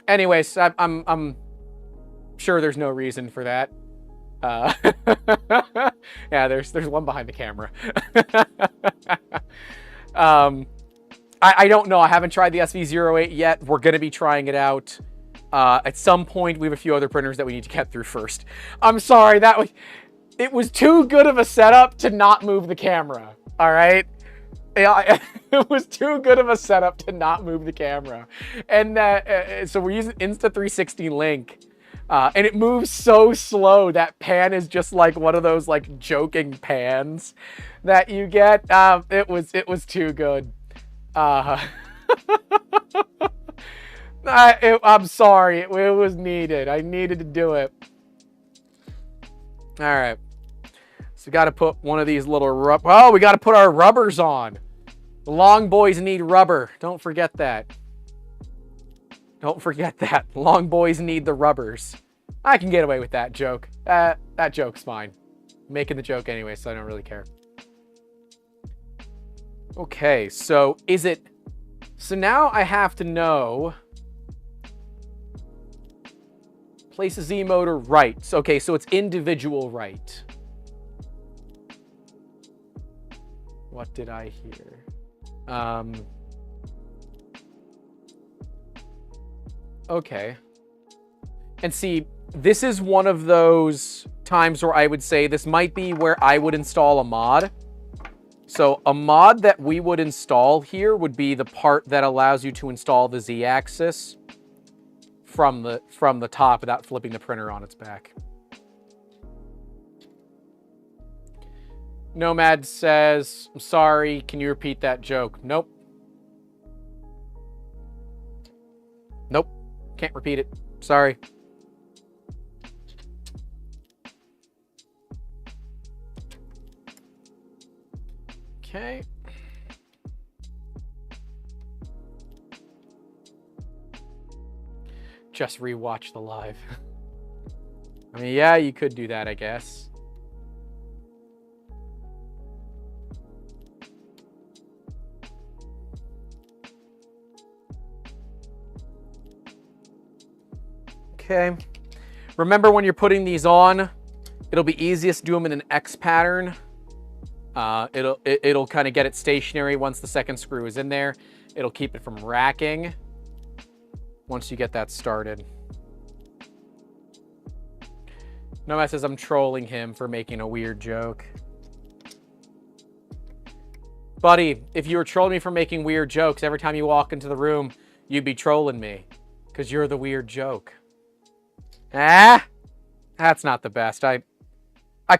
Anyways, I'm sure there's no reason for that. Yeah, there's one behind the camera. I don't know. I haven't tried the SV08 yet. We're gonna be trying it out. At some point, we have a few other printers that we need to get through first. I'm sorry, it was too good of a setup to not move the camera, all right? Yeah, it was too good of a setup to not move the camera. And so we're using Insta360 Link, and it moves so slow. That pan is just like one of those like joking pans that you get. It was too good. I'm sorry, it was needed. I needed to do it. All right. So we got to put one of these little we got to put our rubbers on. The long boys need rubber. Don't forget that. Don't forget that. Long boys need the rubbers. I can get away with that joke. That joke's fine. I'm making the joke anyway, so I don't really care. Okay, so so now I have to know. Place a Z motor right. Okay, so it's individual right. What did I hear? Okay. And see, this is one of those times where I would say this might be where I would install a mod. So a mod that we would install here would be the part that allows you to install the Z-axis from the top without flipping the printer on its back. Nomad says, I'm sorry, can you repeat that joke? Nope. Nope. Can't repeat it. Sorry. Okay. Just rewatch the live. I mean, yeah, you could do that, I guess. Okay. Remember when you're putting these on, it'll be easiest to do them in an X pattern. It'll kind of get it stationary once the second screw is in there. It'll keep it from racking once you get that started. Nomad says I'm trolling him for making a weird joke. Buddy, if you were trolling me for making weird jokes, every time you walk into the room, you'd be trolling me. Because you're the weird joke. Ah! That's not the best. I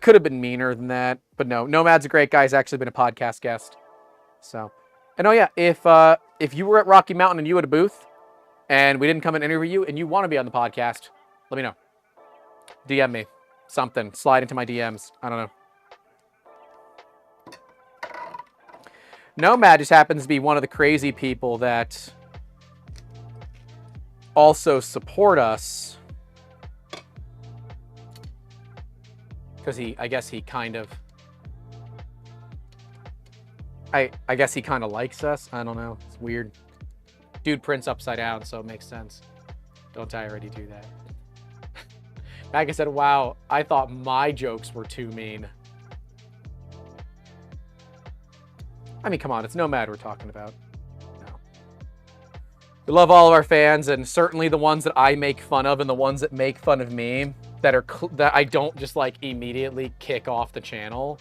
could have been meaner than that. But no, Nomad's a great guy. He's actually been a podcast guest. So, and oh yeah, if you were at Rocky Mountain and you had a booth, and we didn't come and interview you, and you want to be on the podcast, let me know. DM me. Something. Slide into my DMs. I don't know. Nomad just happens to be one of the crazy people that also support us. Because I guess he kind of likes us. I don't know. It's weird. Dude prints upside down, so it makes sense. Don't I already do that? Like I said, wow, I thought my jokes were too mean. I mean, come on, it's Nomad we're talking about. No. We love all of our fans, and certainly the ones that I make fun of and the ones that make fun of me that I don't just like immediately kick off the channel.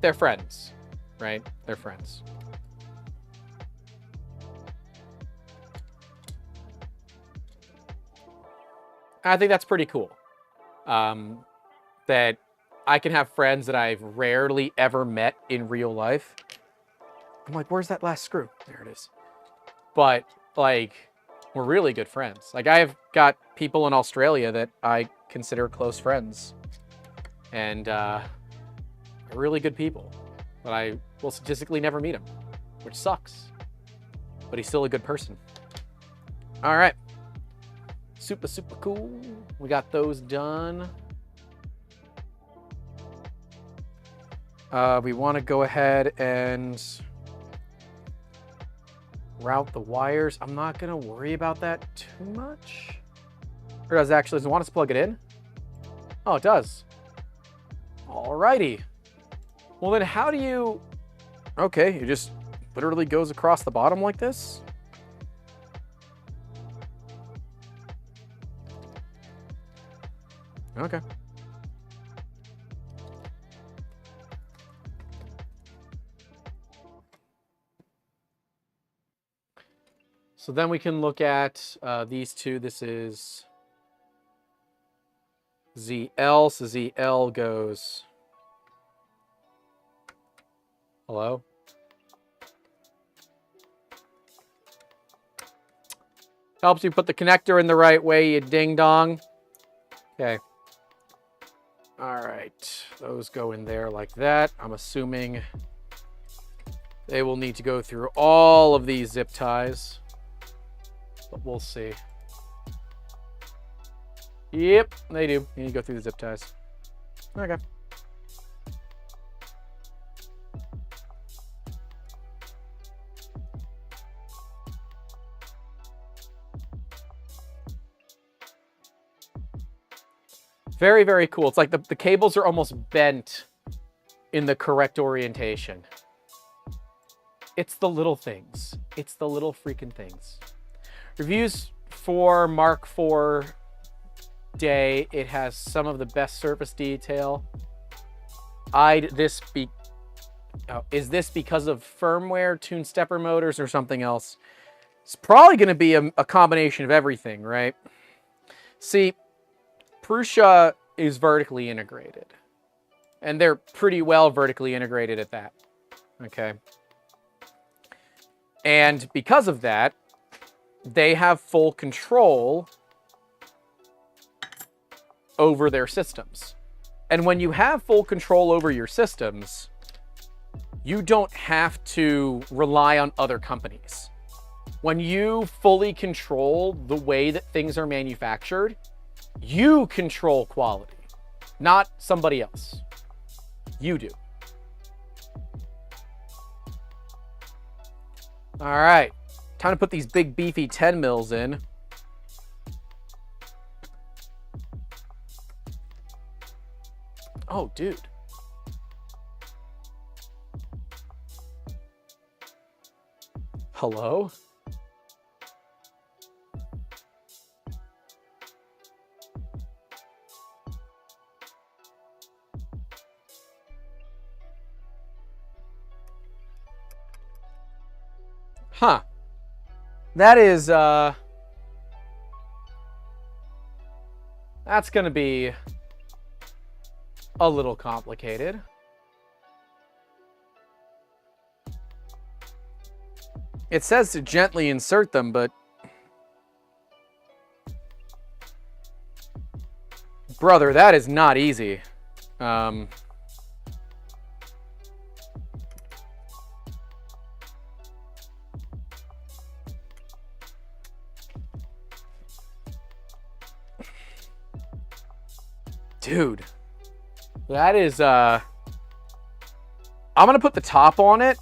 They're friends, right? They're friends. I think that's pretty cool. That I can have friends that I've rarely ever met in real life. I'm like, where's that last screw? There it is. But like, we're really good friends. Like, I've got people in Australia that I consider close friends. And they're really good people. But I will statistically never meet him, which sucks. But he's still a good person. All right. Super, super cool. We got those done. We want to go ahead and route the wires. I'm not going to worry about that too much. Or does it want us to plug it in? Oh, it does. Alrighty. Well, then how do you... Okay, it just literally goes across the bottom like this. Okay. So then we can look at these two. This is ZL. So ZL goes... Hello? Helps you put the connector in the right way, you ding-dong. Okay. All right. Those go in there like that. I'm assuming they will need to go through all of these zip ties. But we'll see. Yep, they do. You need to go through the zip ties. Okay. Very, very cool. It's like the cables are almost bent in the correct orientation. It's the little things. It's the little freaking things. Reviews for Mark IV Day. It has some of the best surface detail. Is this because of firmware, tuned stepper motors, or something else? It's probably going to be a combination of everything, right? See, Prusa is vertically integrated. And they're pretty well vertically integrated at that. Okay. And because of that, they have full control over their systems. And when you have full control over your systems, you don't have to rely on other companies. When you fully control the way that things are manufactured, you control quality, not somebody else. You do. All right, time to put these big beefy 10 mils in. Oh, dude. Hello? Huh. That is, that's gonna be a little complicated. It says to gently insert them, but... Brother, that is not easy. Dude, that is, I'm gonna put the top on it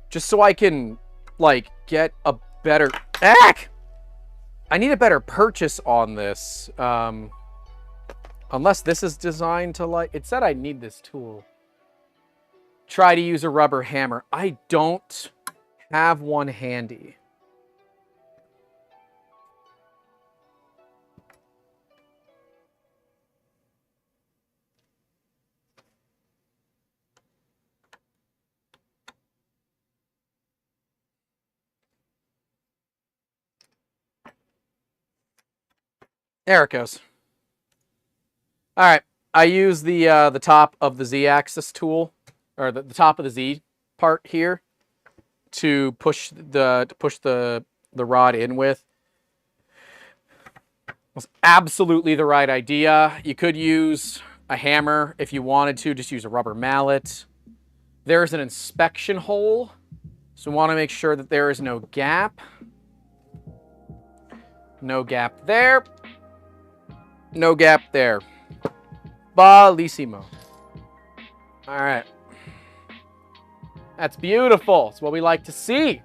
just so I can, like, get a better, I need a better purchase on this, unless this is designed to, like, it said I need this tool. Try to use a rubber hammer. I don't have one handy. There it goes. All right, I use the top of the Z-axis tool, or the top of the Z part here, to push the rod in with. It was absolutely the right idea. You could use a hammer if you wanted to. Just use a rubber mallet. There's an inspection hole, so we want to make sure that there is no gap. No gap there. No gap there. Bellissimo. All right. That's beautiful. It's what we like to see.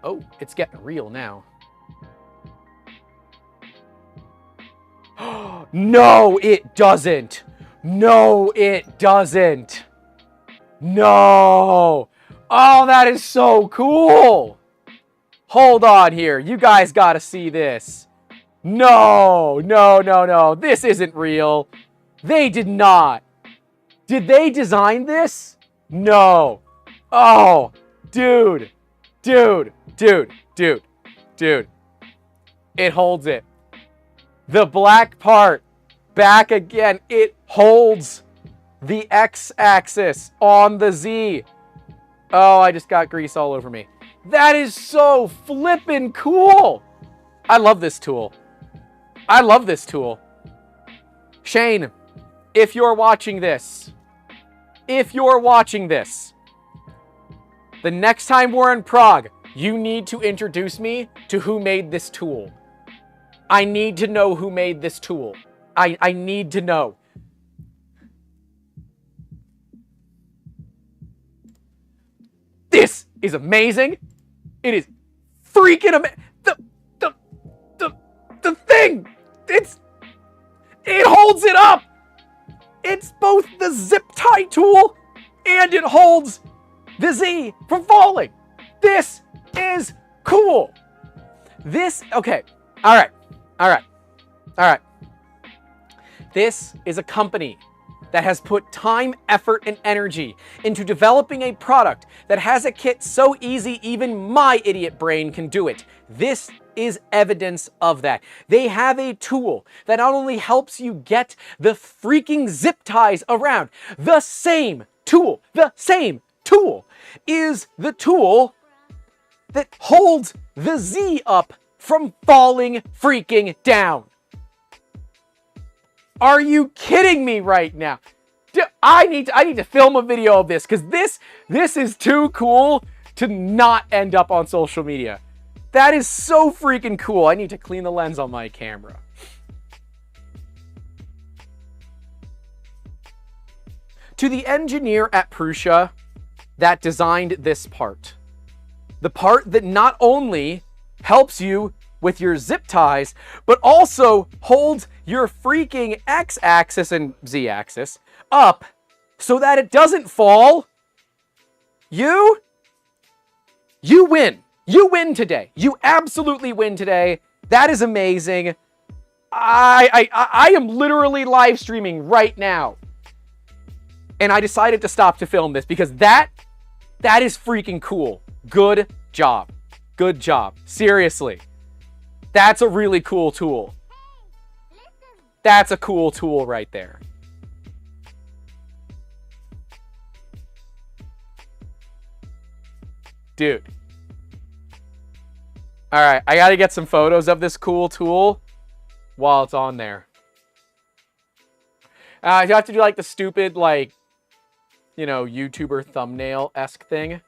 Oh, it's getting real now. No, it doesn't. No, it doesn't. No. Oh, that is so cool. Hold on here. You guys got to see this. No, no, no, no. This isn't real. They did not. Did they design this? No. Oh, dude. Dude. Dude. Dude. Dude. It holds it. The black part. Back again. It holds the X-axis on the Z. Oh, I just got grease all over me. That is so flippin' cool. I love this tool. I love this tool. Shane, if you're watching this, the next time we're in Prague, you need to introduce me to who made this tool. I need to know who made this tool. I need to know. This is amazing. It is freaking amazing. The thing. It holds it up! It's both the zip tie tool and it holds the Z from falling. This is cool. Okay. All right. This is a company that has put time, effort, and energy into developing a product that has a kit so easy even my idiot brain can do it. This is evidence of that. They have a tool that not only helps you get the freaking zip ties around, the same tool is the tool that holds the Z up from falling freaking down. Are you kidding me right now? I need to film a video of this because this is too cool to not end up on social media. That is so freaking cool. I need to clean the lens on my camera. To the engineer at Prusa that designed this part, the part that not only helps you with your zip ties, but also holds your freaking X-axis and Z-axis up so that it doesn't fall, you win. You win today. You absolutely win today. That is amazing. I am literally live streaming right now. And I decided to stop to film this because that is freaking cool. Good job. Good job. Seriously. That's a really cool tool. That's a cool tool right there. Dude. All right, I got to get some photos of this cool tool while it's on there. You have to do like the stupid, like, you know, YouTuber thumbnail-esque thing.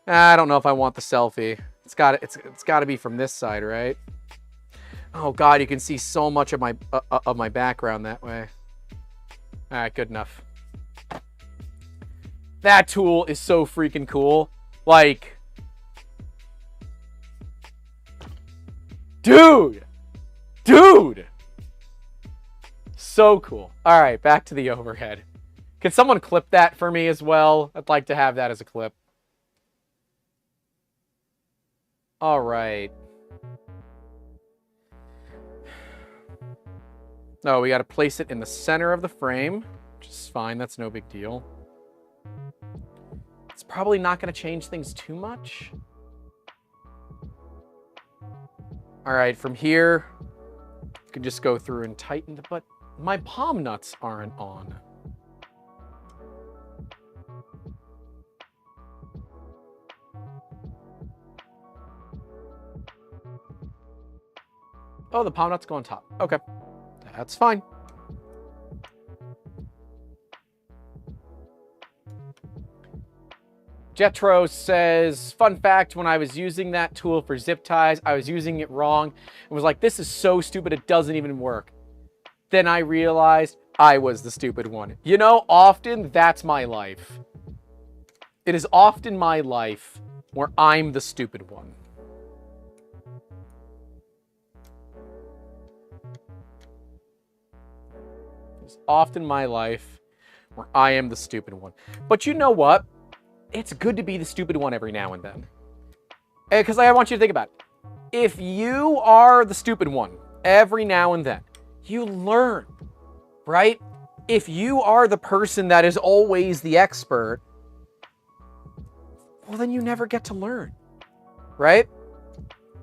I don't know if I want the selfie. It's got to be from this side, right? Oh God, you can see so much of my background that way. All right, good enough. That tool is so freaking cool. Like, dude, so cool. All right, back to the overhead. Can someone clip that for me as well? I'd like to have that as a clip. All right. Oh, we got to place it in the center of the frame, which is fine. That's no big deal. It's probably not going to change things too much. All right, from here, you can just go through and tighten it, but my palm nuts aren't on. Oh, the palm nuts go on top. Okay, that's fine. Jetro says, fun fact, when I was using that tool for zip ties, I was using it wrong and was like, this is so stupid, it doesn't even work. Then I realized I was the stupid one. You know, often that's my life. It is often my life where I'm the stupid one. It's often my life where I am the stupid one. But you know what? It's good to be the stupid one every now and then. Because I want you to think about it. If you are the stupid one every now and then, you learn, right? If you are the person that is always the expert, well, then you never get to learn, right?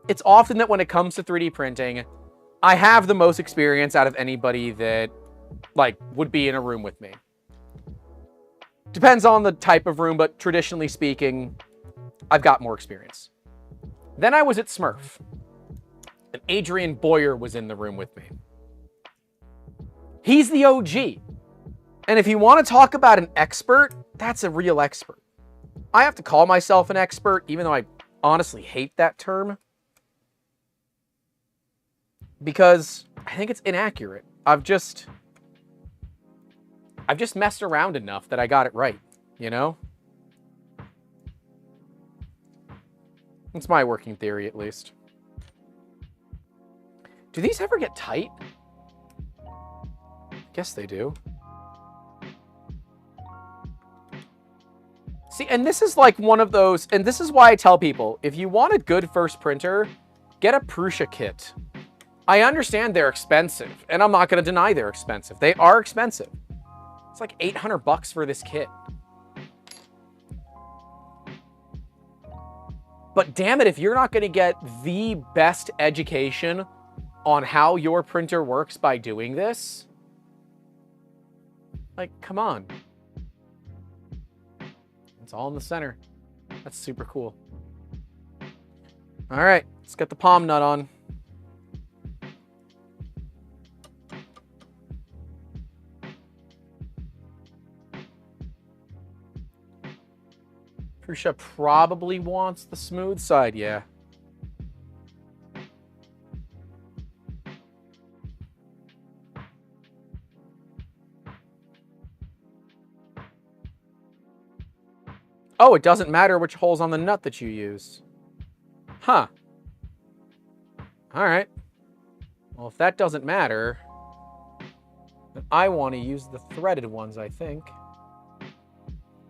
It's often that when it comes to 3D printing, I have the most experience out of anybody that, like, would be in a room with me. Depends on the type of room, but traditionally speaking, I've got more experience. Then I was at Smurf, and Adrian Boyer was in the room with me. He's the OG. And if you want to talk about an expert, that's a real expert. I have to call myself an expert, even though I honestly hate that term, because I think it's inaccurate. I've just messed around enough that I got it right, you know? It's my working theory, at least. Do these ever get tight? Guess they do. See, and this is like one of those, and this is why I tell people, if you want a good first printer, get a Prusa kit. I understand they're expensive, and I'm not going to deny they're expensive. They are expensive. It's like 800 bucks for this kit. But damn it, if you're not going to get the best education on how your printer works by doing this, like, come on. It's all in the center. That's super cool. All right, let's get the palm nut on. Prusa probably wants the smooth side, yeah. Oh, it doesn't matter which hole's on the nut that you use. Huh. All right. Well, if that doesn't matter, then I want to use the threaded ones, I think.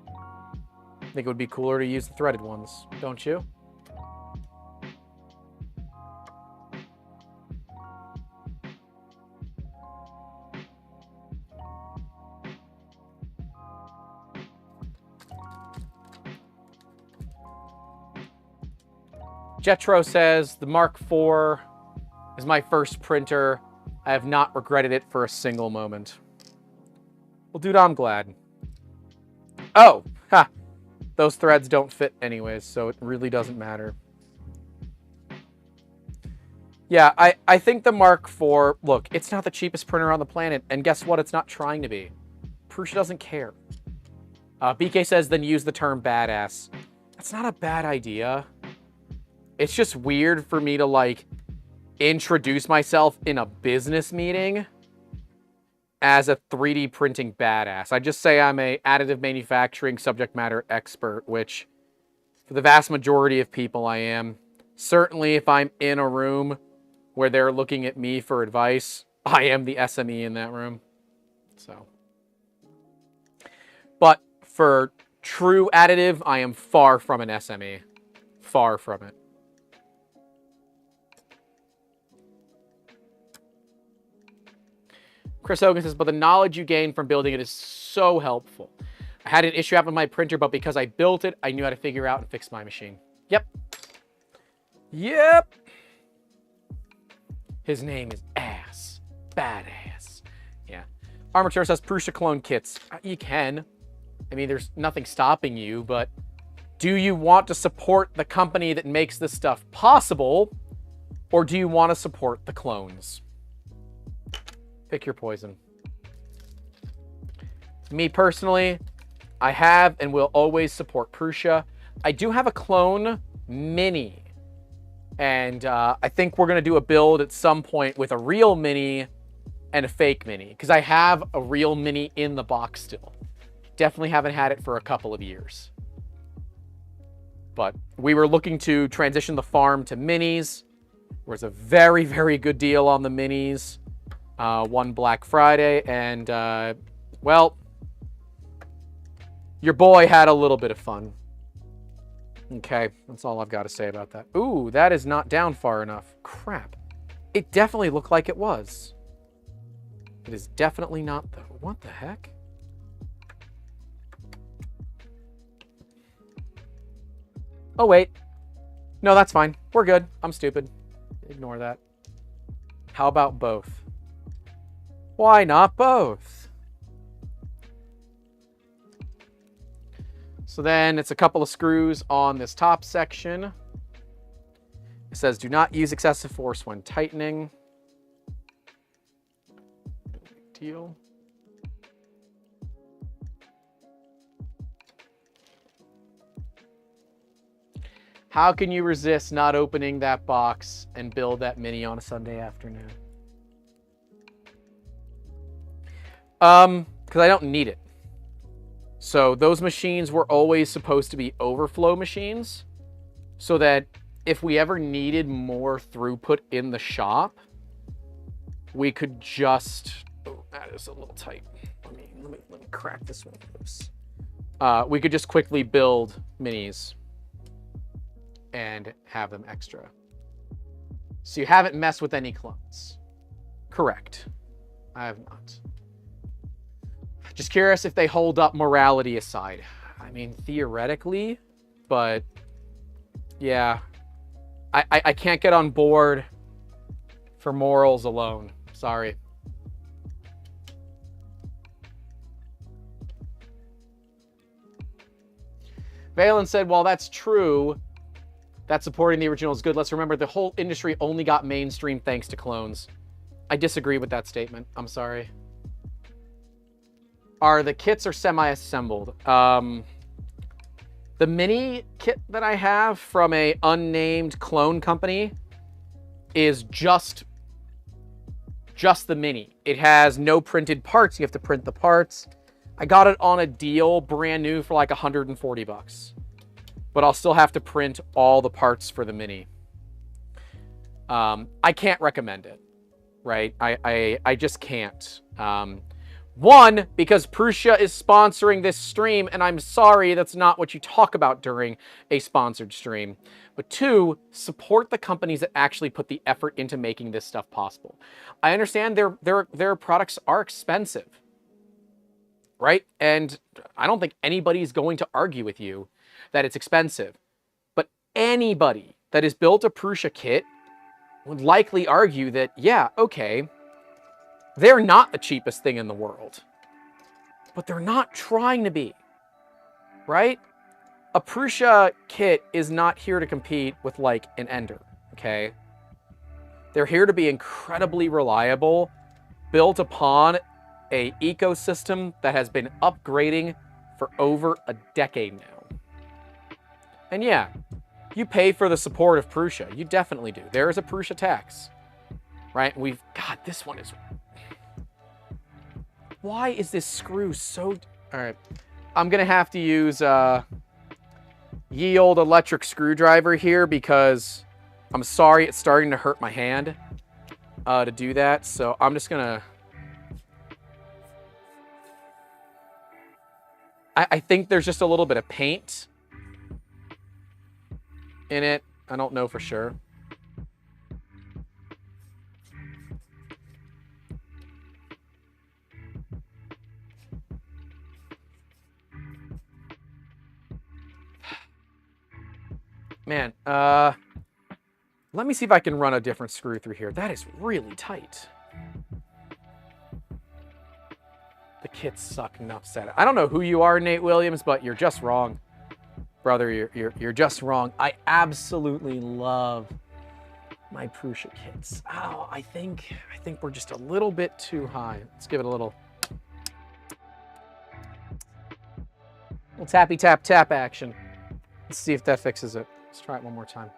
I think it would be cooler to use the threaded ones, don't you? Jetro says, the Mark IV is my first printer. I have not regretted it for a single moment. Well, dude, I'm glad. Oh, ha. Those threads don't fit anyways, so it really doesn't matter. Yeah, I think the Mark IV, look, it's not the cheapest printer on the planet, and guess what? It's not trying to be. Prusa doesn't care. BK says, then use the term badass. That's not a bad idea. It's just weird for me to, like, introduce myself in a business meeting as a 3D printing badass. I just say I'm a additive manufacturing subject matter expert, which for the vast majority of people I am. Certainly if I'm in a room where they're looking at me for advice, I am the SME in that room. So, but for true additive, I am far from an SME. Far from it. Chris Hogan says, but the knowledge you gain from building it is so helpful. I had an issue happen with my printer, but because I built it, I knew how to figure out and fix my machine. Yep. Yep. His name is Ass. Badass. Yeah. Armature says, Prusa clone kits. You can. I mean, there's nothing stopping you, but do you want to support the company that makes this stuff possible, or do you want to support the clones? Pick your poison. Me personally, I have and will always support Prusa. I do have a clone mini, and I think we're going to do a build at some point with a real mini and a fake mini, because I have a real mini in the box still. Definitely haven't had it for a couple of years. But we were looking to transition the farm to minis. There was a very, very good deal on the minis. One Black Friday, and, well, your boy had a little bit of fun. Okay, that's all I've got to say about that. Ooh, that is not down far enough. Crap. It definitely looked like it was. It is definitely not, though. What the heck? Oh, wait. No, that's fine. We're good. I'm stupid. Ignore that. How about both? Why not both? So then it's a couple of screws on this top section. It says, do not use excessive force when tightening. Big deal. How can you resist not opening that box and build that mini on a Sunday afternoon? Because I don't need it. So those machines were always supposed to be overflow machines, so that if we ever needed more throughput in the shop, we could just... Oh, that is a little tight. Let me crack this one loose. We could just quickly build minis and have them extra. So you haven't messed with any clones. Correct. I have not. Just curious if they hold up morality aside. I mean, theoretically, but yeah. I can't get on board for morals alone. Sorry. Valen said, while that's true, that supporting the original is good, let's remember the whole industry only got mainstream thanks to clones. I disagree with that statement. I'm sorry. The kits are semi-assembled. The mini kit that I have from a unnamed clone company is just the mini. It has no printed parts. You have to print the parts. I got it on a deal, brand new, for like 140 bucks. But I'll still have to print all the parts for the mini. I can't recommend it, right? I just can't. One, because Prusa is sponsoring this stream, and I'm sorry, that's not what you talk about during a sponsored stream. But two, support the companies that actually put the effort into making this stuff possible. I understand their products are expensive, right? And I don't think anybody's going to argue with you that it's expensive. But anybody that has built a Prusa kit would likely argue that, yeah, okay, they're not the cheapest thing in the world, but they're not trying to be, right? A Prusa kit is not here to compete with like an Ender, okay? They're here to be incredibly reliable, built upon an ecosystem that has been upgrading for over a decade now. And yeah, you pay for the support of Prusa. You definitely do. There is a Prusa tax, right? God, this one is... Why is this screw so... All right. I'm going to have to use ye old electric screwdriver here because I'm sorry it's starting to hurt my hand to do that. So I'm just going to... I think there's just a little bit of paint in it. I don't know for sure. Man, let me see if I can run a different screw through here. That is really tight. The kits suck, enough said. I don't know who you are, Nate Williams, but you're just wrong. Brother, you're just wrong. I absolutely love my Prusa kits. Oh, I think we're just a little bit too high. Let's give it a little tappy tap tap action. Let's see if that fixes it. Let's try it one more time.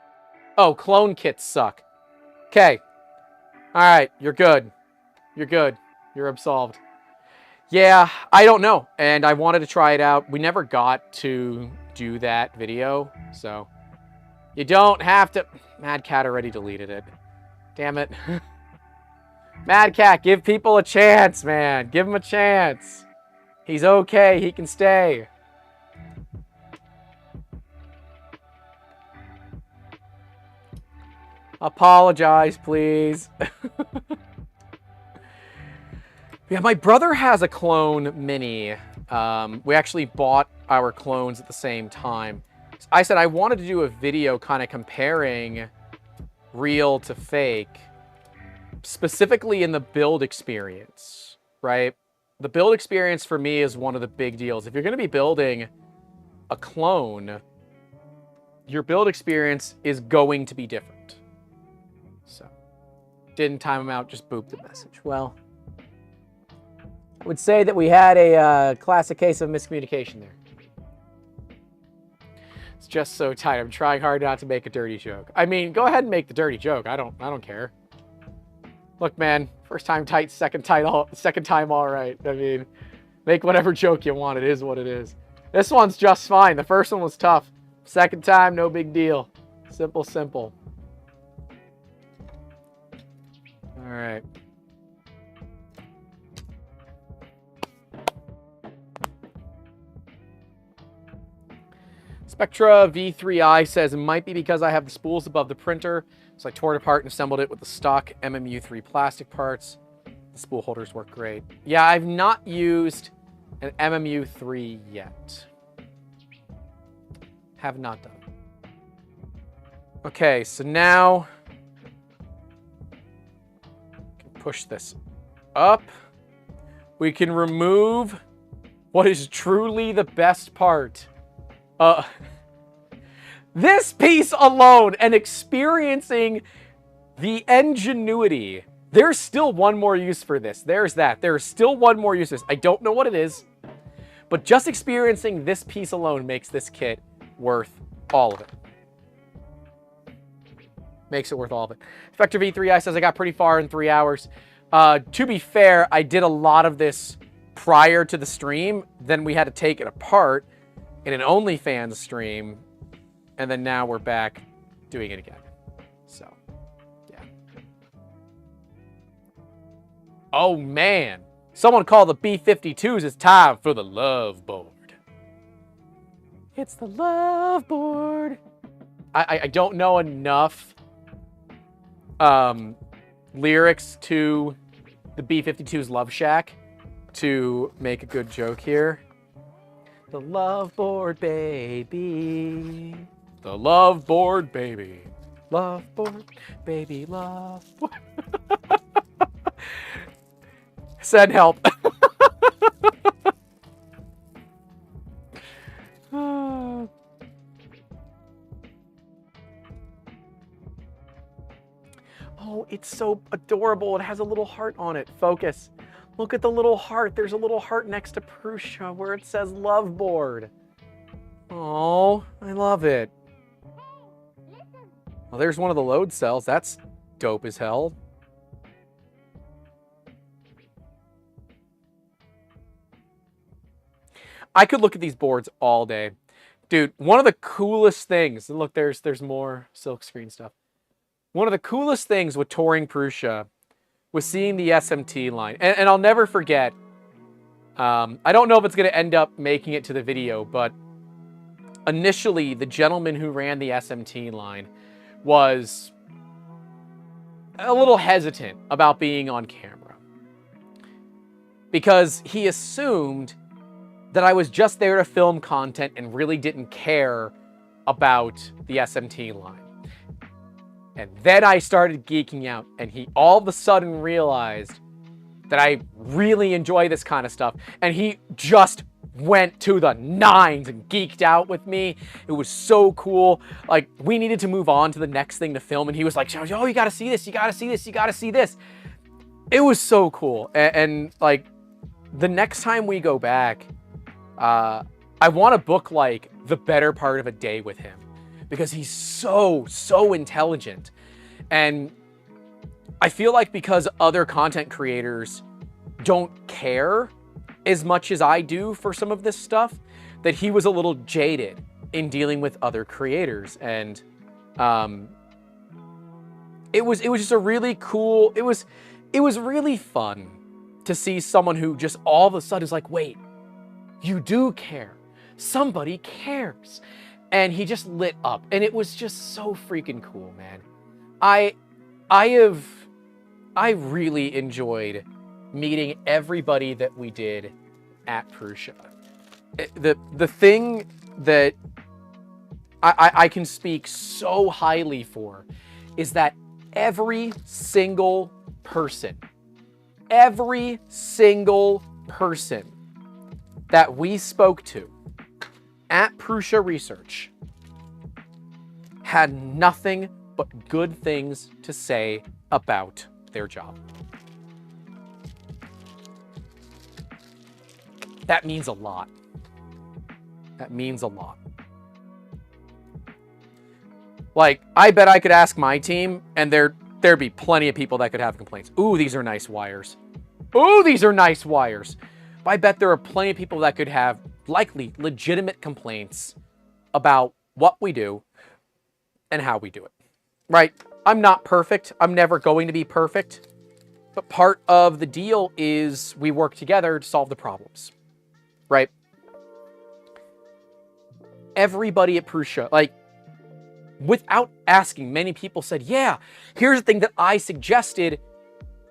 Oh, clone kits suck. Okay. All right, you're good. You're good. You're absolved. Yeah, I don't know. And I wanted to try it out. We never got to do that video, so you don't have to... Mad Cat already deleted it. Damn it. Mad Cat, give people a chance, man. Give him a chance. He's okay. He can stay. Apologize, please. Yeah, my brother has a clone mini. We actually bought our clones at the same time. I said I wanted to do a video kind of comparing real to fake, specifically in the build experience, right? The build experience for me is one of the big deals. If you're going to be building a clone, your build experience is going to be different. So, didn't time them out, just booped the message. Well, I would say that we had a classic case of miscommunication there. It's just so tight. I'm trying hard not to make a dirty joke. I mean, go ahead and make the dirty joke. I don't care. Look, man, first time tight, second time all right. I mean, make whatever joke you want. It is what it is. This one's just fine. The first one was tough. Second time, no big deal. Simple, simple. All right. Spectra V3i says, it might be because I have the spools above the printer, so I tore it apart and assembled it with the stock MMU3 plastic parts. The spool holders work great. Yeah, I've not used an MMU3 yet. Have not done. Okay, so now push this up. We can remove what is truly the best part. This piece alone and experiencing the ingenuity. There's still one more use for this. There's that. There's still one more use for this. I don't know what it is, but just experiencing this piece alone makes this kit worth all of it. Makes it worth all of it. Spectre V3i says, I got pretty far in 3 hours. To be fair, I did a lot of this prior to the stream. Then we had to take it apart in an OnlyFans stream. And then now we're back doing it again. So, yeah. Oh, man. Someone call the B-52s. It's time for the love board. It's the love board. I don't know enough lyrics to the B-52's Love Shack to make a good joke here. The love board, baby. The love board, baby. Love board, baby, love board. Send help. Oh, it's so adorable. It has a little heart on it. Focus. Look at the little heart. There's a little heart next to Prusa where it says love board. Oh, I love it. Well, there's one of the load cells. That's dope as hell. I could look at these boards all day. Dude, one of the coolest things, and look, there's more silkscreen stuff. One of the coolest things with touring Prusa was seeing the SMT line. And I'll never forget, I don't know if it's going to end up making it to the video, but initially, the gentleman who ran the SMT line was a little hesitant about being on camera. Because he assumed that I was just there to film content and really didn't care about the SMT line. And then I started geeking out, and he all of a sudden realized that I really enjoy this kind of stuff. And he just went to the nines and geeked out with me. It was so cool. Like, we needed to move on to the next thing to film, and he was like, oh, you gotta see this, you gotta see this, you gotta see this. It was so cool. And like, the next time we go back, I want to book like the better part of a day with him. Because he's so intelligent. And I feel like because other content creators don't care as much as I do for some of this stuff, that he was a little jaded in dealing with other creators. And it was just a really cool, it was really fun to see someone who just all of a sudden is like, wait, you do care. Somebody cares. And he just lit up, and it was just so freaking cool, man. I really enjoyed meeting everybody that we did at Prusa. The thing that I can speak so highly for is that every single person that we spoke to at Prusa Research had nothing but good things to say about their job. That means a lot. That means a lot. Like, I bet I could ask my team, and there'd be plenty of people that could have complaints. Ooh, these are nice wires. Ooh, these are nice wires. But I bet there are plenty of people that could have likely legitimate complaints about what we do and how we do it, right? I'm not perfect. I'm never going to be perfect. But part of the deal is we work together to solve the problems, right? everybody at Prusa, like, without asking, many people said, yeah, here's the thing that I suggested,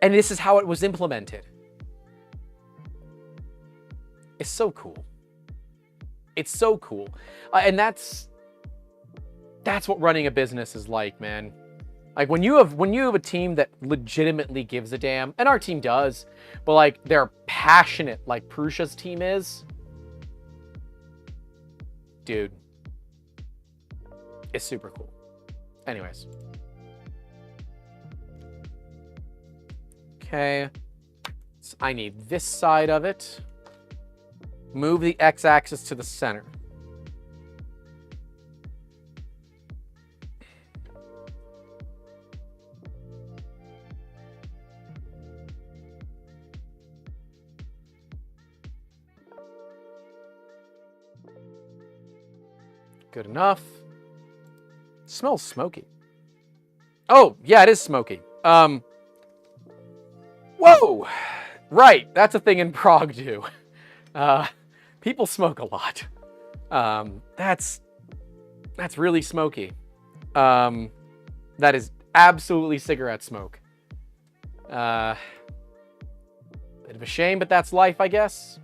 and this is how it was implemented. It's so cool. It's so cool. And that's what running a business is like, man. Like, when you have a team that legitimately gives a damn, and our team does, but, like, they're passionate like Prusa's team is, dude, it's super cool. Anyways. Okay. So I need this side of it. Move the x-axis to the center. Good enough. It smells smoky. Oh, yeah, it is smoky. Whoa! Right, that's a thing in Prague, too. People smoke a lot. That's really smoky. That is absolutely cigarette smoke. Bit of a shame, but that's life, I guess.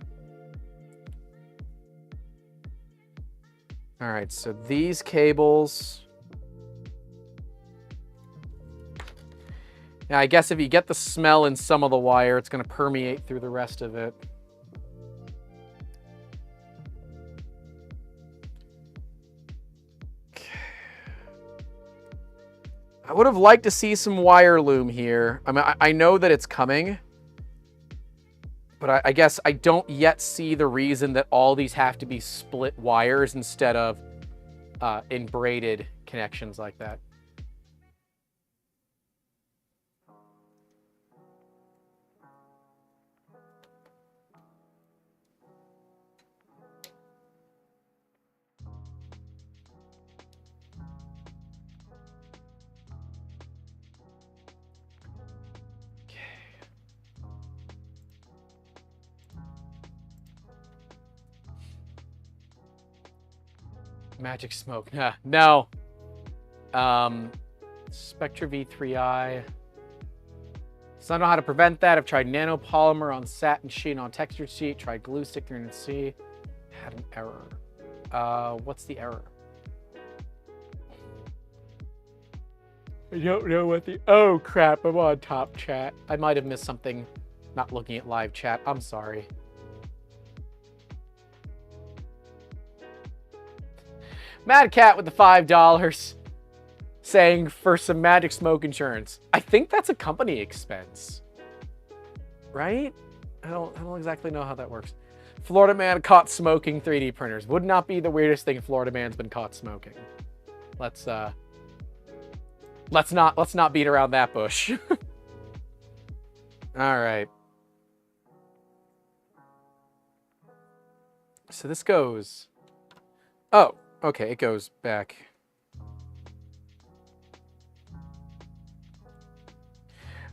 All right, so these cables. Now, I guess if you get the smell in some of the wire, it's going to permeate through the rest of it. I would have liked to see some wire loom here. I mean, I know that it's coming, but I guess I don't yet see the reason that all these have to be split wires instead of in braided connections like that. Magic smoke. No. Spectra V3i. So I don't know how to prevent that. I've tried nanopolymer on satin sheet and on textured sheet. Tried glue stick 300C. Had an error. What's the error? I don't know what the... Oh, crap. I'm on top chat. I might have missed something not looking at live chat. I'm sorry. Mad Cat with the $5 saying for some magic smoke insurance. I think that's a company expense, right? I don't exactly know how that works. Florida man caught smoking 3D printers. Would not be the weirdest thing Florida man's been caught smoking. Let's not beat around that bush. All right. So this goes. Oh. Okay, it goes back.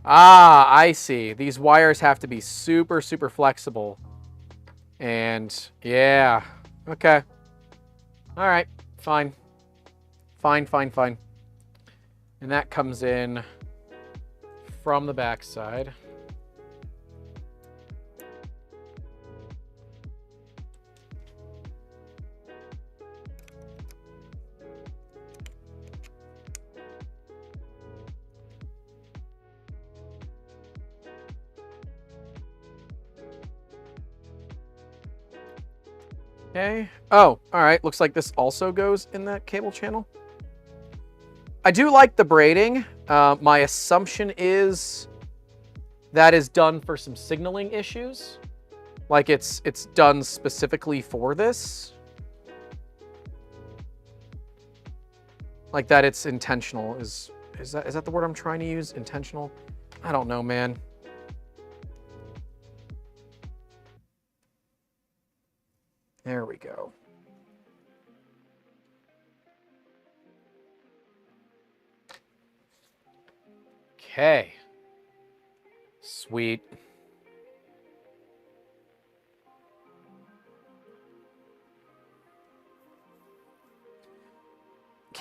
Ah, I see. These wires have to be super, super flexible. And, yeah. Okay. All right. Fine. Fine. And that comes in from the backside. Okay. Oh, all right. Looks like this also goes in that cable channel. I do like the braiding. My assumption is that is done for some signaling issues. Like it's done specifically for this. Like that it's intentional. Is that the word I'm trying to use? Intentional? I don't know, man. There we go. Okay. Sweet.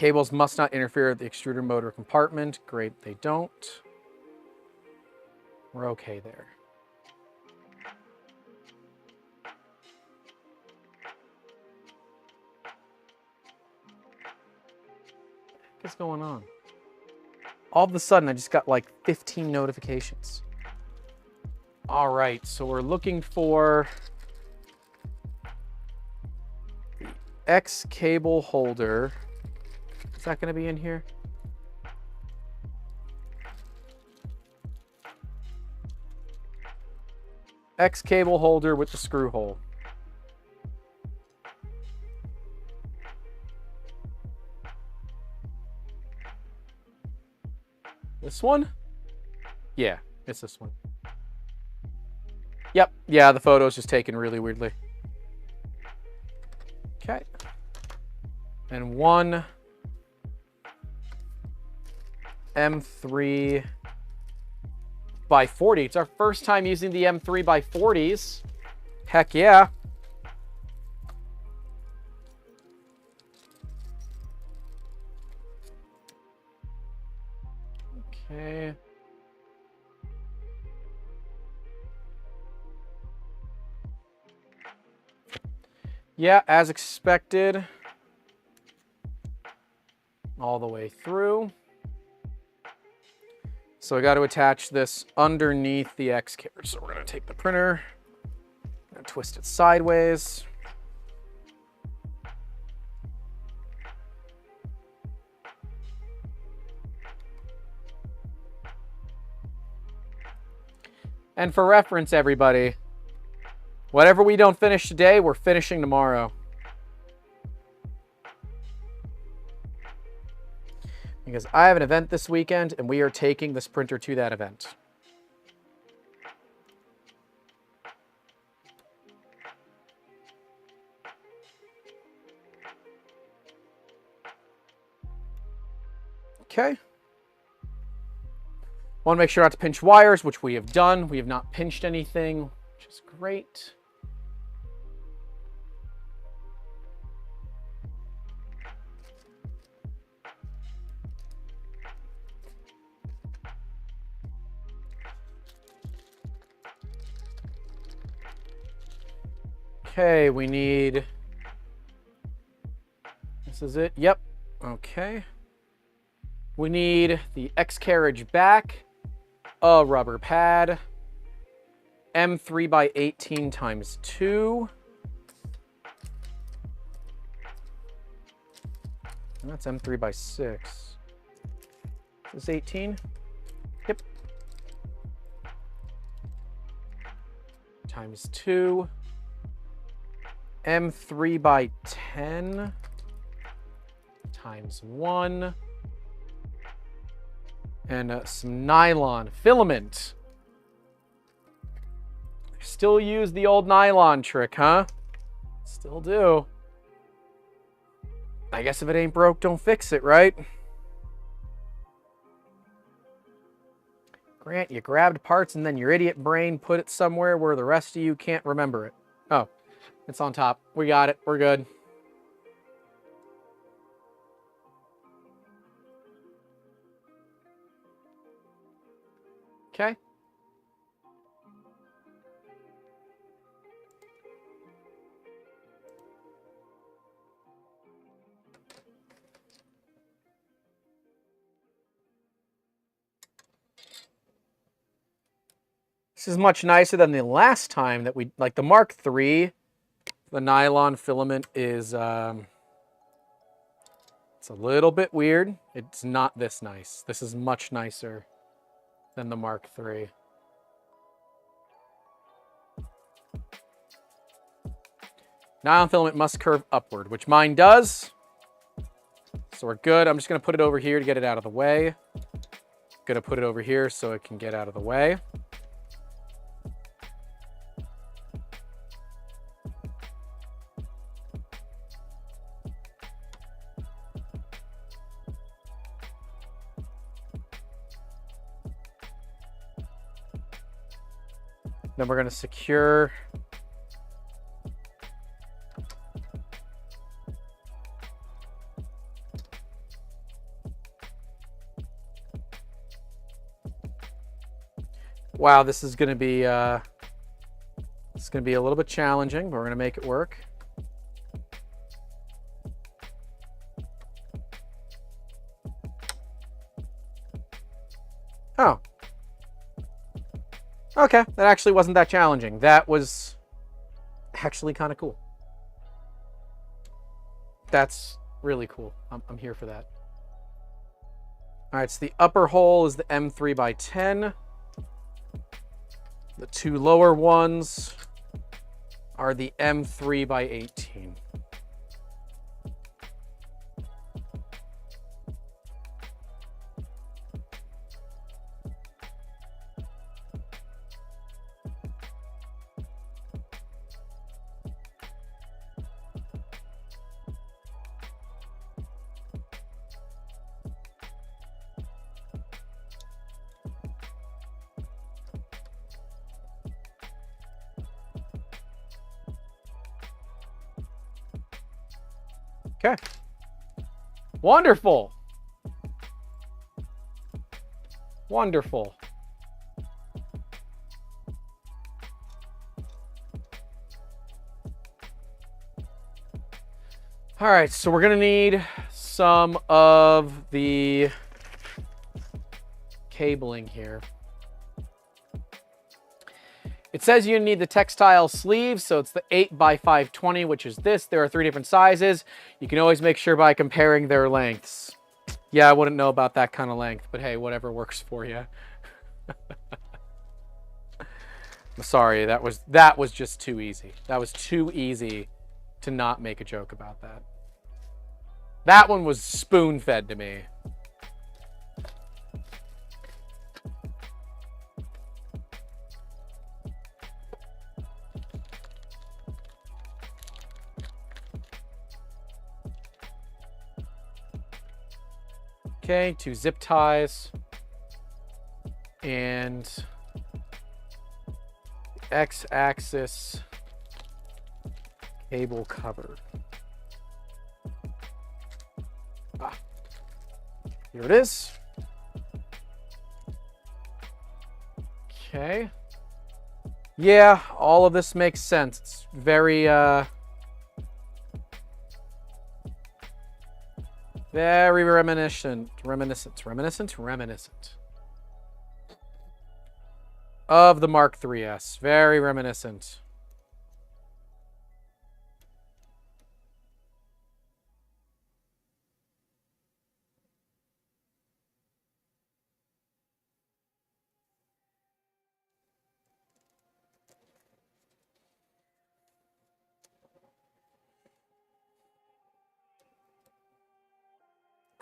cables must not interfere with the extruder motor compartment. Great, they don't. We're okay there. What's going on? All of a sudden, I just got like 15 notifications. All right, so we're looking for the X cable holder. Is that going to be in here? X cable holder with the screw hole. This one? Yeah, it's this one. Yep, yeah, the photo's just taken really weirdly. Okay. And one M3 by 40. It's our first time using the M3 by 40s. Heck yeah. Okay. Yeah, as expected. All the way through. So I got to attach this underneath the X carriage. So we're going to take the printer, and twist it sideways. And for reference, everybody, whatever we don't finish today, we're finishing tomorrow. Because I have an event this weekend, and we are taking this printer to that event. Okay. Want to make sure not to pinch wires, which we have done. We have not pinched anything, which is great. Okay, we need, this is it, yep, okay. We need the X carriage back, a rubber pad, M3 by 18 times 2. And that's M3 by 6. Is this 18? Yep. Times 2. M3 by 10 times 1. And some nylon filament. Still use the old nylon trick, huh? Still do. I guess if it ain't broke, don't fix it, right? Grant, you grabbed parts and then your idiot brain put it somewhere where the rest of you can't remember it. Oh, it's on top. We got it. We're good. Okay. This is much nicer than the last time that we, like the Mark III, the nylon filament is, it's a little bit weird. It's not this nice. This is much nicer than the Mark III. Nylon filament must curve upward, which mine does. So we're good. I'm just going to put it over here to get it out of the way. Going to put it over here so it can get out of the way. Then we're going to secure Wow, this is gonna be a little bit challenging, but we're gonna make it work. Oh. Okay, that actually wasn't that challenging. That was actually kind of cool. That's really cool. I'm here for that. All right, so the upper hole is the M3 by 10. The two lower ones are the M3 by 18. Okay. Wonderful. Wonderful. All right, so we're gonna need some of the cabling here. It says you need the textile sleeves, so it's the 8 by 520, which is this. There are 3 different sizes. You can always make sure by comparing their lengths. Yeah, I wouldn't know about that kind of length, but hey, whatever works for you. I'm sorry, that was just too easy. That was too easy to not make a joke about that. That one was spoon-fed to me. Okay, 2 zip ties and X-axis cable cover. Here it is. Okay. Yeah, all of this makes sense. It's very very reminiscent of the Mark III's. Very reminiscent.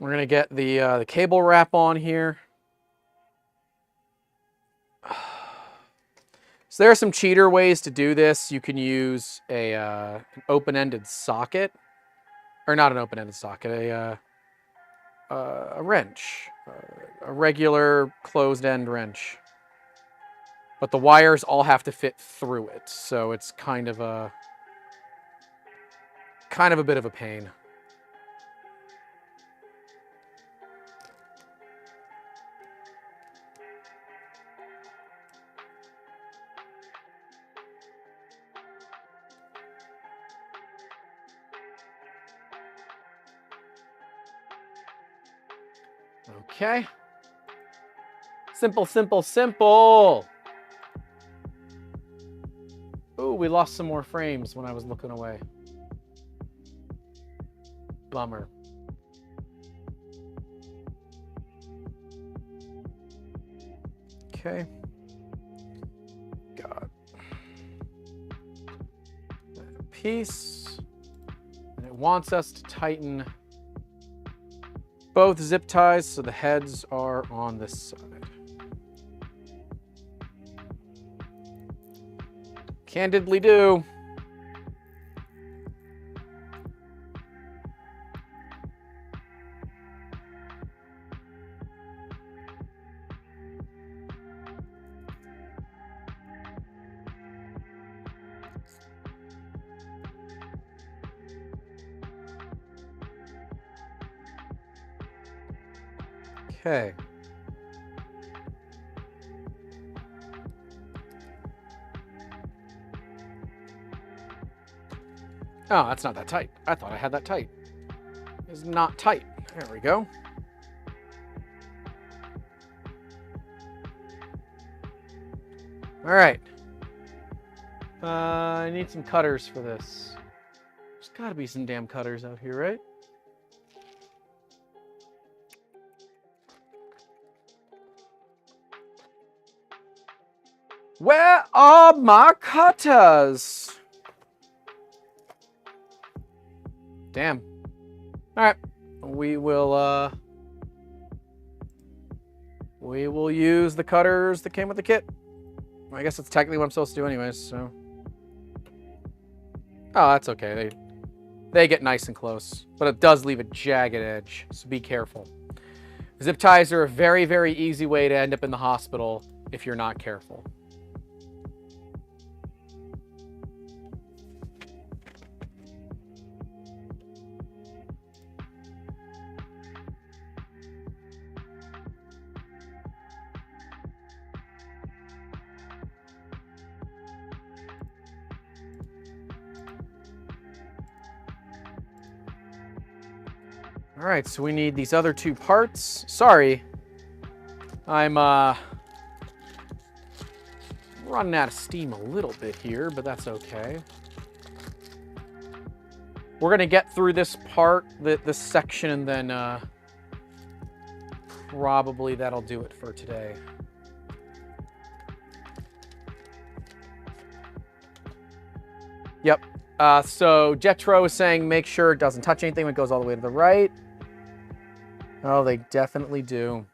We're gonna get the cable wrap on here. So there are some cheater ways to do this. You can use an open-ended socket, or not an open-ended socket, a wrench, a regular closed-end wrench. But the wires all have to fit through it, so it's kind of a bit of a pain. Okay. Simple, simple, simple. Ooh, we lost some more frames when I was looking away. Bummer. Okay. Got a piece. And it wants us to tighten both zip ties so the heads are on this side. Candidly do. Okay. Oh, that's not that tight. I thought I had that tight. It's not tight. There we go. All right. I need some cutters for this. There's got to be some damn cutters out here, right? Where are my cutters? Damn. All right. We will use the cutters that came with the kit. I guess that's technically what I'm supposed to do anyways, so. Oh, that's okay. They get nice and close, but it does leave a jagged edge, so be careful. Zip ties are a very, very easy way to end up in the hospital if you're not careful. All right, so we need these other two parts. Sorry, I'm running out of steam a little bit here, but that's okay. We're gonna get through this part, this section, and then probably that'll do it for today. Yep. So Jetro is saying make sure it doesn't touch anything when it goes all the way to the right. Oh, they definitely do.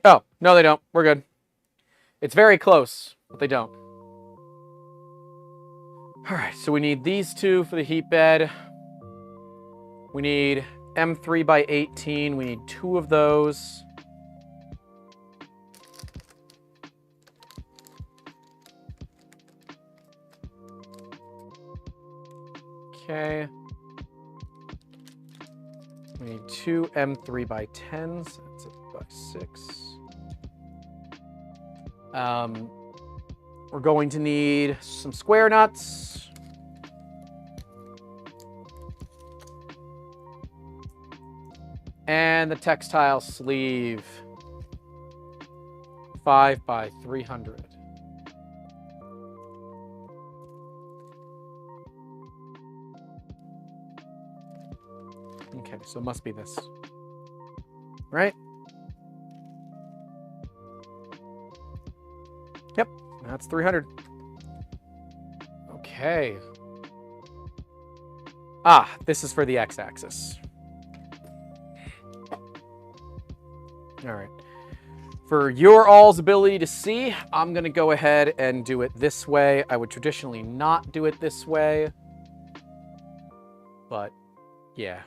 Oh, no, they don't. We're good. It's very close, but they don't. All right, so we need these two for the heat bed. We need M3 by 18. We need two of those. Okay. We need two M3 by 10s. That's it by 6. We're going to need some square nuts. And the textile sleeve. 5 by 300. Okay, so it must be this. Right? Yep, that's 300. Okay. Ah, this is for the x-axis. All right. For your all's ability to see, I'm going to go ahead and do it this way. I would traditionally not do it this way. But, yeah.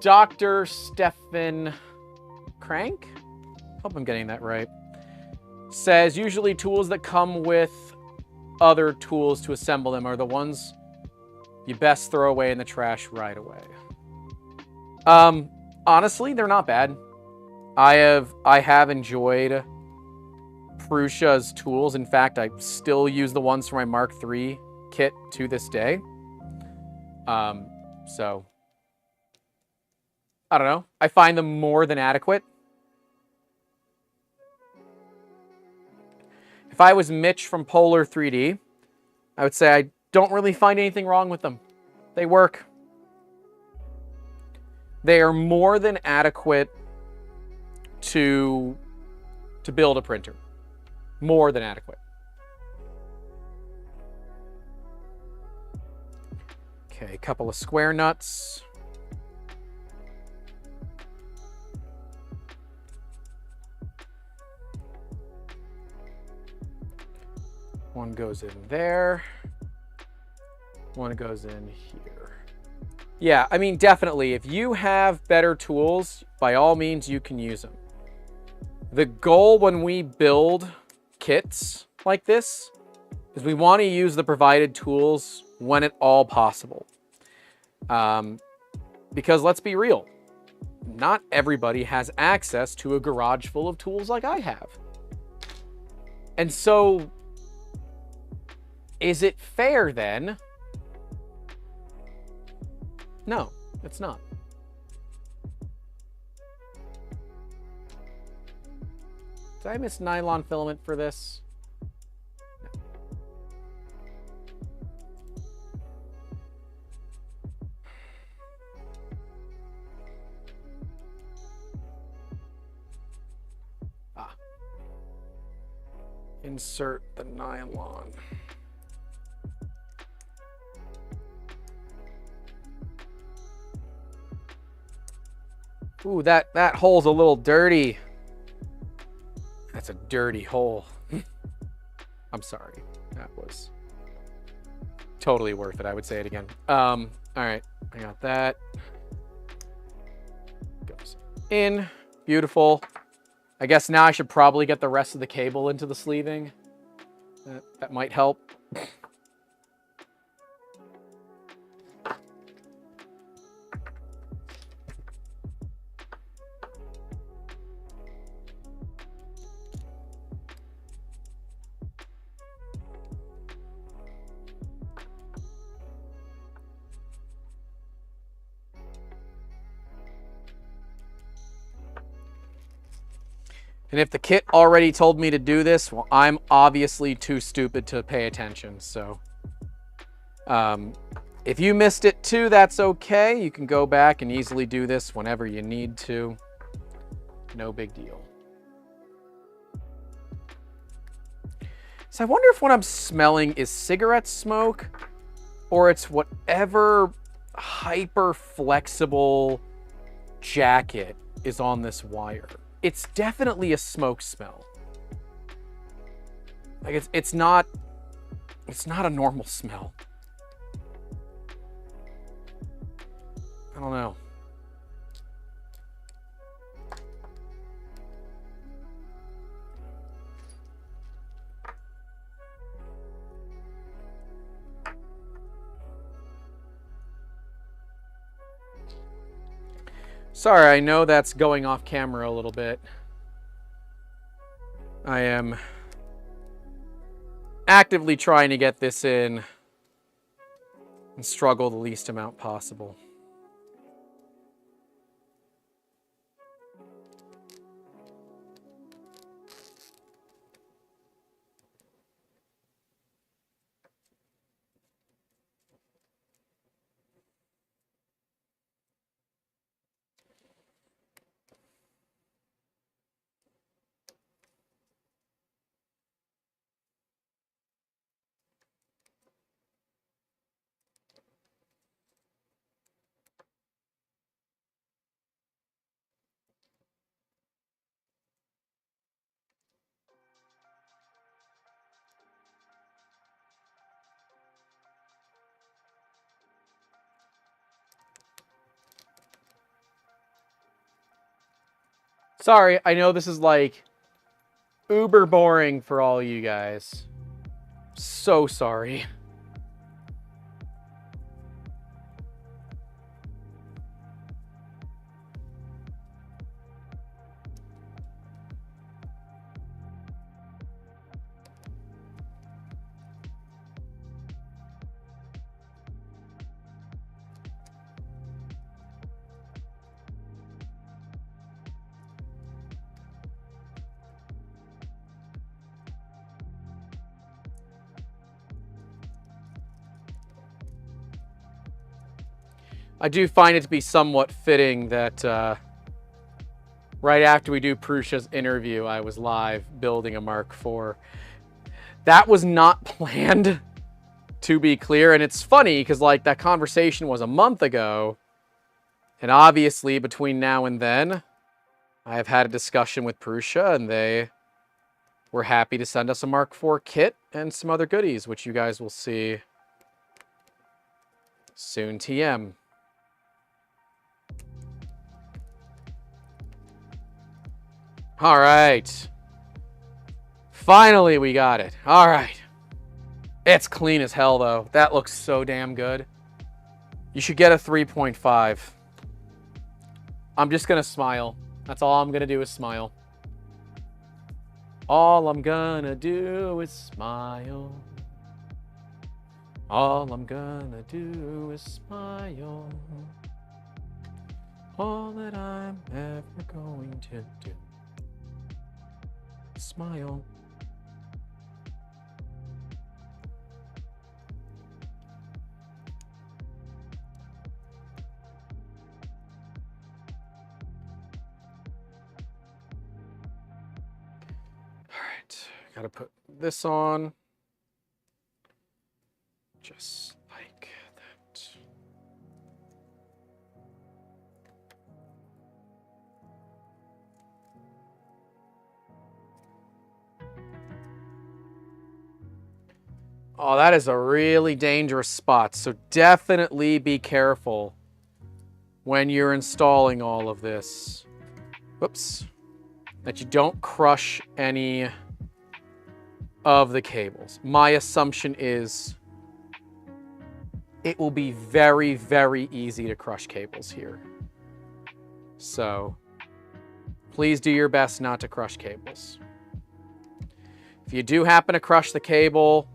Dr. Stefan Crank? Hope I'm getting that right. Says usually tools that come with other tools to assemble them are the ones you best throw away in the trash right away. Honestly, they're not bad. I have enjoyed Prusa's tools. In fact, I still use the ones from my Mark III kit to this day. So I don't know. I find them more than adequate. If I was Mitch from Polar 3D, I would say I don't really find anything wrong with them. They work. They are more than adequate to build a printer. More than adequate. Okay, a couple of square nuts. One goes in there. One goes in here. Yeah, I mean, definitely. If you have better tools, by all means, you can use them. The goal when we build kits like this is we want to use the provided tools when at all possible. Because let's be real, not everybody has access to a garage full of tools like I have. And so, is it fair then? No, it's not. Did I miss nylon filament for this? No. Ah. Insert the nylon. Ooh, that hole's a little dirty. That's a dirty hole. I'm sorry. That was totally worth it. I would say it again. All right, I got that. Goes in. Beautiful. I guess now I should probably get the rest of the cable into the sleeving. That might help. And if the kit already told me to do this, well, I'm obviously too stupid to pay attention. So if you missed it too, that's okay. You can go back and easily do this whenever you need to. No big deal. So I wonder if what I'm smelling is cigarette smoke or it's whatever hyper flexible jacket is on this wire. It's definitely a smoke smell. Like it's not a normal smell. I don't know. Sorry, I know that's going off camera a little bit. I am actively trying to get this in and struggle the least amount possible. Sorry, I know this is like uber boring for all you guys. So sorry. I do find it to be somewhat fitting that right after we do Prusa's interview, I was live building a Mark IV. That was not planned, to be clear. And it's funny because like that conversation was a month ago. And obviously between now and then, I have had a discussion with Prusa and they were happy to send us a Mark IV kit and some other goodies, which you guys will see soon TM. All right. Finally, we got it. All right. It's clean as hell, though. That looks so damn good. You should get a 3.5. I'm just going to smile. That's all I'm going to do is smile. All I'm going to do is smile. All I'm going to do is smile. All that I'm ever going to do. Smile. Got to put this on. Just like that. Oh, that is a really dangerous spot. So definitely be careful when you're installing all of this. Whoops. That you don't crush any of the cables. My assumption is it will be very, very easy to crush cables here. So please do your best not to crush cables. If you do happen to crush the cable,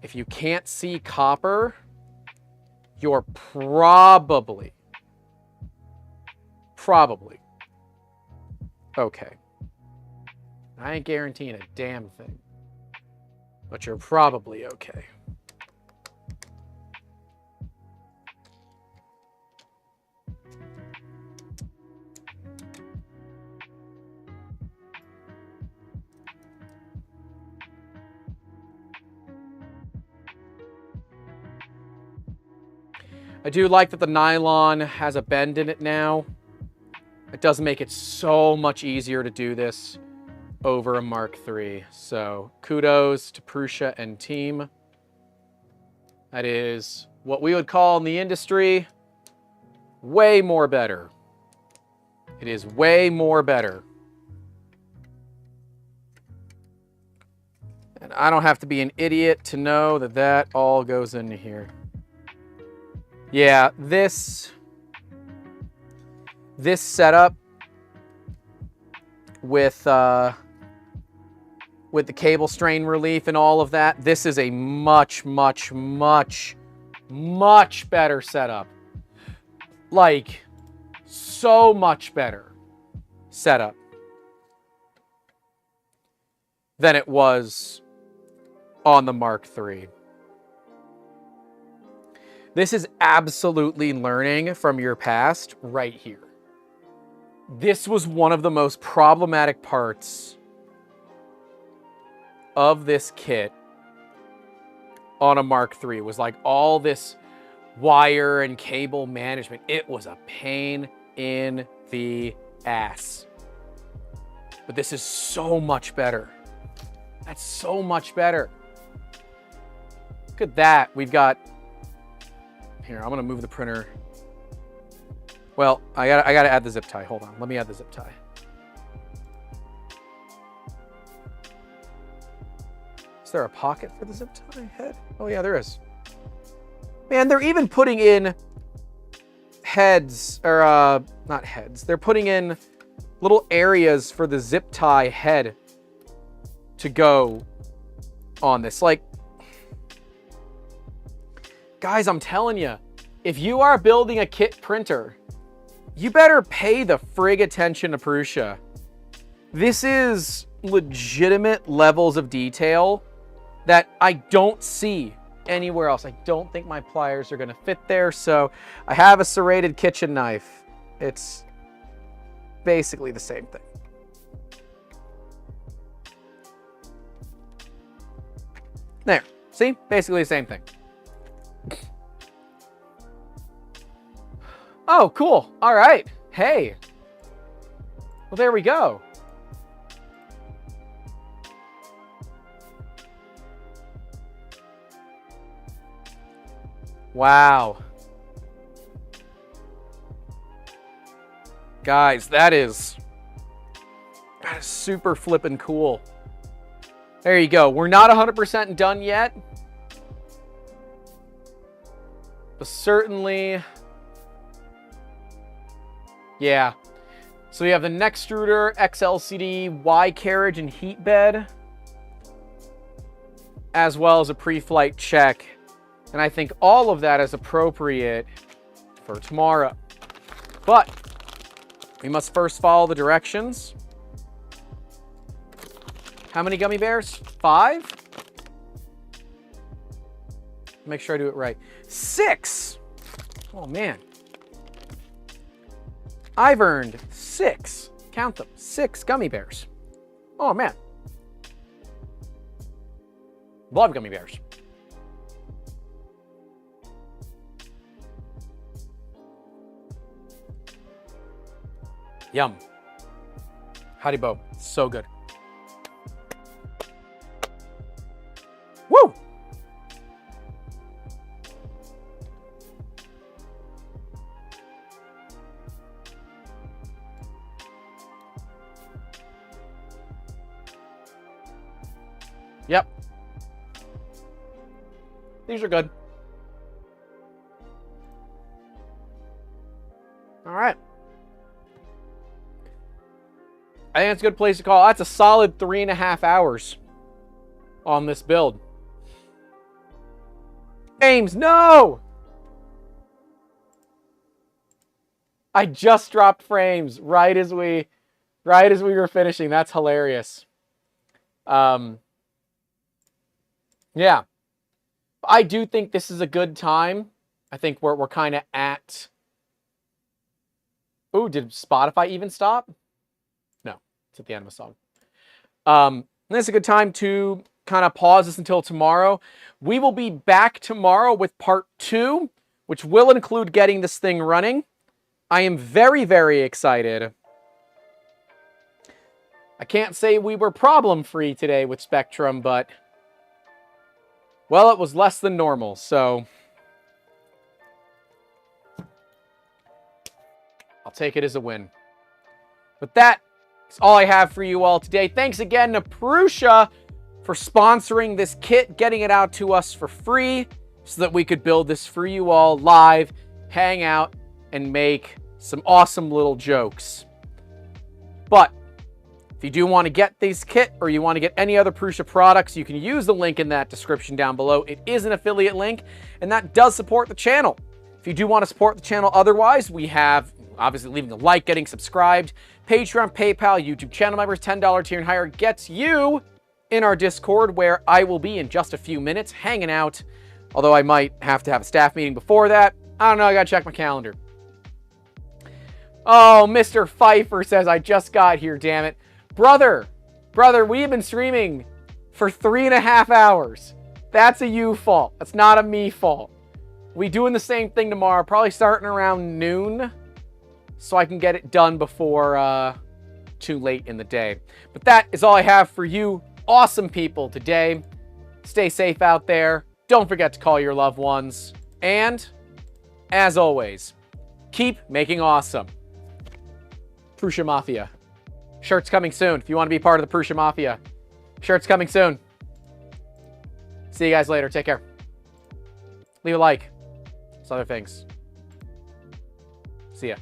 if you can't see copper, you're probably okay. I ain't guaranteeing a damn thing, but you're probably okay. I do like that the nylon has a bend in it now. It does make it so much easier to do this over a Mark III. So kudos to Prusa and team. That is what we would call in the industry way more better. It is way more better. And I don't have to be an idiot to know that that all goes into here. Yeah, this setup with the cable strain relief and all of that, this is a much, much, much, much better setup. Like, so much better setup than it was on the Mark III. This is absolutely learning from your past right here. This was one of the most problematic parts of this kit on a Mark III. Was like all this wire and cable management. It was a pain in the ass. But this is so much better. That's so much better. Look at that. We've got... Here, I'm going to move the printer. Well, I gotta add the zip tie. Hold on. Let me add the zip tie. Is there a pocket for the zip tie head? Oh, yeah, there is. Man, they're even putting in heads, or not heads. They're putting in little areas for the zip tie head to go on this. Like, guys, I'm telling you, if you are building a kit printer, you better pay the frig attention to Prusa. This is legitimate levels of detail that I don't see anywhere else. I don't think my pliers are gonna fit there, so I have a serrated kitchen knife. It's basically the same thing. There, see? Basically the same thing. Oh, cool. All right. Hey. Well, there we go. Wow. Guys, that is super flippin' cool. There you go. We're not 100% done yet. But certainly... yeah. So we have the neck extruder, XLCD, Y carriage, and heat bed, as well as a pre-flight check. And I think all of that is appropriate for tomorrow. But we must first follow the directions. How many gummy bears? 5? Make sure I do it right. 6! Oh, man. I've earned 6. Count them. 6 gummy bears. Oh, man. Love gummy bears. Yum. Haribo. So good. Woo! Yep. These are good. All right. I think it's a good place to call. That's a solid 3.5 hours on this build. James, no! I just dropped frames right as we were finishing. That's hilarious. Yeah. I do think this is a good time. I think we're kind of at... Ooh, did Spotify even stop? No, it's at the end of a song. This is a good time to kind of pause this until tomorrow. We will be back tomorrow with part 2, which will include getting this thing running. I am very, very excited. I can't say we were problem-free today with Spectrum, but... well, it was less than normal, so... I'll take it as a win. But that is all I have for you all today. Thanks again to Prusa for sponsoring this kit, getting it out to us for free so that we could build this for you all live, hang out, and make some awesome little jokes. But if you do want to get this kit or you want to get any other Prusa products, you can use the link in that description down below. It is an affiliate link, and that does support the channel. If you do want to support the channel otherwise, we have obviously leaving a like, getting subscribed, Patreon, PayPal, YouTube channel members. $10 tier and higher gets you in our Discord, where I will be in just a few minutes hanging out. Although I might have to have a staff meeting before that. I don't know, I gotta check my calendar. Oh, Mr. Pfeiffer says, I just got here, damn it. Brother, we have been streaming for 3.5 hours. That's a you fault. That's not a me fault. We doing the same thing tomorrow, probably starting around noon, so I can get it done before too late in the day. But that is all I have for you awesome people today. Stay safe out there. Don't forget to call your loved ones. And, as always, keep making awesome. Prusa Mafia. Shirts coming soon. If you want to be part of the Prusa Mafia. Shirts coming soon. See you guys later. Take care. Leave a like. Some other things. See ya.